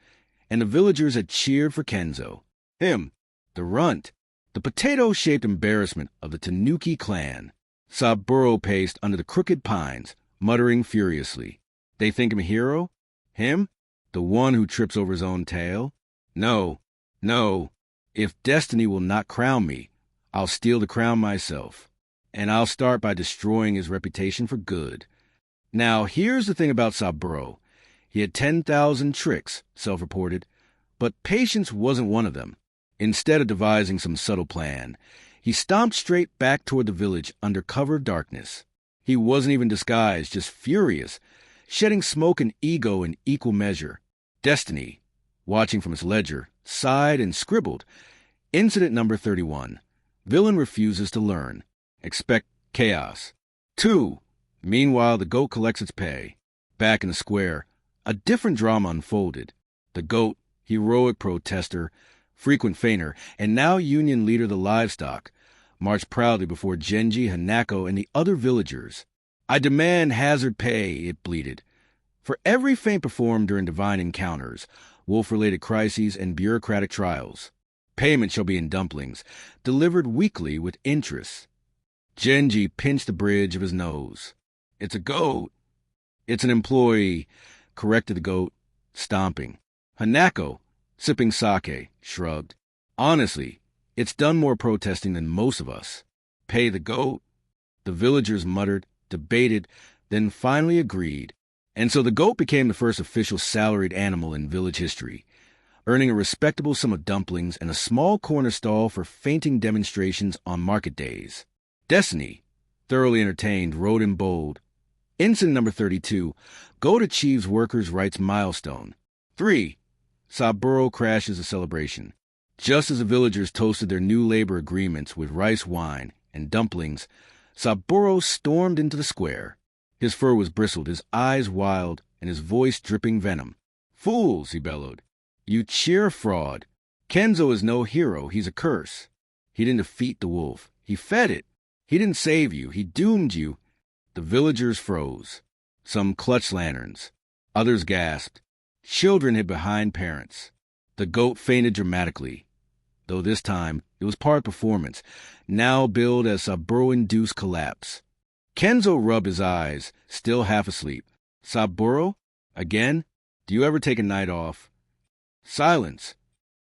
And the villagers had cheered for Kenzo. Him, the runt, the potato-shaped embarrassment of the Tanuki clan. Saburo paced under the crooked pines, muttering furiously. They think him a hero? Him? The one who trips over his own tail? No, no. If destiny will not crown me, I'll steal the crown myself. And I'll start by destroying his reputation for good. Now, here's the thing about Saburo. He had 10,000 tricks, self-reported, but patience wasn't one of them. Instead of devising some subtle plan, he stomped straight back toward the village under cover of darkness. He wasn't even disguised, just furious, shedding smoke and ego in equal measure. Destiny, watching from its ledger, sighed and scribbled. Incident number 31. Villain refuses to learn. Expect chaos. 2. Meanwhile, the goat collects its pay. Back in the square, a different drama unfolded. The goat, heroic protester, frequent fainter, and now union leader of the livestock, marched proudly before Genji, Hanako, and the other villagers. "I demand hazard pay," it bleated. "For every feint performed during divine encounters, wolf-related crises, and bureaucratic trials. Payment shall be in dumplings, delivered weekly with interest." Genji pinched the bridge of his nose. "It's a goat." "It's an employee," corrected the goat, stomping. Hanako, sipping sake, shrugged. "Honestly, it's done more protesting than most of us." "Pay the goat." The villagers muttered, debated, then finally agreed. And so the goat became the first official salaried animal in village history, earning a respectable sum of dumplings and a small corner stall for fainting demonstrations on market days. Destiny, thoroughly entertained, wrote in bold, Incident number 32, Goat achieves workers' rights milestone. 3. Saburo crashes a celebration. Just as the villagers toasted their new labor agreements with rice wine and dumplings, Saburo stormed into the square. His fur was bristled, his eyes wild, and his voice dripping venom. "Fools," he bellowed. "You cheer fraud. Kenzo is no hero, he's a curse. He didn't defeat the wolf, he fed it. He didn't save you, he doomed you." The villagers froze. Some clutched lanterns. Others gasped. Children hid behind parents. The goat fainted dramatically, though this time it was part performance, now billed as Saburo-induced collapse. Kenzo rubbed his eyes, still half asleep. "Saburo? Again? Do you ever take a night off?" "Silence,"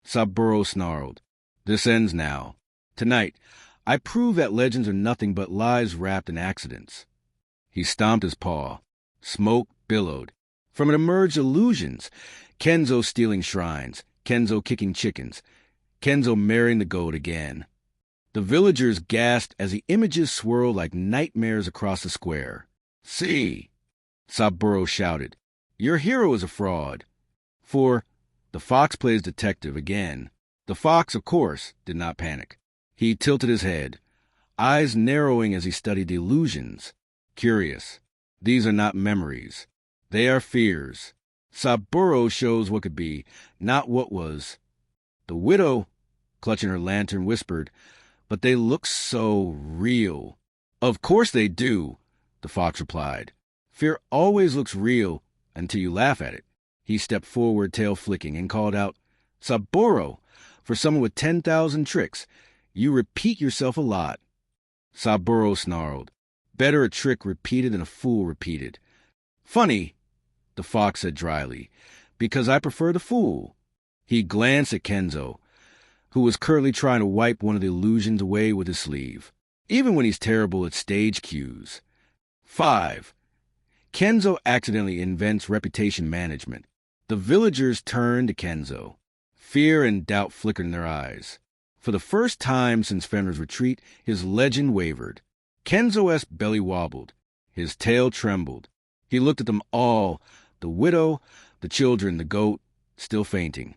Saburo snarled. "This ends now. Tonight, I prove that legends are nothing but lies wrapped in accidents." He stomped his paw. Smoke billowed. From it emerged illusions. Kenzo stealing shrines. Kenzo kicking chickens. Kenzo marrying the goat again. The villagers gasped as the images swirled like nightmares across the square. "See," Saburo shouted, "your hero is a fraud." For the fox plays detective again. The fox, of course, did not panic. He tilted his head, eyes narrowing as he studied the illusions. Curious. These are not memories. They are fears. Saburo shows what could be, not what was. The widow, clutching her lantern, whispered, "But they look so real." "Of course they do," the fox replied. "Fear always looks real until you laugh at it." He stepped forward, tail flicking, and called out, "Saburo, for someone with 10,000 tricks, you repeat yourself a lot." Saburo snarled. "Better a trick repeated than a fool repeated." "Funny," the fox said dryly, "because I prefer the fool." He glanced at Kenzo, who was currently trying to wipe one of the illusions away with his sleeve, even when he's terrible at stage cues. 5. Kenzo accidentally invents reputation management. The villagers turned to Kenzo. Fear and doubt flickered in their eyes. For the first time since Fenrir's retreat, his legend wavered. Kenzo's belly wobbled. His tail trembled. He looked at them all, the widow, the children, the goat, still fainting,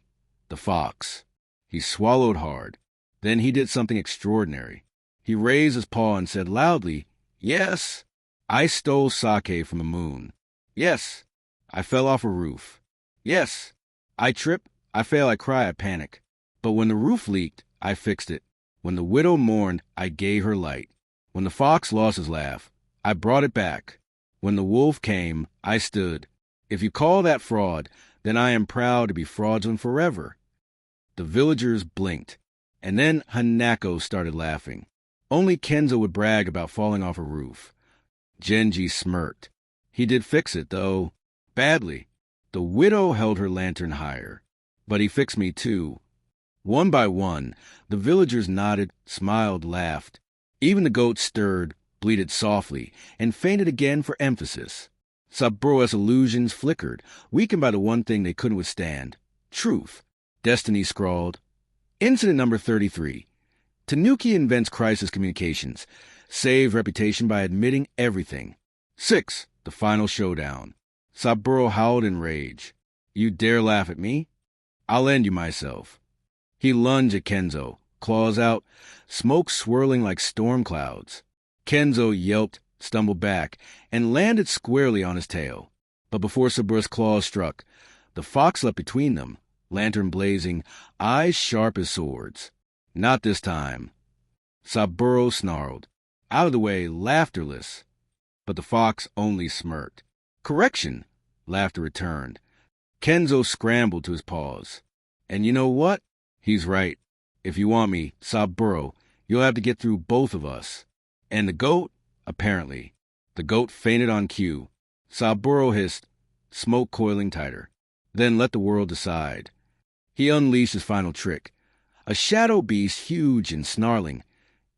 the fox. He swallowed hard. Then he did something extraordinary. He raised his paw and said loudly, "Yes, I stole sake from the moon. Yes, I fell off a roof. Yes, I trip, I fail, I cry, I panic. But when the roof leaked, I fixed it. When the widow mourned, I gave her light. When the fox lost his laugh, I brought it back. When the wolf came, I stood. If you call that fraud, then I am proud to be fraudulent forever." The villagers blinked, and then Hanako started laughing. Only Kenzo would brag about falling off a roof. Genji smirked. He did fix it, though badly. The widow held her lantern higher. "But he fixed me too." One by one, the villagers nodded, smiled, laughed. Even the goat stirred, bleated softly, and fainted again for emphasis. Saburo's illusions flickered, weakened by the one thing they couldn't withstand, truth. Destiny scrawled, Incident number 33. Tanuki invents crisis communications. saved reputation by admitting everything. 6. The final showdown. Saburo howled in rage. You dare laugh at me? I'll end you myself. He lunged at Kenzo, claws out, smoke swirling like storm clouds. Kenzo yelped, stumbled back, and landed squarely on his tail. But before Saburo's claws struck, the fox leapt between them, lantern blazing, eyes sharp as swords. Not this time. Saburo snarled, out of the way, laughterless. But the fox only smirked. Correction! Laughter returned. Kenzo scrambled to his paws. And you know what? He's right. If you want me, Saburo, you'll have to get through both of us. And the goat? Apparently. The goat fainted on cue. Saburo hissed, smoke coiling tighter. Then let the world decide. He unleashed his final trick. A shadow beast huge and snarling,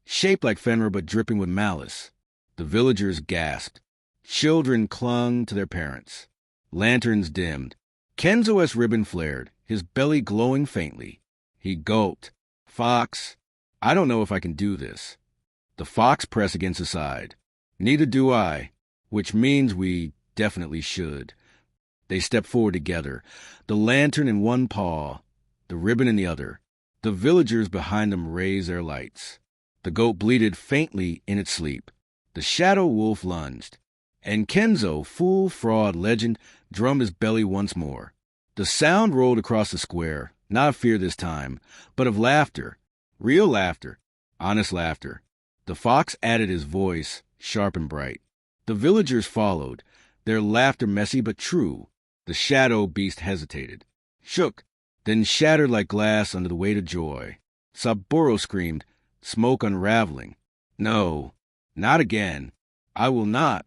shaped like Fenrir but dripping with malice. The villagers gasped. Children clung to their parents. Lanterns dimmed. Kenzo's ribbon flared, his belly glowing faintly. He gulped. Fox, I don't know if I can do this. The fox pressed against his side. Neither do I, which means we definitely should. They stepped forward together, the lantern in one paw, the ribbon in the other. The villagers behind them raised their lights. The goat bleated faintly in its sleep. The shadow wolf lunged. And Kenzo, full fraud legend, drummed his belly once more. The sound rolled across the square, not of fear this time, but of laughter. Real laughter. Honest laughter. The fox added his voice, sharp and bright. The villagers followed, their laughter messy but true. The shadow beast hesitated, shook, then shattered like glass under the weight of joy. Saburo screamed, smoke unraveling. No, not again. I will not.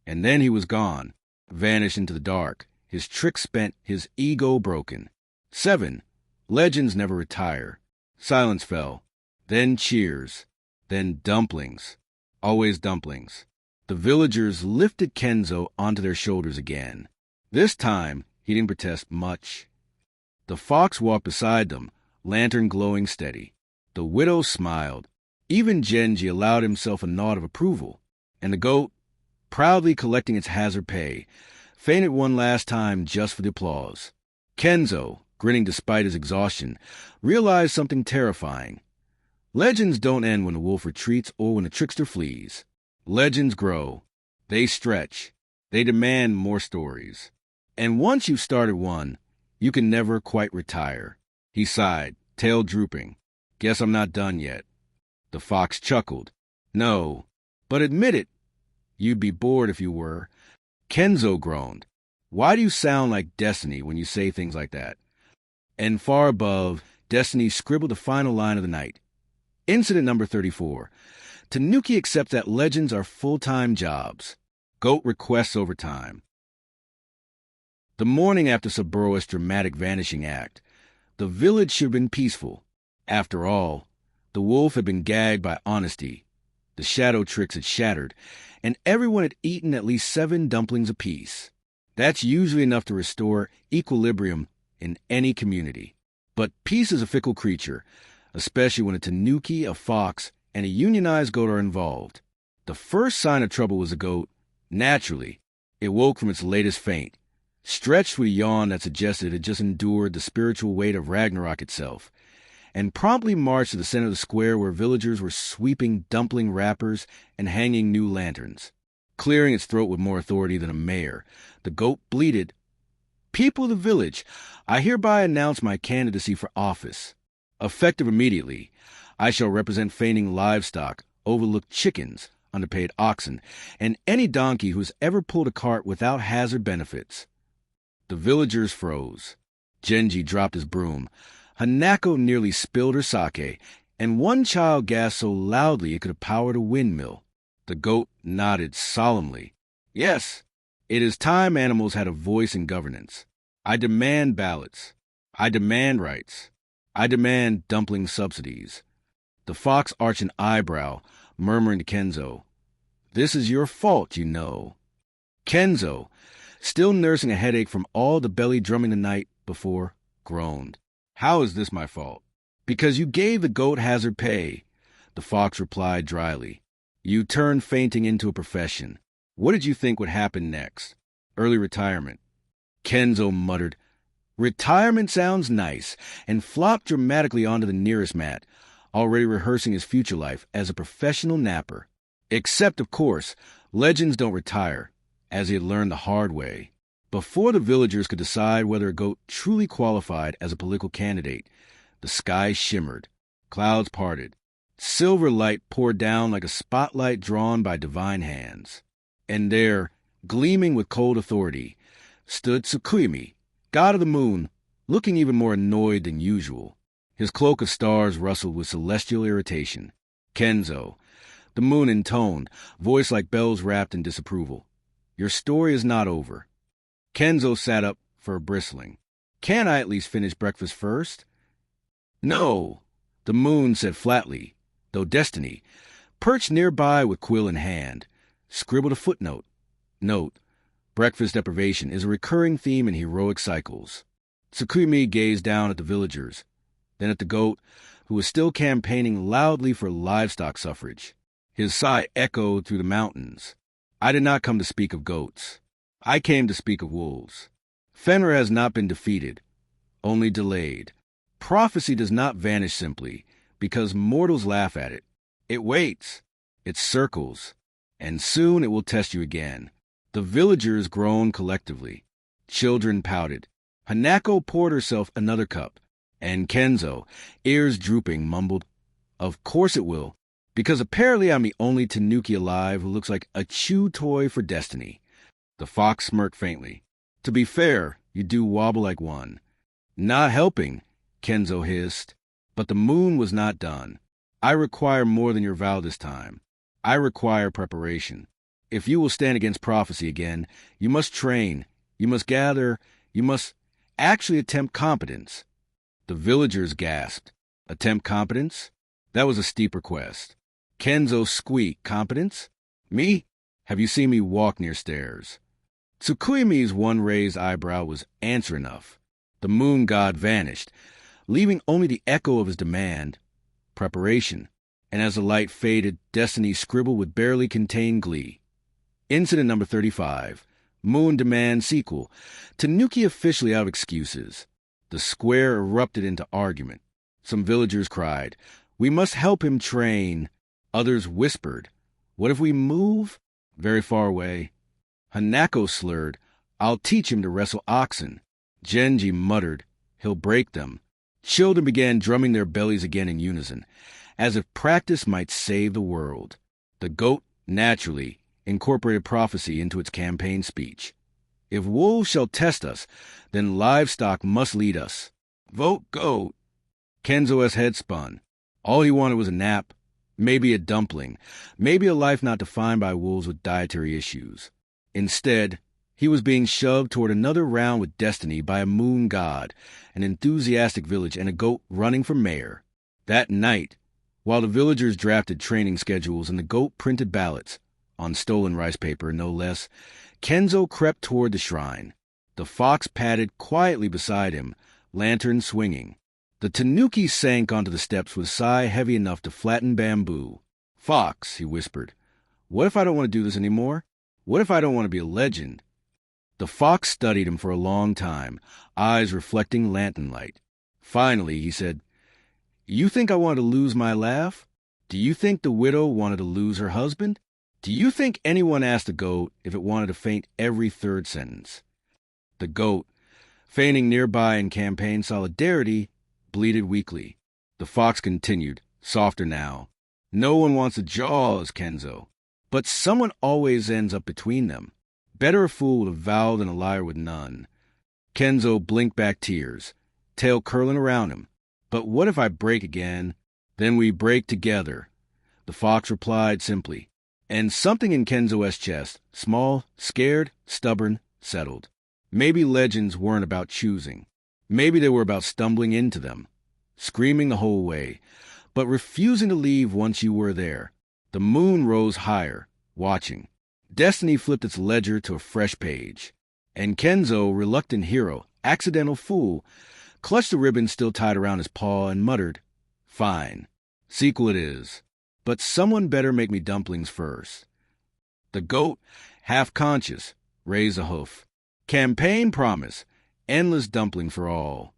And then he was gone, vanished into the dark, his trick spent, his ego broken. 7. Legends never retire. Silence fell. Then cheers. Then dumplings. Always dumplings. The villagers lifted Kenzo onto their shoulders again. This time, he didn't protest much. The fox walked beside them, lantern glowing steady. The widow smiled. Even Genji allowed himself a nod of approval. And the goat, proudly collecting its hazard pay, fainted one last time just for the applause. Kenzo, grinning despite his exhaustion, realized something terrifying. Legends don't end when the wolf retreats or when the trickster flees. Legends grow. They stretch. They demand more stories. And once you've started one, you can never quite retire. He sighed, tail drooping. Guess I'm not done yet. The fox chuckled. No, but admit it. You'd be bored if you were. Kenzo groaned. Why do you sound like Destiny when you say things like that? And far above, Destiny scribbled the final line of the night. Incident number 34. Tanuki accepts that legends are full-time jobs. Goat requests overtime. The morning after Saburo's dramatic vanishing act, the village should have been peaceful. After all, the wolf had been gagged by honesty. The shadow tricks had shattered, and everyone had eaten at least 7 dumplings apiece. That's usually enough to restore equilibrium in any community. But peace is a fickle creature, especially when a tanuki, a fox, and a unionized goat are involved. The first sign of trouble was the goat. Naturally, it woke from its latest faint, stretched with a yawn that suggested it had just endured the spiritual weight of Ragnarok itself, and promptly marched to the center of the square where villagers were sweeping dumpling wrappers and hanging new lanterns. Clearing its throat with more authority than a mayor, the goat bleated, "People of the village, I hereby announce my candidacy for office. Effective immediately, I shall represent fainting livestock, overlooked chickens, underpaid oxen, and any donkey who has ever pulled a cart without hazard benefits." The villagers froze. Genji dropped his broom. Hanako nearly spilled her sake, and one child gasped so loudly it could have powered a windmill. The goat nodded solemnly. Yes, it is time animals had a voice in governance. I demand ballots. I demand rights. I demand dumpling subsidies. The fox arched an eyebrow, murmuring to Kenzo, "This is your fault, you know." Kenzo, still nursing a headache from all the belly drumming the night before, groaned. "How is this my fault?" "Because you gave the goat hazard pay," the fox replied dryly. You turned fainting into a profession. What did you think would happen next? Early retirement. Kenzo muttered, "Retirement sounds nice," and flopped dramatically onto the nearest mat, already rehearsing his future life as a professional napper. Except, of course, legends don't retire, as he had learned the hard way. Before the villagers could decide whether a goat truly qualified as a political candidate, the sky shimmered, clouds parted, silver light poured down like a spotlight drawn by divine hands. And there, gleaming with cold authority, stood Tsukuyomi, god of the moon, looking even more annoyed than usual. His cloak of stars rustled with celestial irritation. Kenzo, the moon intoned, voice like bells wrapped in disapproval. "Your story is not over." Kenzo sat up, fur bristling. "Can't I at least finish breakfast first?" "No," the moon said flatly, though Destiny, perched nearby with quill in hand, scribbled a footnote. Note: breakfast deprivation is a recurring theme in heroic cycles. Tsukuyomi gazed down at the villagers, then at the goat, who was still campaigning loudly for livestock suffrage. His sigh echoed through the mountains. "I did not come to speak of goats. I came to speak of wolves. Fenrir has not been defeated, only delayed. Prophecy does not vanish simply because mortals laugh at it. It waits, it circles, and soon it will test you again." The villagers groaned collectively. Children pouted. Hanako poured herself another cup, and Kenzo, ears drooping, mumbled, "Of course it will, because apparently I'm the only Tanuki alive who looks like a chew toy for Destiny." The fox smirked faintly. "To be fair, you do wobble like one." "Not helping," Kenzo hissed. But the moon was not done. "I require more than your vow this time. I require preparation. If you will stand against prophecy again, you must train, you must gather, you must actually attempt competence." The villagers gasped. Attempt competence? That was a steep request. Kenzo squeaked. "Competence? Me? Have you seen me walk near stairs?" Tsukuyomi's one raised eyebrow was answer enough. The moon god vanished, leaving only the echo of his demand, preparation. And as the light faded, Destiny scribbled with barely contained glee. Incident number 35. Moon demand sequel. Tanuki officially out of excuses. The square erupted into argument. Some villagers cried, "We must help him train." Others whispered, "What if we move?" Very far away. Hanako slurred, "I'll teach him to wrestle oxen." Genji muttered, "He'll break them." Children began drumming their bellies again in unison, as if practice might save the world. The goat, naturally, incorporated prophecy into its campaign speech. "If wolves shall test us, then livestock must lead us. Vote goat." Kenzo's head spun. All he wanted was a nap, maybe a dumpling, maybe a life not defined by wolves with dietary issues. Instead, he was being shoved toward another round with Destiny by a moon god, an enthusiastic village, and a goat running for mayor. That night, while the villagers drafted training schedules and the goat printed ballots, on stolen rice paper no less, Kenzo crept toward the shrine. The fox padded quietly beside him, lantern swinging. The Tanuki sank onto the steps with a sigh heavy enough to flatten bamboo. "Fox," he whispered, "what if I don't want to do this anymore? What if I don't want to be a legend?" The fox studied him for a long time, eyes reflecting lantern light. Finally, he said, "You think I wanted to lose my laugh? Do you think the widow wanted to lose her husband? Do you think anyone asked a goat if it wanted to faint every third sentence?" The goat, feigning nearby in campaign solidarity, bleated weakly. The fox continued, softer now, "No one wants the jaws, Kenzo. But someone always ends up between them. Better a fool with a vow than a liar with none." Kenzo blinked back tears, tail curling around him. "But what if I break again?" "Then we break together," the fox replied simply. And something in Kenzo's chest, small, scared, stubborn, settled. Maybe legends weren't about choosing. Maybe they were about stumbling into them, screaming the whole way, but refusing to leave once you were there. The moon rose higher, watching. Destiny flipped its ledger to a fresh page. And Kenzo, reluctant hero, accidental fool, clutched the ribbon still tied around his paw and muttered, "Fine. Sequel it is." but someone better make me dumplings first. The goat, half conscious, raised a hoof. Campaign promise, endless dumpling for all.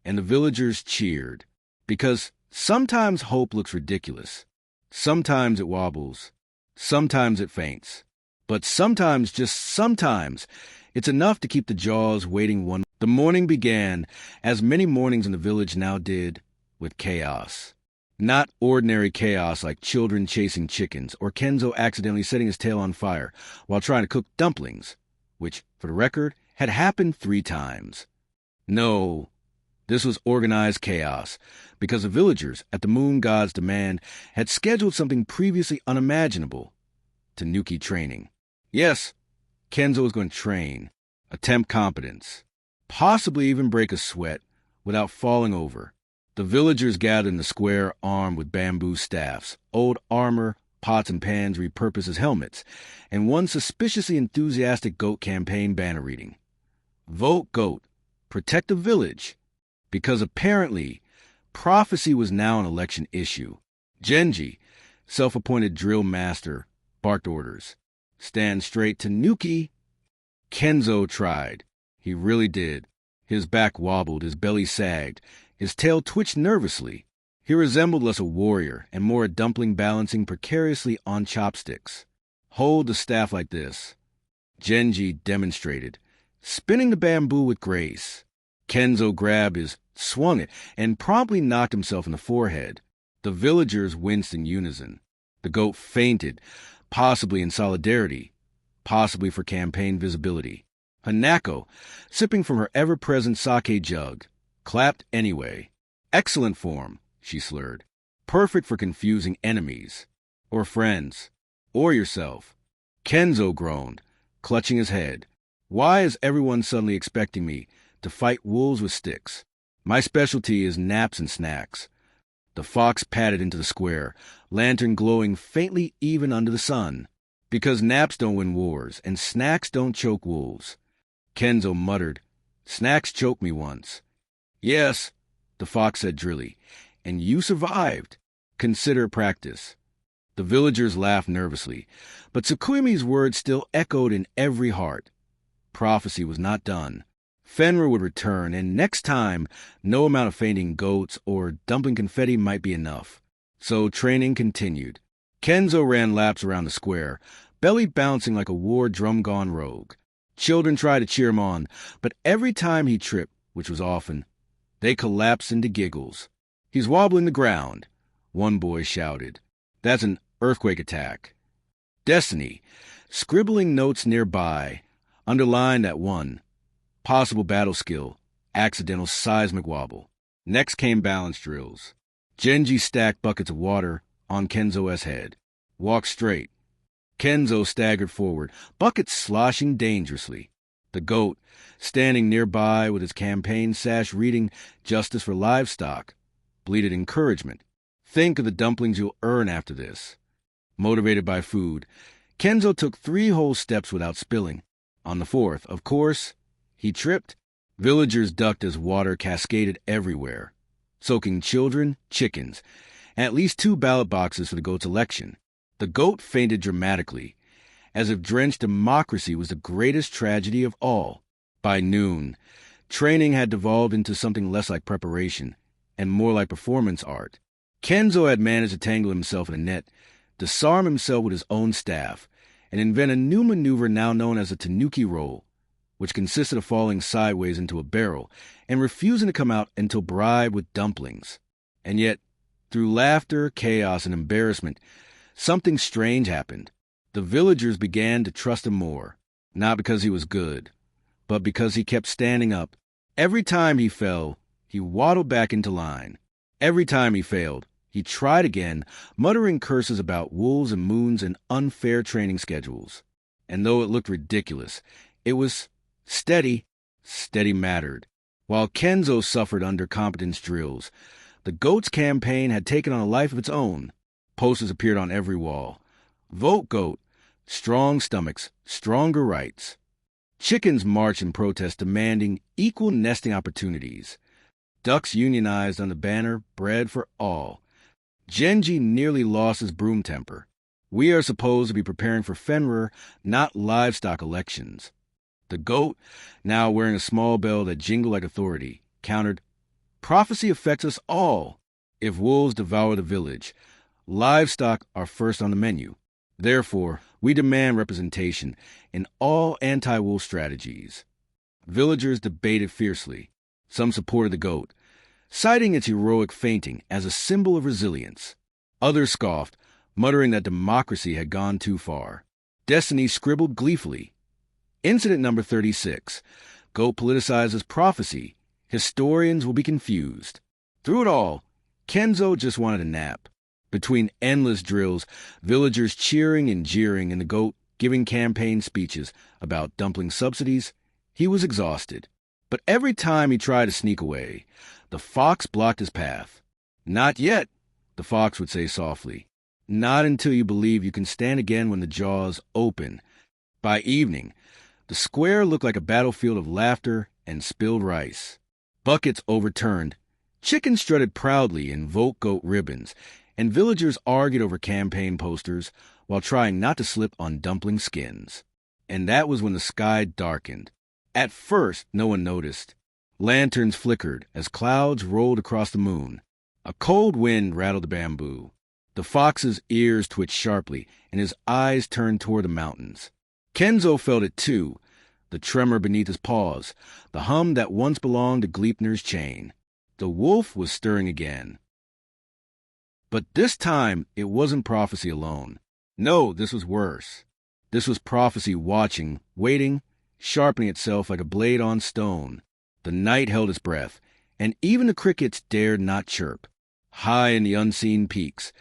And the villagers cheered, because sometimes hope looks ridiculous. Sometimes it wobbles. Sometimes it faints. But sometimes, just sometimes, it's enough to keep the jaws waiting one. The morning began, as many mornings in the village now did, with chaos. Not ordinary chaos like children chasing chickens or Kenzo accidentally setting his tail on fire while trying to cook dumplings, which, for the record, had happened 3 times. No, this was organized chaos, because the villagers, at the moon god's demand, had scheduled something previously unimaginable: Tanuki training. Yes, Kenzo was going to train, attempt competence, possibly even break a sweat without falling over. The villagers gathered in the square armed with bamboo staffs, old armor, pots and pans repurposed as helmets, and one suspiciously enthusiastic goat campaign banner reading, "Vote Goat, protect the village," because apparently prophecy was now an election issue. Genji, self-appointed drill master, barked orders. "Stand straight, Tanuki." Kenzo tried. He really did. His back wobbled, his belly sagged, his tail twitched nervously. He resembled less a warrior and more a dumpling balancing precariously on chopsticks. "Hold the staff like this." Genji demonstrated, spinning the bamboo with grace. Kenzo grabbed his, swung it, and promptly knocked himself in the forehead. The villagers winced in unison. The goat fainted, possibly in solidarity, possibly for campaign visibility. Hanako, sipping from her ever-present sake jug, clapped anyway. "Excellent form," she slurred. "Perfect for confusing enemies. Or friends. Or yourself." Kenzo groaned, clutching his head. "Why is everyone suddenly expecting me to fight wolves with sticks? My specialty is naps and snacks." The fox padded into the square, lantern glowing faintly even under the sun. "Because naps don't win wars, and snacks don't choke wolves." Kenzo muttered, "Snacks choked me once." "Yes," the fox said drily, "and you survived. Consider practice." The villagers laughed nervously, but Tsukuyomi's words still echoed in every heart. Prophecy was not done. Fenrir would return, and next time, no amount of fainting goats or dumpling confetti might be enough. So training continued. Kenzo ran laps around the square, belly bouncing like a war drum gone rogue. Children tried to cheer him on, but every time he tripped, which was often, they collapsed into giggles. "He's wobbling the ground," one boy shouted. "That's an earthquake attack." Destiny, scribbling notes nearby, underlined that one. Possible battle skill, accidental seismic wobble. Next came balance drills. Genji stacked buckets of water on Kenzo's head. "Walk straight." Kenzo staggered forward, buckets sloshing dangerously. The goat, standing nearby with his campaign sash reading "Justice for Livestock," bleated encouragement. "Think of the dumplings you'll earn after this." Motivated by food, Kenzo took 3 whole steps without spilling. On the 4th, of course, he tripped. Villagers ducked as water cascaded everywhere, soaking children, chickens, and at least 2 ballot boxes for the goat's election. The goat fainted dramatically, as if drenched democracy was the greatest tragedy of all. By noon, training had devolved into something less like preparation and more like performance art. Kenzo had managed to tangle himself in a net, disarm himself with his own staff, and invent a new maneuver now known as the Tanuki roll, which consisted of falling sideways into a barrel and refusing to come out until bribed with dumplings. And yet, through laughter, chaos, and embarrassment, something strange happened. The villagers began to trust him more, not because he was good, but because he kept standing up. Every time he fell, he waddled back into line. Every time he failed, he tried again, muttering curses about wolves and moons and unfair training schedules. And though it looked ridiculous, it was steady. Steady mattered. While Kenzo suffered under competence drills, the goat's campaign had taken on a life of its own. Posters appeared on every wall. "Vote Goat. Strong stomachs, stronger rights." Chickens marched in protest demanding equal nesting opportunities. Ducks unionized on the banner "Bread for All." Genji nearly lost his broom temper. We are supposed to be preparing for Fenrir, not livestock elections. The goat, now wearing a small bell that jingled like authority, countered, "Prophecy affects us all. If wolves devour the village, livestock are first on the menu. Therefore, we demand representation in all anti-wolf strategies." Villagers debated fiercely. Some supported the goat, citing its heroic fainting as a symbol of resilience. Others scoffed, muttering that democracy had gone too far. Destiny scribbled gleefully, "Incident number 36. Goat politicizes prophecy. Historians will be confused." Through it all, Kenzo just wanted a nap. Between endless drills, villagers cheering and jeering, and the goat giving campaign speeches about dumpling subsidies, he was exhausted. But every time he tried to sneak away, the fox blocked his path. "Not yet," the fox would say softly. "Not until you believe you can stand again when the jaws open." By evening, the square looked like a battlefield of laughter and spilled rice. Buckets overturned, chickens strutted proudly in Vote Goat ribbons, and villagers argued over campaign posters while trying not to slip on dumpling skins. And that was when the sky darkened. At first, no one noticed. Lanterns flickered as clouds rolled across the moon. A cold wind rattled the bamboo. The fox's ears twitched sharply, and his eyes turned toward the mountains. Kenzo felt it too, the tremor beneath his paws, the hum that once belonged to Gleipnir's chain. The wolf was stirring again. But this time, it wasn't prophecy alone. No, this was worse. This was prophecy watching, waiting, sharpening itself like a blade on stone. The night held its breath, and even the crickets dared not chirp. High in the unseen peaks,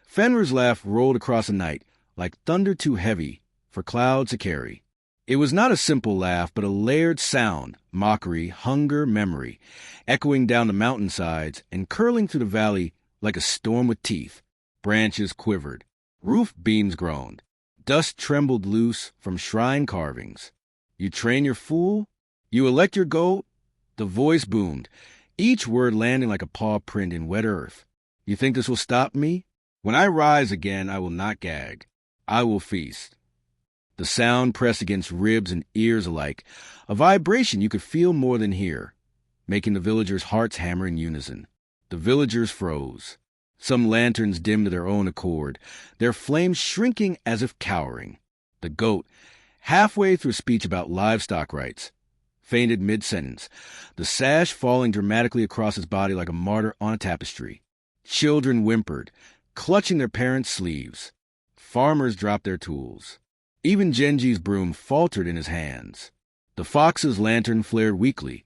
Fenrir's laugh rolled across the night like thunder too heavy for clouds to carry. It was not a simple laugh, but a layered sound, mockery, hunger, memory, echoing down the mountainsides and curling through the valley like a storm with teeth. Branches quivered. Roof beams groaned. Dust trembled loose from shrine carvings. "You train your fool? You elect your goat?" The voice boomed, each word landing like a paw print in wet earth. "You think this will stop me? When I rise again, I will not gag. I will feast." The sound pressed against ribs and ears alike, a vibration you could feel more than hear, making the villagers' hearts hammer in unison. The villagers froze. Some lanterns dimmed of their own accord, their flames shrinking as if cowering. The goat, halfway through a speech about livestock rights, fainted mid-sentence, the sash falling dramatically across his body like a martyr on a tapestry. Children whimpered, clutching their parents' sleeves. Farmers dropped their tools. Even Genji's broom faltered in his hands. The fox's lantern flared weakly,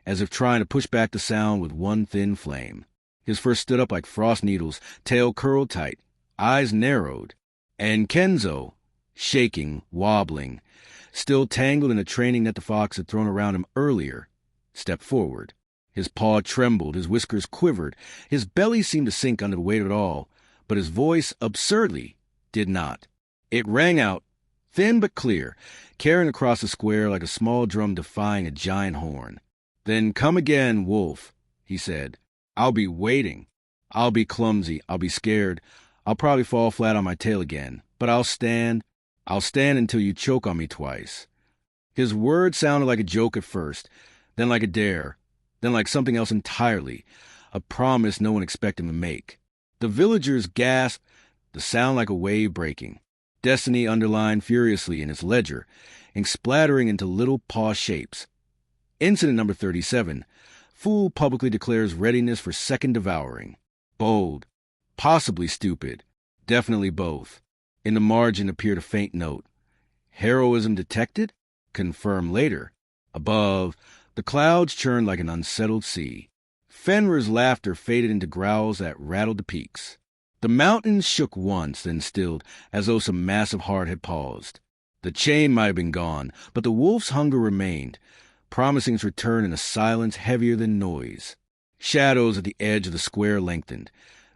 as if trying to push back the sound with one thin flame. His fur stood up like frost needles, tail curled tight, eyes narrowed. And Kenzo, shaking, wobbling, still tangled in the training that the fox had thrown around him earlier, stepped forward. His paw trembled, his whiskers quivered, his belly seemed to sink under the weight of it all, but his voice, absurdly, did not. It rang out, thin but clear, carrying across the square like a small drum defying a giant horn. "Then come again, wolf," he said. "I'll be waiting. I'll be clumsy, I'll be scared, I'll probably fall flat on my tail again, but I'll stand until you choke on me twice." His words sounded like a joke at first, then like a dare, then like something else entirely, a promise no one expected him to make. The villagers gasped, the sound like a wave breaking. Destiny underlined furiously in its ledger, and splattering into little paw shapes. Incident number 37. Fool publicly declares readiness for second devouring. Bold. Possibly stupid. Definitely both. In the margin appeared a faint note. Heroism detected? Confirmed later. Above, the clouds churned like an unsettled sea. Fenrir's laughter faded into growls that rattled the peaks. The mountains shook once, then stilled, as though some massive heart had paused. The chain might have been gone, but the wolf's hunger remained, promising its return in a silence heavier than noise. Shadows at the edge of the square lengthened,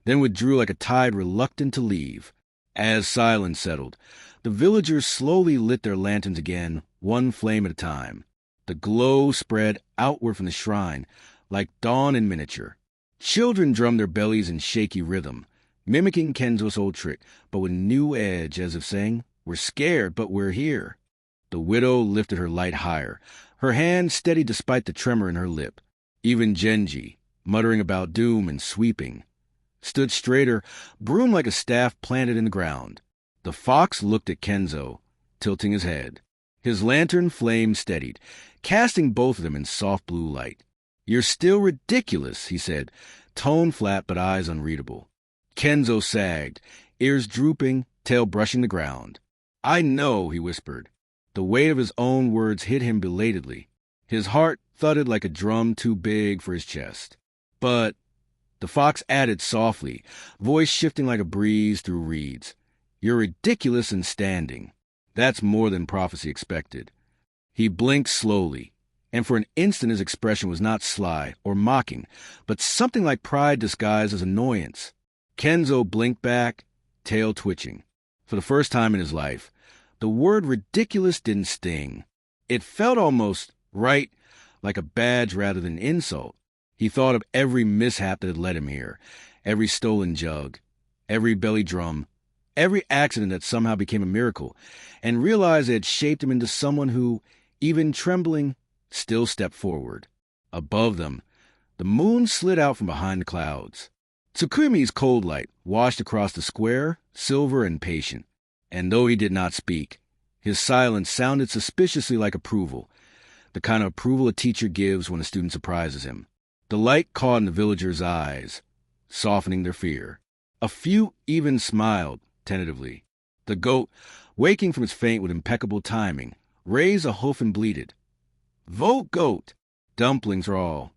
then withdrew like a tide reluctant to leave. As silence settled, the villagers slowly lit their lanterns again, one flame at a time. The glow spread outward from the shrine, like dawn in miniature. Children drummed their bellies in shaky rhythm. mimicking Kenzo's old trick, but with new edge, as if saying, "We're scared, but we're here." The widow lifted her light higher, her hand steady despite the tremor in her lip. Even Genji, muttering about doom and sweeping, stood straighter, broom like a staff planted in the ground. The fox looked at Kenzo, tilting his head. His lantern flame steadied, casting both of them in soft blue light. "You're still ridiculous," he said, tone flat but eyes unreadable. Kenzo sagged, ears drooping, tail brushing the ground. "I know," he whispered. The weight of his own words hit him belatedly. His heart thudded like a drum too big for his chest. "But," the fox added softly, voice shifting like a breeze through reeds, "you're ridiculous in standing. That's more than prophecy expected." He blinked slowly, and for an instant his expression was not sly or mocking, but something like pride disguised as annoyance. Kenzo blinked back, tail twitching. For the first time in his life, the word ridiculous didn't sting. It felt almost right, like a badge rather than insult. He thought of every mishap that had led him here, every stolen jug, every belly drum, every accident that somehow became a miracle, and realized it had shaped him into someone who, even trembling, still stepped forward. Above them, the moon slid out from behind the clouds. Tsukuyomi's cold light washed across the square, silver and patient, and though he did not speak, his silence sounded suspiciously like approval, the kind of approval a teacher gives when a student surprises him. The light caught in the villagers' eyes, softening their fear. A few even smiled, tentatively. The goat, waking from its faint with impeccable timing, raised a hoof and bleated. "Vote goat!" Dumplings were all.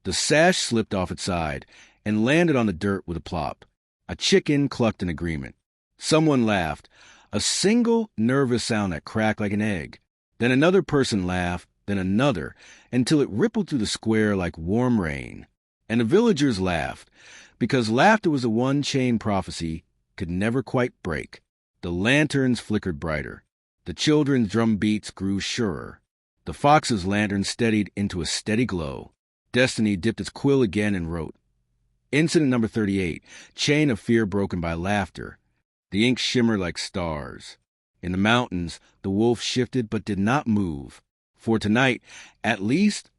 The sash slipped off its side and landed on the dirt with a plop. A chicken clucked in agreement. Someone laughed, a single nervous sound that cracked like an egg. Then another person laughed, then another, until it rippled through the square like warm rain. And the villagers laughed, because laughter was the one chain prophecy could never quite break. The lanterns flickered brighter. The children's drum beats grew surer. The fox's lantern steadied into a steady glow. Destiny dipped its quill again and wrote. Incident number 38, chain of fear broken by laughter. The ink shimmered like stars. In the mountains, the wolf shifted but did not move. For tonight, at least,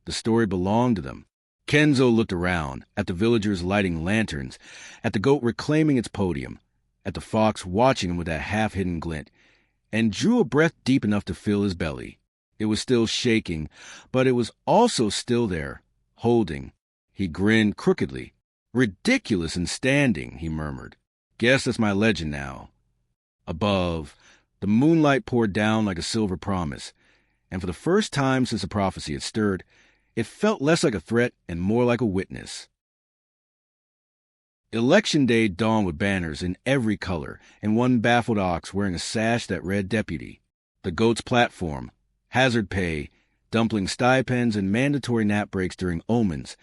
the story belonged to them. Kenzo looked around, at the villagers lighting lanterns, at the goat reclaiming its podium, at the fox watching him with that half-hidden glint, and drew a breath deep enough to fill his belly. It was still shaking, but it was also still there, holding. He grinned crookedly. "Ridiculous in standing," he murmured. "Guess that's my legend now." Above, the moonlight poured down like a silver promise, and for the first time since the prophecy had stirred, it felt less like a threat and more like a witness. Election day dawned with banners in every color, and one baffled ox wearing a sash that read deputy. The goat's platform, hazard pay, dumpling stipends, and mandatory nap breaks during omens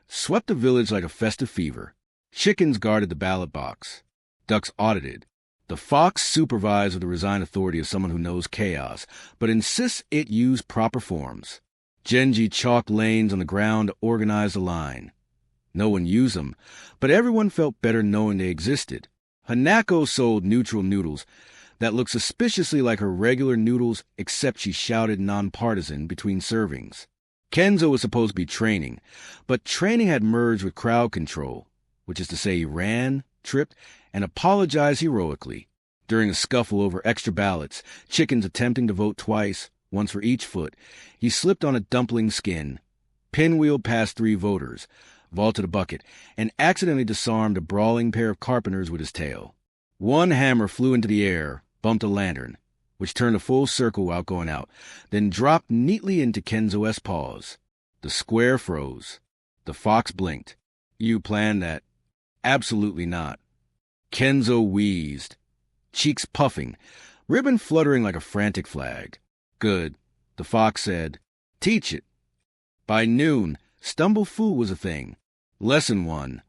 swept the village like a festive fever. Chickens guarded the ballot box. Ducks audited. The fox supervised with the resigned authority of someone who knows chaos, but insists it use proper forms. Genji chalked lanes on the ground to organize the line. No one used them, but everyone felt better knowing they existed. Hanako sold neutral noodles that looked suspiciously like her regular noodles, except she shouted nonpartisan between servings. Kenzo was supposed to be training, but training had merged with crowd control, which is to say he ran, tripped, and apologized heroically. During a scuffle over extra ballots, chickens attempting to vote twice, once for each foot, he slipped on a dumpling skin, pinwheeled past 3 voters, vaulted a bucket, and accidentally disarmed a brawling pair of carpenters with his tail. One hammer flew into the air, bumped a lantern, which turned a full circle while going out, then dropped neatly into Kenzo's paws. The square froze. The fox blinked. "You planned that?" "Absolutely not." Kenzo wheezed, cheeks puffing, ribbon fluttering like a frantic flag. "Good," the fox said. "Teach it." By noon, stumble fool was a thing. Lesson 1.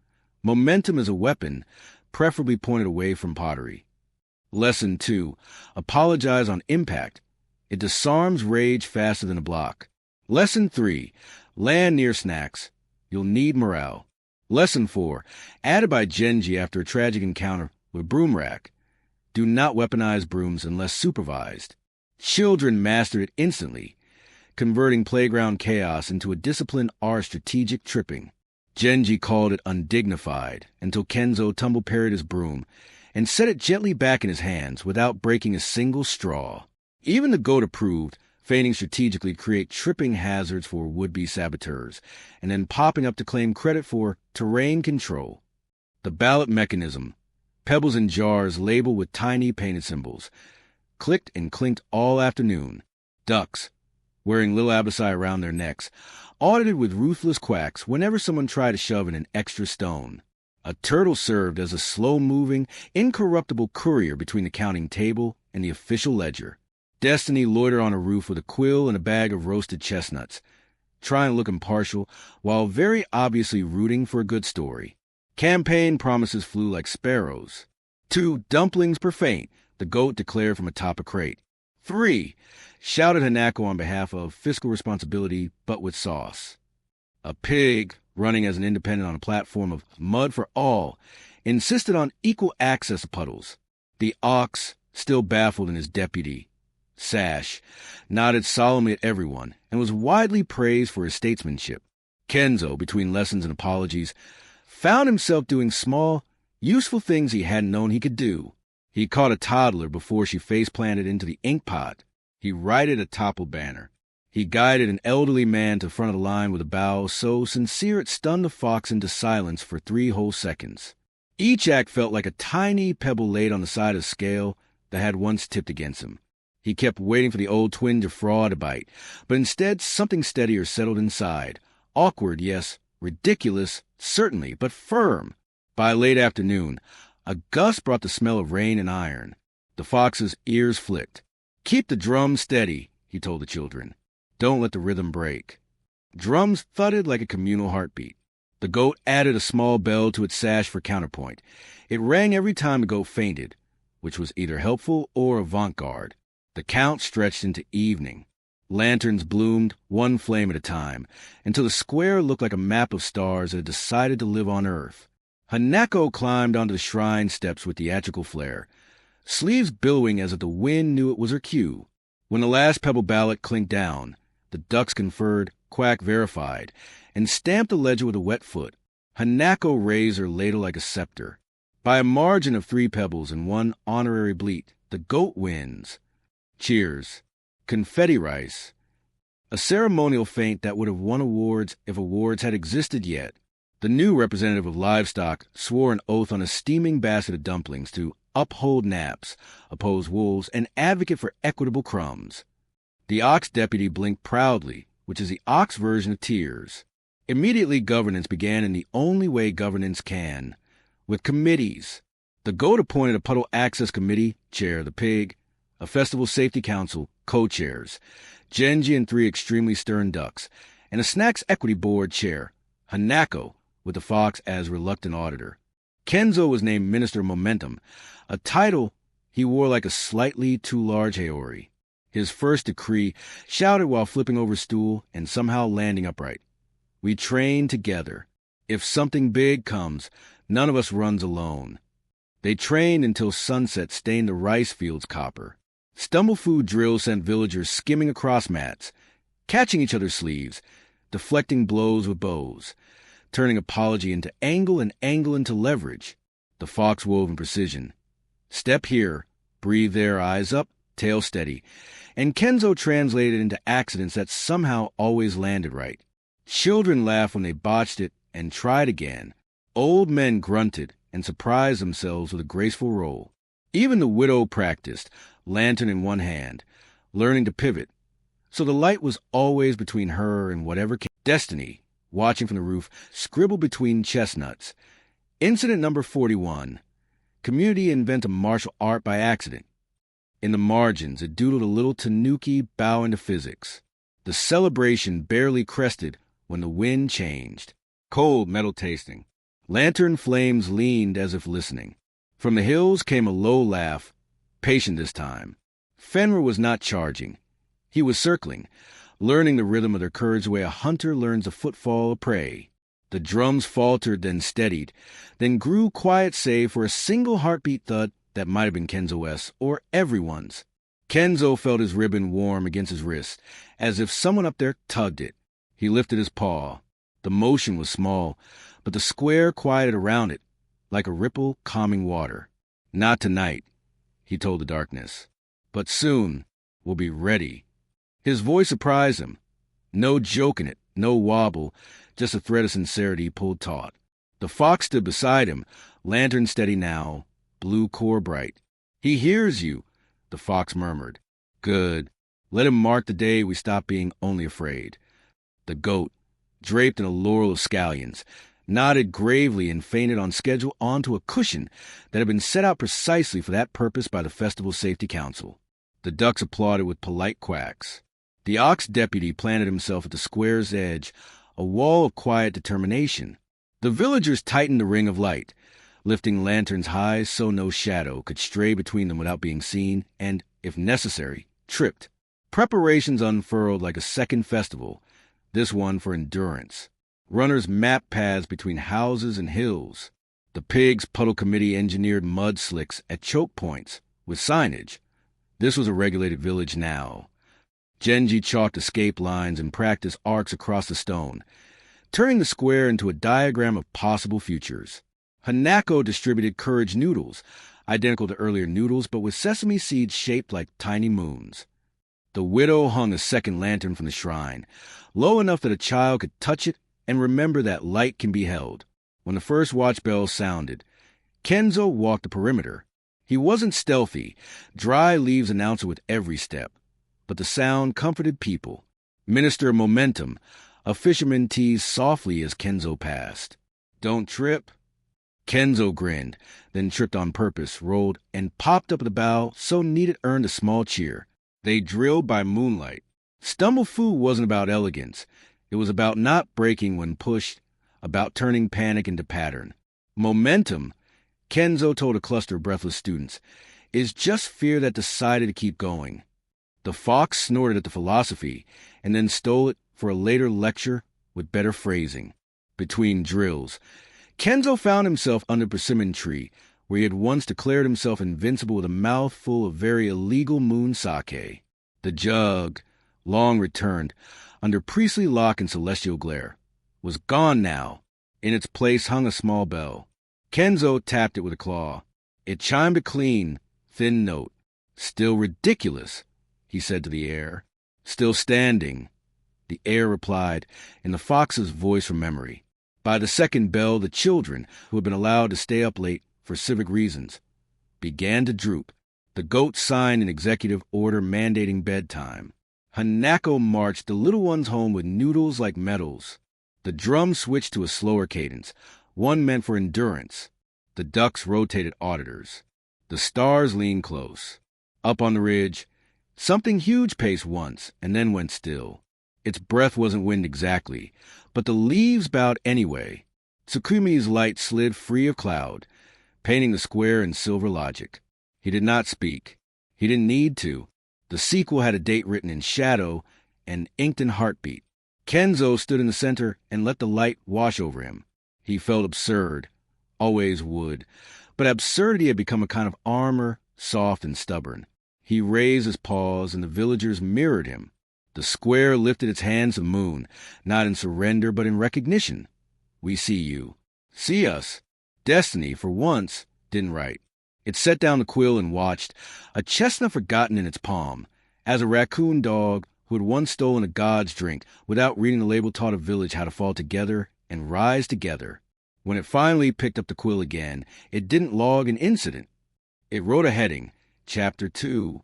Momentum is a weapon, preferably pointed away from pottery. Lesson 2. Apologize on impact. It disarms rage faster than a block. Lesson 3. Land near snacks. You'll need morale. Lesson 4, added by Genji after a tragic encounter with Broomrack. Do not weaponize brooms unless supervised. Children mastered it instantly, converting playground chaos into a disciplined strategic tripping. Genji called it undignified until Kenzo tumble-parried his broom and set it gently back in his hands without breaking a single straw. Even the goat approved, feigning strategically to create tripping hazards for would-be saboteurs, and then popping up to claim credit for terrain control. The ballot mechanism, pebbles in jars labeled with tiny painted symbols, clicked and clinked all afternoon. Ducks, wearing little abacai around their necks, audited with ruthless quacks whenever someone tried to shove in an extra stone. A turtle served as a slow-moving, incorruptible courier between the counting table and the official ledger. Destiny loitered on a roof with a quill and a bag of roasted chestnuts, trying to look impartial while very obviously rooting for a good story. Campaign promises flew like sparrows. 2 dumplings per feint, the goat declared from atop a crate. 3, shouted Hanako on behalf of fiscal responsibility, but with sauce. A pig, running as an independent on a platform of mud for all, insisted on equal access to puddles. The ox, still baffled in his deputy, sash, nodded solemnly at everyone and was widely praised for his statesmanship. Kenzo, between lessons and apologies, found himself doing small, useful things he hadn't known he could do. He caught a toddler before she face-planted into the ink pot. He righted a toppled banner. He guided an elderly man to the front of the line with a bow so sincere it stunned the fox into silence for 3 whole seconds. Each act felt like a tiny pebble laid on the side of the scale that had once tipped against him. He kept waiting for the old twin to fraud a bite, but instead something steadier settled inside. Awkward, yes. Ridiculous, certainly, but firm. By late afternoon, a gust brought the smell of rain and iron. The fox's ears flicked. "Keep the drum steady," he told the children. "Don't let the rhythm break." Drums thudded like a communal heartbeat. The goat added a small bell to its sash for counterpoint. It rang every time the goat fainted, which was either helpful or avant-garde. The count stretched into evening. Lanterns bloomed, one flame at a time, until the square looked like a map of stars that had decided to live on Earth. Hanako climbed onto the shrine steps with theatrical flair, sleeves billowing as if the wind knew it was her cue. When the last pebble ballot clinked down, the ducks conferred, Quack verified, and stamped the ledger with a wet foot. Hanako raised her ladle like a scepter. By a margin of 3 pebbles and 1 honorary bleat, the goat wins. Cheers. Confetti rice. A ceremonial feint that would have won awards if awards had existed yet. The new representative of livestock swore an oath on a steaming basket of dumplings to uphold naps, oppose wolves, and advocate for equitable crumbs. The ox deputy blinked proudly, which is the ox version of tears. Immediately governance began in the only way governance can, with committees. The goat appointed a puddle access committee, chair the pig, a festival safety council, co-chairs, Genji and 3 extremely stern ducks, and a snacks equity board chair, Hanako, with the fox as reluctant auditor. Kenzo was named Minister of Momentum, a title he wore like a slightly too large Haori. His first decree shouted while flipping over a stool and somehow landing upright. "We train together. If something big comes, none of us runs alone." They trained until sunset stained the rice fields copper. Stumblefood drills sent villagers skimming across mats, catching each other's sleeves, deflecting blows with bows, turning apology into angle and angle into leverage. The fox wove in precision. Step here, breathe there, eyes up, tail steady. And Kenzo translated into accidents that somehow always landed right. Children laughed when they botched it and tried again. Old men grunted and surprised themselves with a graceful roll. Even the widow practiced, lantern in one hand, learning to pivot. So the light was always between her and whatever came. Destiny, watching from the roof, scribbled between chestnuts. Incident number 41. Community invent a martial art by accident. In the margins, it doodled a little tanuki bow into physics. The celebration barely crested when the wind changed. Cold metal tasting. Lantern flames leaned as if listening. From the hills came a low laugh, patient this time. Fenrir was not charging. He was circling, learning the rhythm of their courage the way a hunter learns the footfall of prey. The drums faltered, then steadied, then grew quiet save for a single heartbeat thud that might have been Kenzo S. or everyone's. Kenzo felt his ribbon warm against his wrist, as if someone up there tugged it. He lifted his paw. The motion was small, but the square quieted around it, like a ripple calming water. Not tonight, he told the darkness. But soon, we'll be ready. His voice surprised him. No joke in it, no wobble, just a thread of sincerity pulled taut. The fox stood beside him, lantern steady now, blue core bright. He hears you, the fox murmured. Good. Let him mark the day we stop being only afraid. The goat, draped in a laurel of scallions, nodded gravely and fainted on schedule onto a cushion that had been set out precisely for that purpose by the Festival Safety Council. The ducks applauded with polite quacks. The ox deputy planted himself at the square's edge, a wall of quiet determination. The villagers tightened the ring of light, lifting lanterns high so no shadow could stray between them without being seen and, if necessary, tripped. Preparations unfurled like a second festival, this one for endurance. Runners mapped paths between houses and hills. The pigs' puddle committee engineered mud slicks at choke points with signage. This was a regulated village now. Genji chalked escape lines and practiced arcs across the stone, turning the square into a diagram of possible futures. Hanako distributed courage noodles, identical to earlier noodles but with sesame seeds shaped like tiny moons. The widow hung a second lantern from the shrine, low enough that a child could touch it and remember that light can be held. When the first watch bell sounded, Kenzo walked the perimeter. He wasn't stealthy, dry leaves announcer with every step, but the sound comforted people. Minister Momentum, a fisherman teased softly as Kenzo passed. Don't trip. Kenzo grinned, then tripped on purpose, rolled, and popped up at the bow so neat it earned a small cheer. They drilled by moonlight. Stumblefu wasn't about elegance. It was about not breaking when pushed, about turning panic into pattern. Momentum, Kenzo told a cluster of breathless students, is just fear that decided to keep going. The fox snorted at the philosophy and then stole it for a later lecture with better phrasing. Between drills, Kenzo found himself under a persimmon tree where he had once declared himself invincible with a mouthful of very illegal moon sake. The jug, long returned, under priestly lock and celestial glare, was gone now. In its place hung a small bell. Kenzo tapped it with a claw. It chimed a clean, thin note. Still ridiculous, he said to the air. Still standing, the air replied, in the fox's voice from memory. By the second bell, the children, who had been allowed to stay up late for civic reasons, began to droop. The goat signed an executive order mandating bedtime. Hanako marched the little ones home with noodles like medals. The drum switched to a slower cadence, one meant for endurance. The ducks rotated auditors. The stars leaned close. Up on the ridge, something huge paced once and then went still. Its breath wasn't wind exactly, but the leaves bowed anyway. Tsukumi's light slid free of cloud, painting the square in silver logic. He did not speak. He didn't need to. The sequel had a date written in shadow and inked in heartbeat. Kenzo stood in the center and let the light wash over him. He felt absurd, always would, but absurdity had become a kind of armor, soft and stubborn. He raised his paws and the villagers mirrored him. The square lifted its hands to the moon, not in surrender but in recognition. We see you. See us. Destiny, for once, didn't write. It set down the quill and watched, a chestnut forgotten in its palm, as a raccoon dog who had once stolen a god's drink without reading the label taught a village how to fall together and rise together. When it finally picked up the quill again, it didn't log an incident. It wrote a heading, Chapter 2.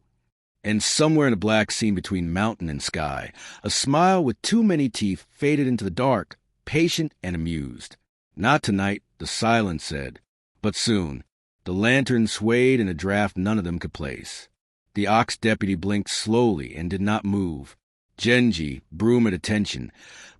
And somewhere in the black scene between mountain and sky, a smile with too many teeth faded into the dark, patient and amused. Not tonight, the silence said, but soon. The lantern swayed in a draft none of them could place. The ox deputy blinked slowly and did not move. Genji, broom at attention,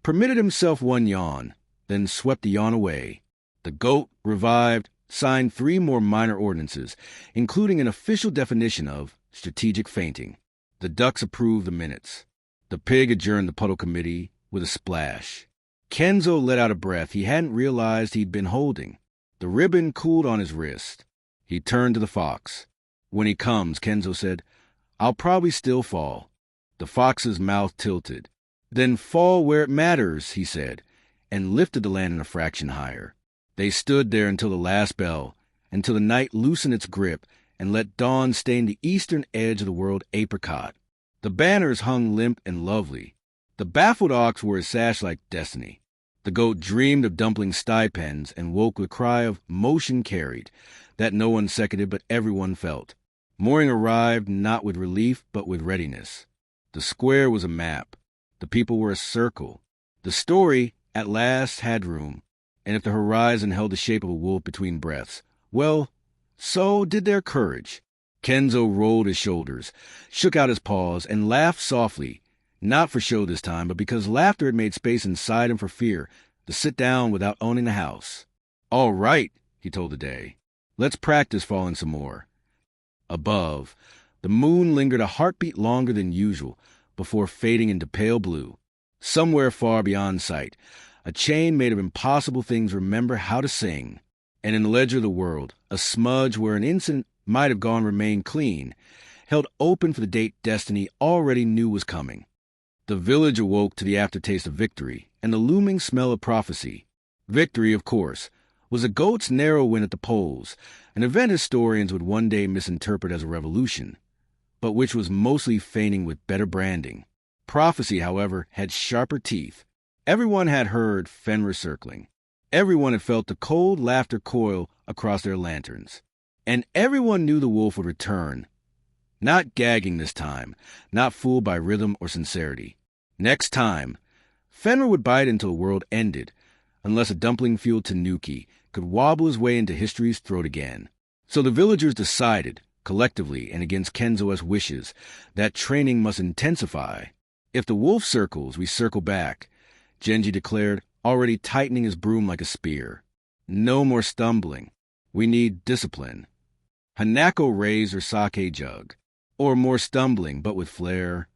permitted himself one yawn, then swept the yawn away. The goat, revived, signed 3 more minor ordinances, including an official definition of strategic fainting. The ducks approved the minutes. The pig adjourned the puddle committee with a splash. Kenzo let out a breath he hadn't realized he'd been holding. The ribbon cooled on his wrist. He turned to the fox. "When he comes," Kenzo said, "I'll probably still fall." The fox's mouth tilted. "Then fall where it matters," he said, and lifted the lantern a fraction higher. They stood there until the last bell, until the night loosened its grip and let dawn stain the eastern edge of the world apricot. The banners hung limp and lovely. The baffled ox wore his sash like destiny. The goat dreamed of dumpling stipends and woke with a cry of motion carried that no one seconded but everyone felt. Morning arrived not with relief but with readiness. The square was a map. The people were a circle. The story at last had room, and if the horizon held the shape of a wolf between breaths, well, so did their courage. Kenzo rolled his shoulders, shook out his paws, and laughed softly, not for show this time, but because laughter had made space inside him for fear to sit down without owning the house. "All right," he told the day. "Let's practice falling some more." Above, the moon lingered a heartbeat longer than usual before fading into pale blue. Somewhere far beyond sight, a chain made of impossible things remember how to sing. And in the ledger of the world, a smudge where an incident might have gone remained clean, held open for the date destiny already knew was coming. The village awoke to the aftertaste of victory and the looming smell of prophecy. Victory, of course, was a goat's narrow win at the polls, an event historians would one day misinterpret as a revolution, but which was mostly feigning with better branding. Prophecy, however, had sharper teeth. Everyone had heard Fenrir circling. Everyone had felt the cold laughter coil across their lanterns. And everyone knew the wolf would return. Not gagging this time, not fooled by rhythm or sincerity. Next time, Fenrir would bite until the world ended, unless a dumpling-fueled tanuki could wobble his way into history's throat again. So the villagers decided, collectively and against Kenzo's wishes, that training must intensify. "If the wolf circles, we circle back," Genji declared, already tightening his broom like a spear. "No more stumbling. We need discipline." Hanako raised her sake jug. "Or more stumbling, but with flair."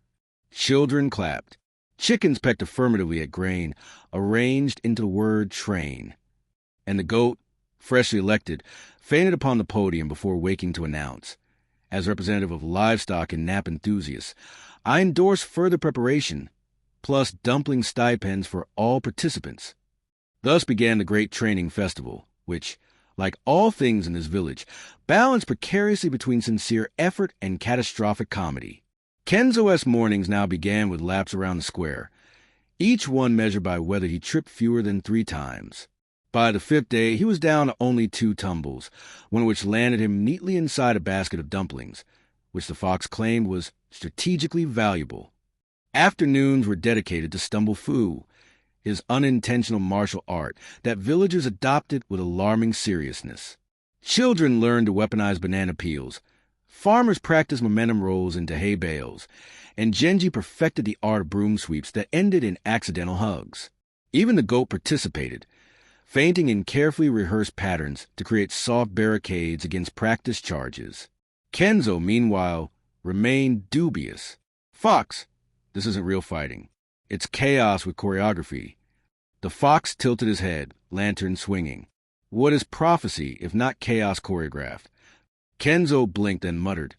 Children clapped. Chickens pecked affirmatively at grain, arranged into the word train. And the goat, freshly elected, fainted upon the podium before waking to announce, "As representative of livestock and nap enthusiasts, I endorse further preparation, plus dumpling stipends for all participants." Thus began the great training festival, which, like all things in this village, balanced precariously between sincere effort and catastrophic comedy. Kenzo's mornings now began with laps around the square, each one measured by whether he tripped fewer than 3 times. By the 5th day, he was down to only 2 tumbles, one of which landed him neatly inside a basket of dumplings, which the fox claimed was strategically valuable. Afternoons were dedicated to stumble foo, his unintentional martial art that villagers adopted with alarming seriousness. Children learned to weaponize banana peels. Farmers practiced momentum rolls into hay bales, and Genji perfected the art of broom sweeps that ended in accidental hugs. Even the goat participated, feinting in carefully rehearsed patterns to create soft barricades against practice charges. Kenzo, meanwhile, remained dubious. "Fox, this isn't real fighting. It's chaos with choreography." The fox tilted his head, lantern swinging. "What is prophecy if not chaos choreographed?" Kenzo blinked and muttered,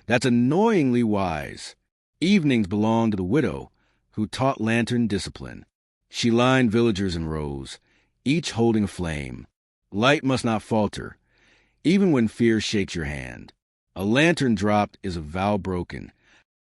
"That's annoyingly wise." Evenings belonged to the widow, who taught lantern discipline. She lined villagers in rows, each holding a flame. Light must not falter, even when fear shakes your hand. A lantern dropped is a vow broken.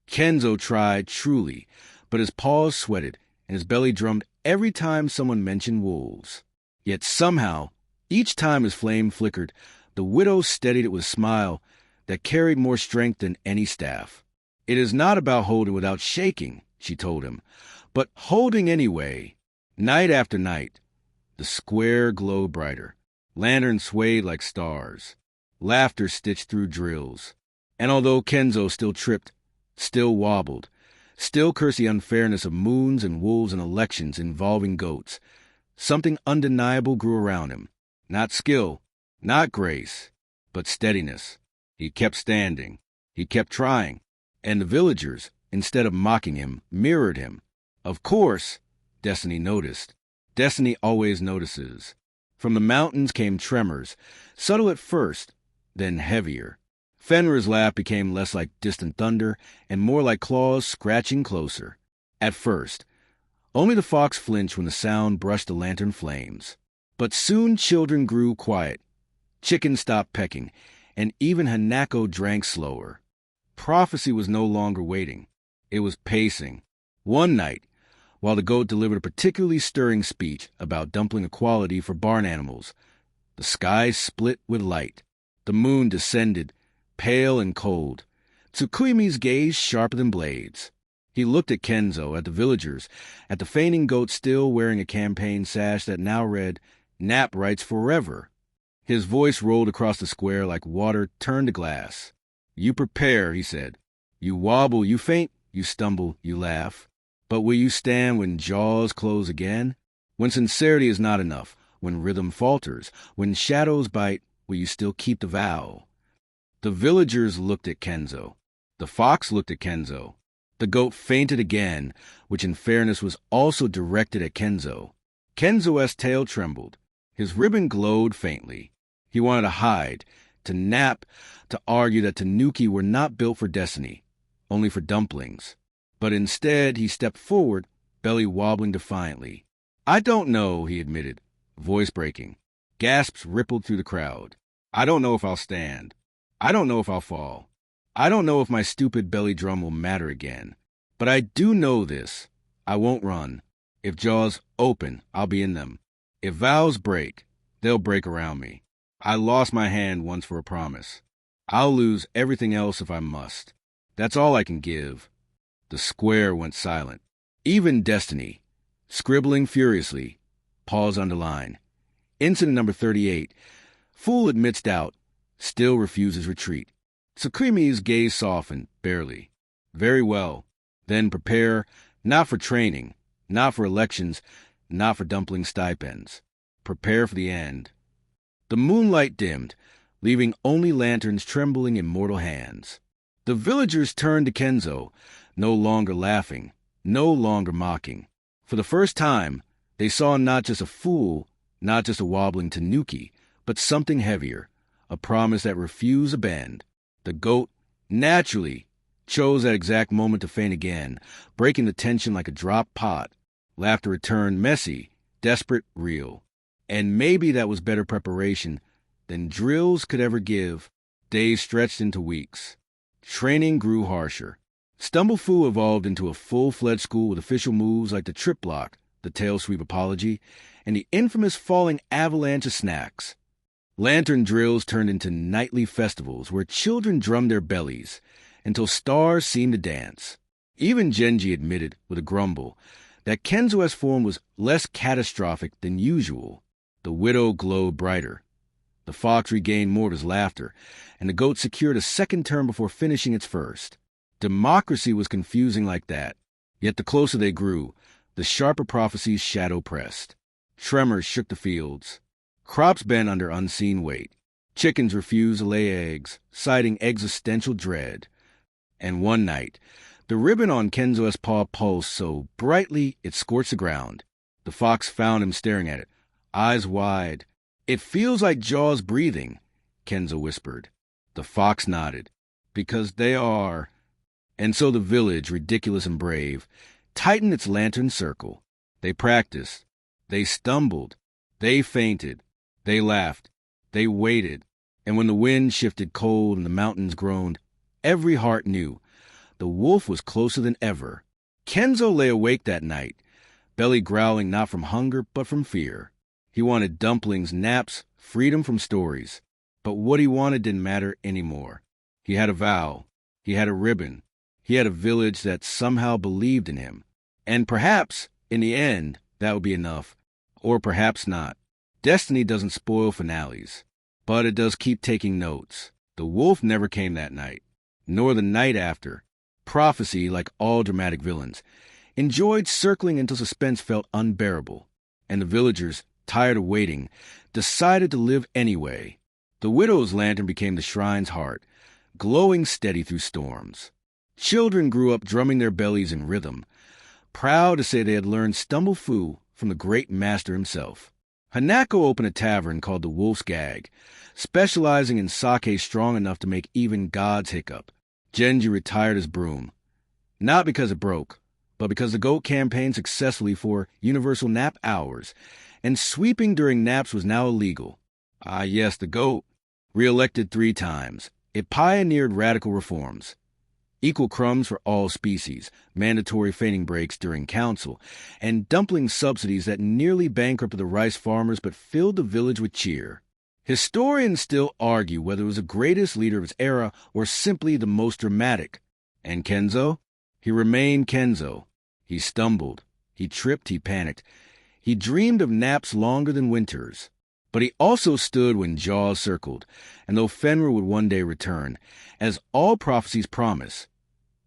Kenzo tried truly, but his paws sweated and his belly drummed every time someone mentioned wolves. Yet somehow, each time his flame flickered, the widow steadied it with a smile that carried more strength than any staff. "It is not about holding without shaking," she told him, "but holding anyway." Night after night, the square glowed brighter. Lanterns swayed like stars. Laughter stitched through drills. And although Kenzo still tripped, still wobbled, still cursed the unfairness of moons and wolves and elections involving goats, something undeniable grew around him. Not skill, not grace, but steadiness. He kept standing. He kept trying. And the villagers, instead of mocking him, mirrored him. Of course, Destiny noticed. Destiny always notices. From the mountains came tremors, subtle at first, then heavier. Fenrir's laugh became less like distant thunder and more like claws scratching closer. At first, only the fox flinched when the sound brushed the lantern flames. But soon children grew quiet. Chickens stopped pecking, and even Hanako drank slower. Prophecy was no longer waiting. It was pacing. One night, while the goat delivered a particularly stirring speech about dumpling equality for barn animals, the sky split with light. The moon descended, pale and cold. Tsukuyomi's gaze sharper than blades. He looked at Kenzo, at the villagers, at the fainting goat still wearing a campaign sash that now read, "Nap Rights Forever." His voice rolled across the square like water turned to glass. "You prepare," he said. "You wobble, you faint, you stumble, you laugh. But will you stand when jaws close again? When sincerity is not enough, when rhythm falters, when shadows bite, will you still keep the vow?" The villagers looked at Kenzo. The fox looked at Kenzo. The goat fainted again, which in fairness was also directed at Kenzo. Kenzo's tail trembled. His ribbon glowed faintly. He wanted to hide, to nap, to argue that Tanuki were not built for destiny, only for dumplings. But instead he stepped forward, belly wobbling defiantly. "I don't know," he admitted, voice breaking. Gasps rippled through the crowd. "I don't know if I'll stand. I don't know if I'll fall. I don't know if my stupid belly drum will matter again. But I do know this. I won't run. If jaws open, I'll be in them. If vows break, they'll break around me. I lost my hand once for a promise. I'll lose everything else if I must. That's all I can give." The square went silent. Even Destiny, scribbling furiously, paused on the line. Incident number 38. Fool admits doubt, still refuses retreat. Tsukuyomi's gaze softened, barely. "Very well. Then prepare, not for training, not for elections, not for dumpling stipends. Prepare for the end." The moonlight dimmed, leaving only lanterns trembling in mortal hands. The villagers turned to Kenzo, no longer laughing, no longer mocking. For the first time, they saw not just a fool, not just a wobbling Tanuki, but something heavier, a promise that refused a bend. The goat, naturally, chose that exact moment to faint again, breaking the tension like a dropped pot. Laughter returned, messy, desperate, real. And maybe that was better preparation than drills could ever give. Days stretched into weeks. Training grew harsher. Stumblefu evolved into a full-fledged school with official moves like the trip block, the tail sweep apology, and the infamous falling avalanche of snacks. Lantern drills turned into nightly festivals where children drummed their bellies until stars seemed to dance. Even Genji admitted, with a grumble, that Kenzo's form was less catastrophic than usual. The widow glowed brighter. The fox regained more of his laughter, and the goat secured a second term before finishing its first. Democracy was confusing like that, yet the closer they grew, the sharper prophecy's shadow pressed. Tremors shook the fields. Crops bent under unseen weight. Chickens refused to lay eggs, citing existential dread. And one night, the ribbon on Kenzo's paw pulsed so brightly it scorched the ground. The fox found him staring at it, eyes wide. "It feels like jaws breathing," Kenzo whispered. The fox nodded. "Because they are." And so the village, ridiculous and brave, tightened its lantern circle. They practiced. They stumbled. They fainted. They laughed. They waited. And when the wind shifted cold and the mountains groaned, every heart knew the wolf was closer than ever. Kenzo lay awake that night, belly growling not from hunger but from fear. He wanted dumplings, naps, freedom from stories. But what he wanted didn't matter anymore. He had a vow. He had a ribbon. He had a village that somehow believed in him. And perhaps, in the end, that would be enough. Or perhaps not. Destiny doesn't spoil finales. But it does keep taking notes. The wolf never came that night. Nor the night after. Prophecy, like all dramatic villains, enjoyed circling until suspense felt unbearable. And the villagers, tired of waiting, decided to live anyway. The widow's lantern became the shrine's heart, glowing steady through storms. Children grew up drumming their bellies in rhythm, proud to say they had learned Stumblefu from the great master himself. Hanako opened a tavern called the Wolf's Gag, specializing in sake strong enough to make even gods hiccup. Genji retired his broom, not because it broke, but because the GOAT campaigned successfully for universal nap hours, and sweeping during naps was now illegal. Ah yes, the GOAT. Re-elected 3 times, it pioneered radical reforms. Equal crumbs for all species, mandatory fainting breaks during council, and dumpling subsidies that nearly bankrupted the rice farmers but filled the village with cheer. Historians still argue whether it was the greatest leader of his era or simply the most dramatic. And Kenzo? He remained Kenzo. He stumbled. He tripped. He panicked. He dreamed of naps longer than winters. But he also stood when Jaws circled, and though Fenrir would one day return, as all prophecies promise,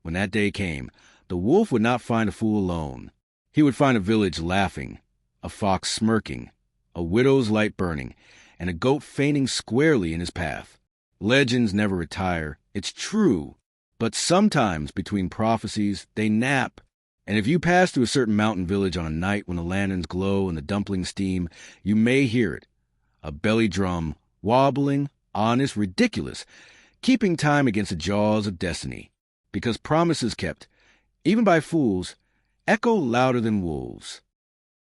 when that day came, the wolf would not find a fool alone. He would find a village laughing, a fox smirking, a widow's light burning, and a goat fainting squarely in his path. Legends never retire, it's true, but sometimes between prophecies they nap. And if you pass through a certain mountain village on a night when the lanterns glow and the dumplings steam, you may hear it. A belly drum, wobbling, honest, ridiculous, keeping time against the jaws of destiny. Because promises kept, even by fools, echo louder than wolves.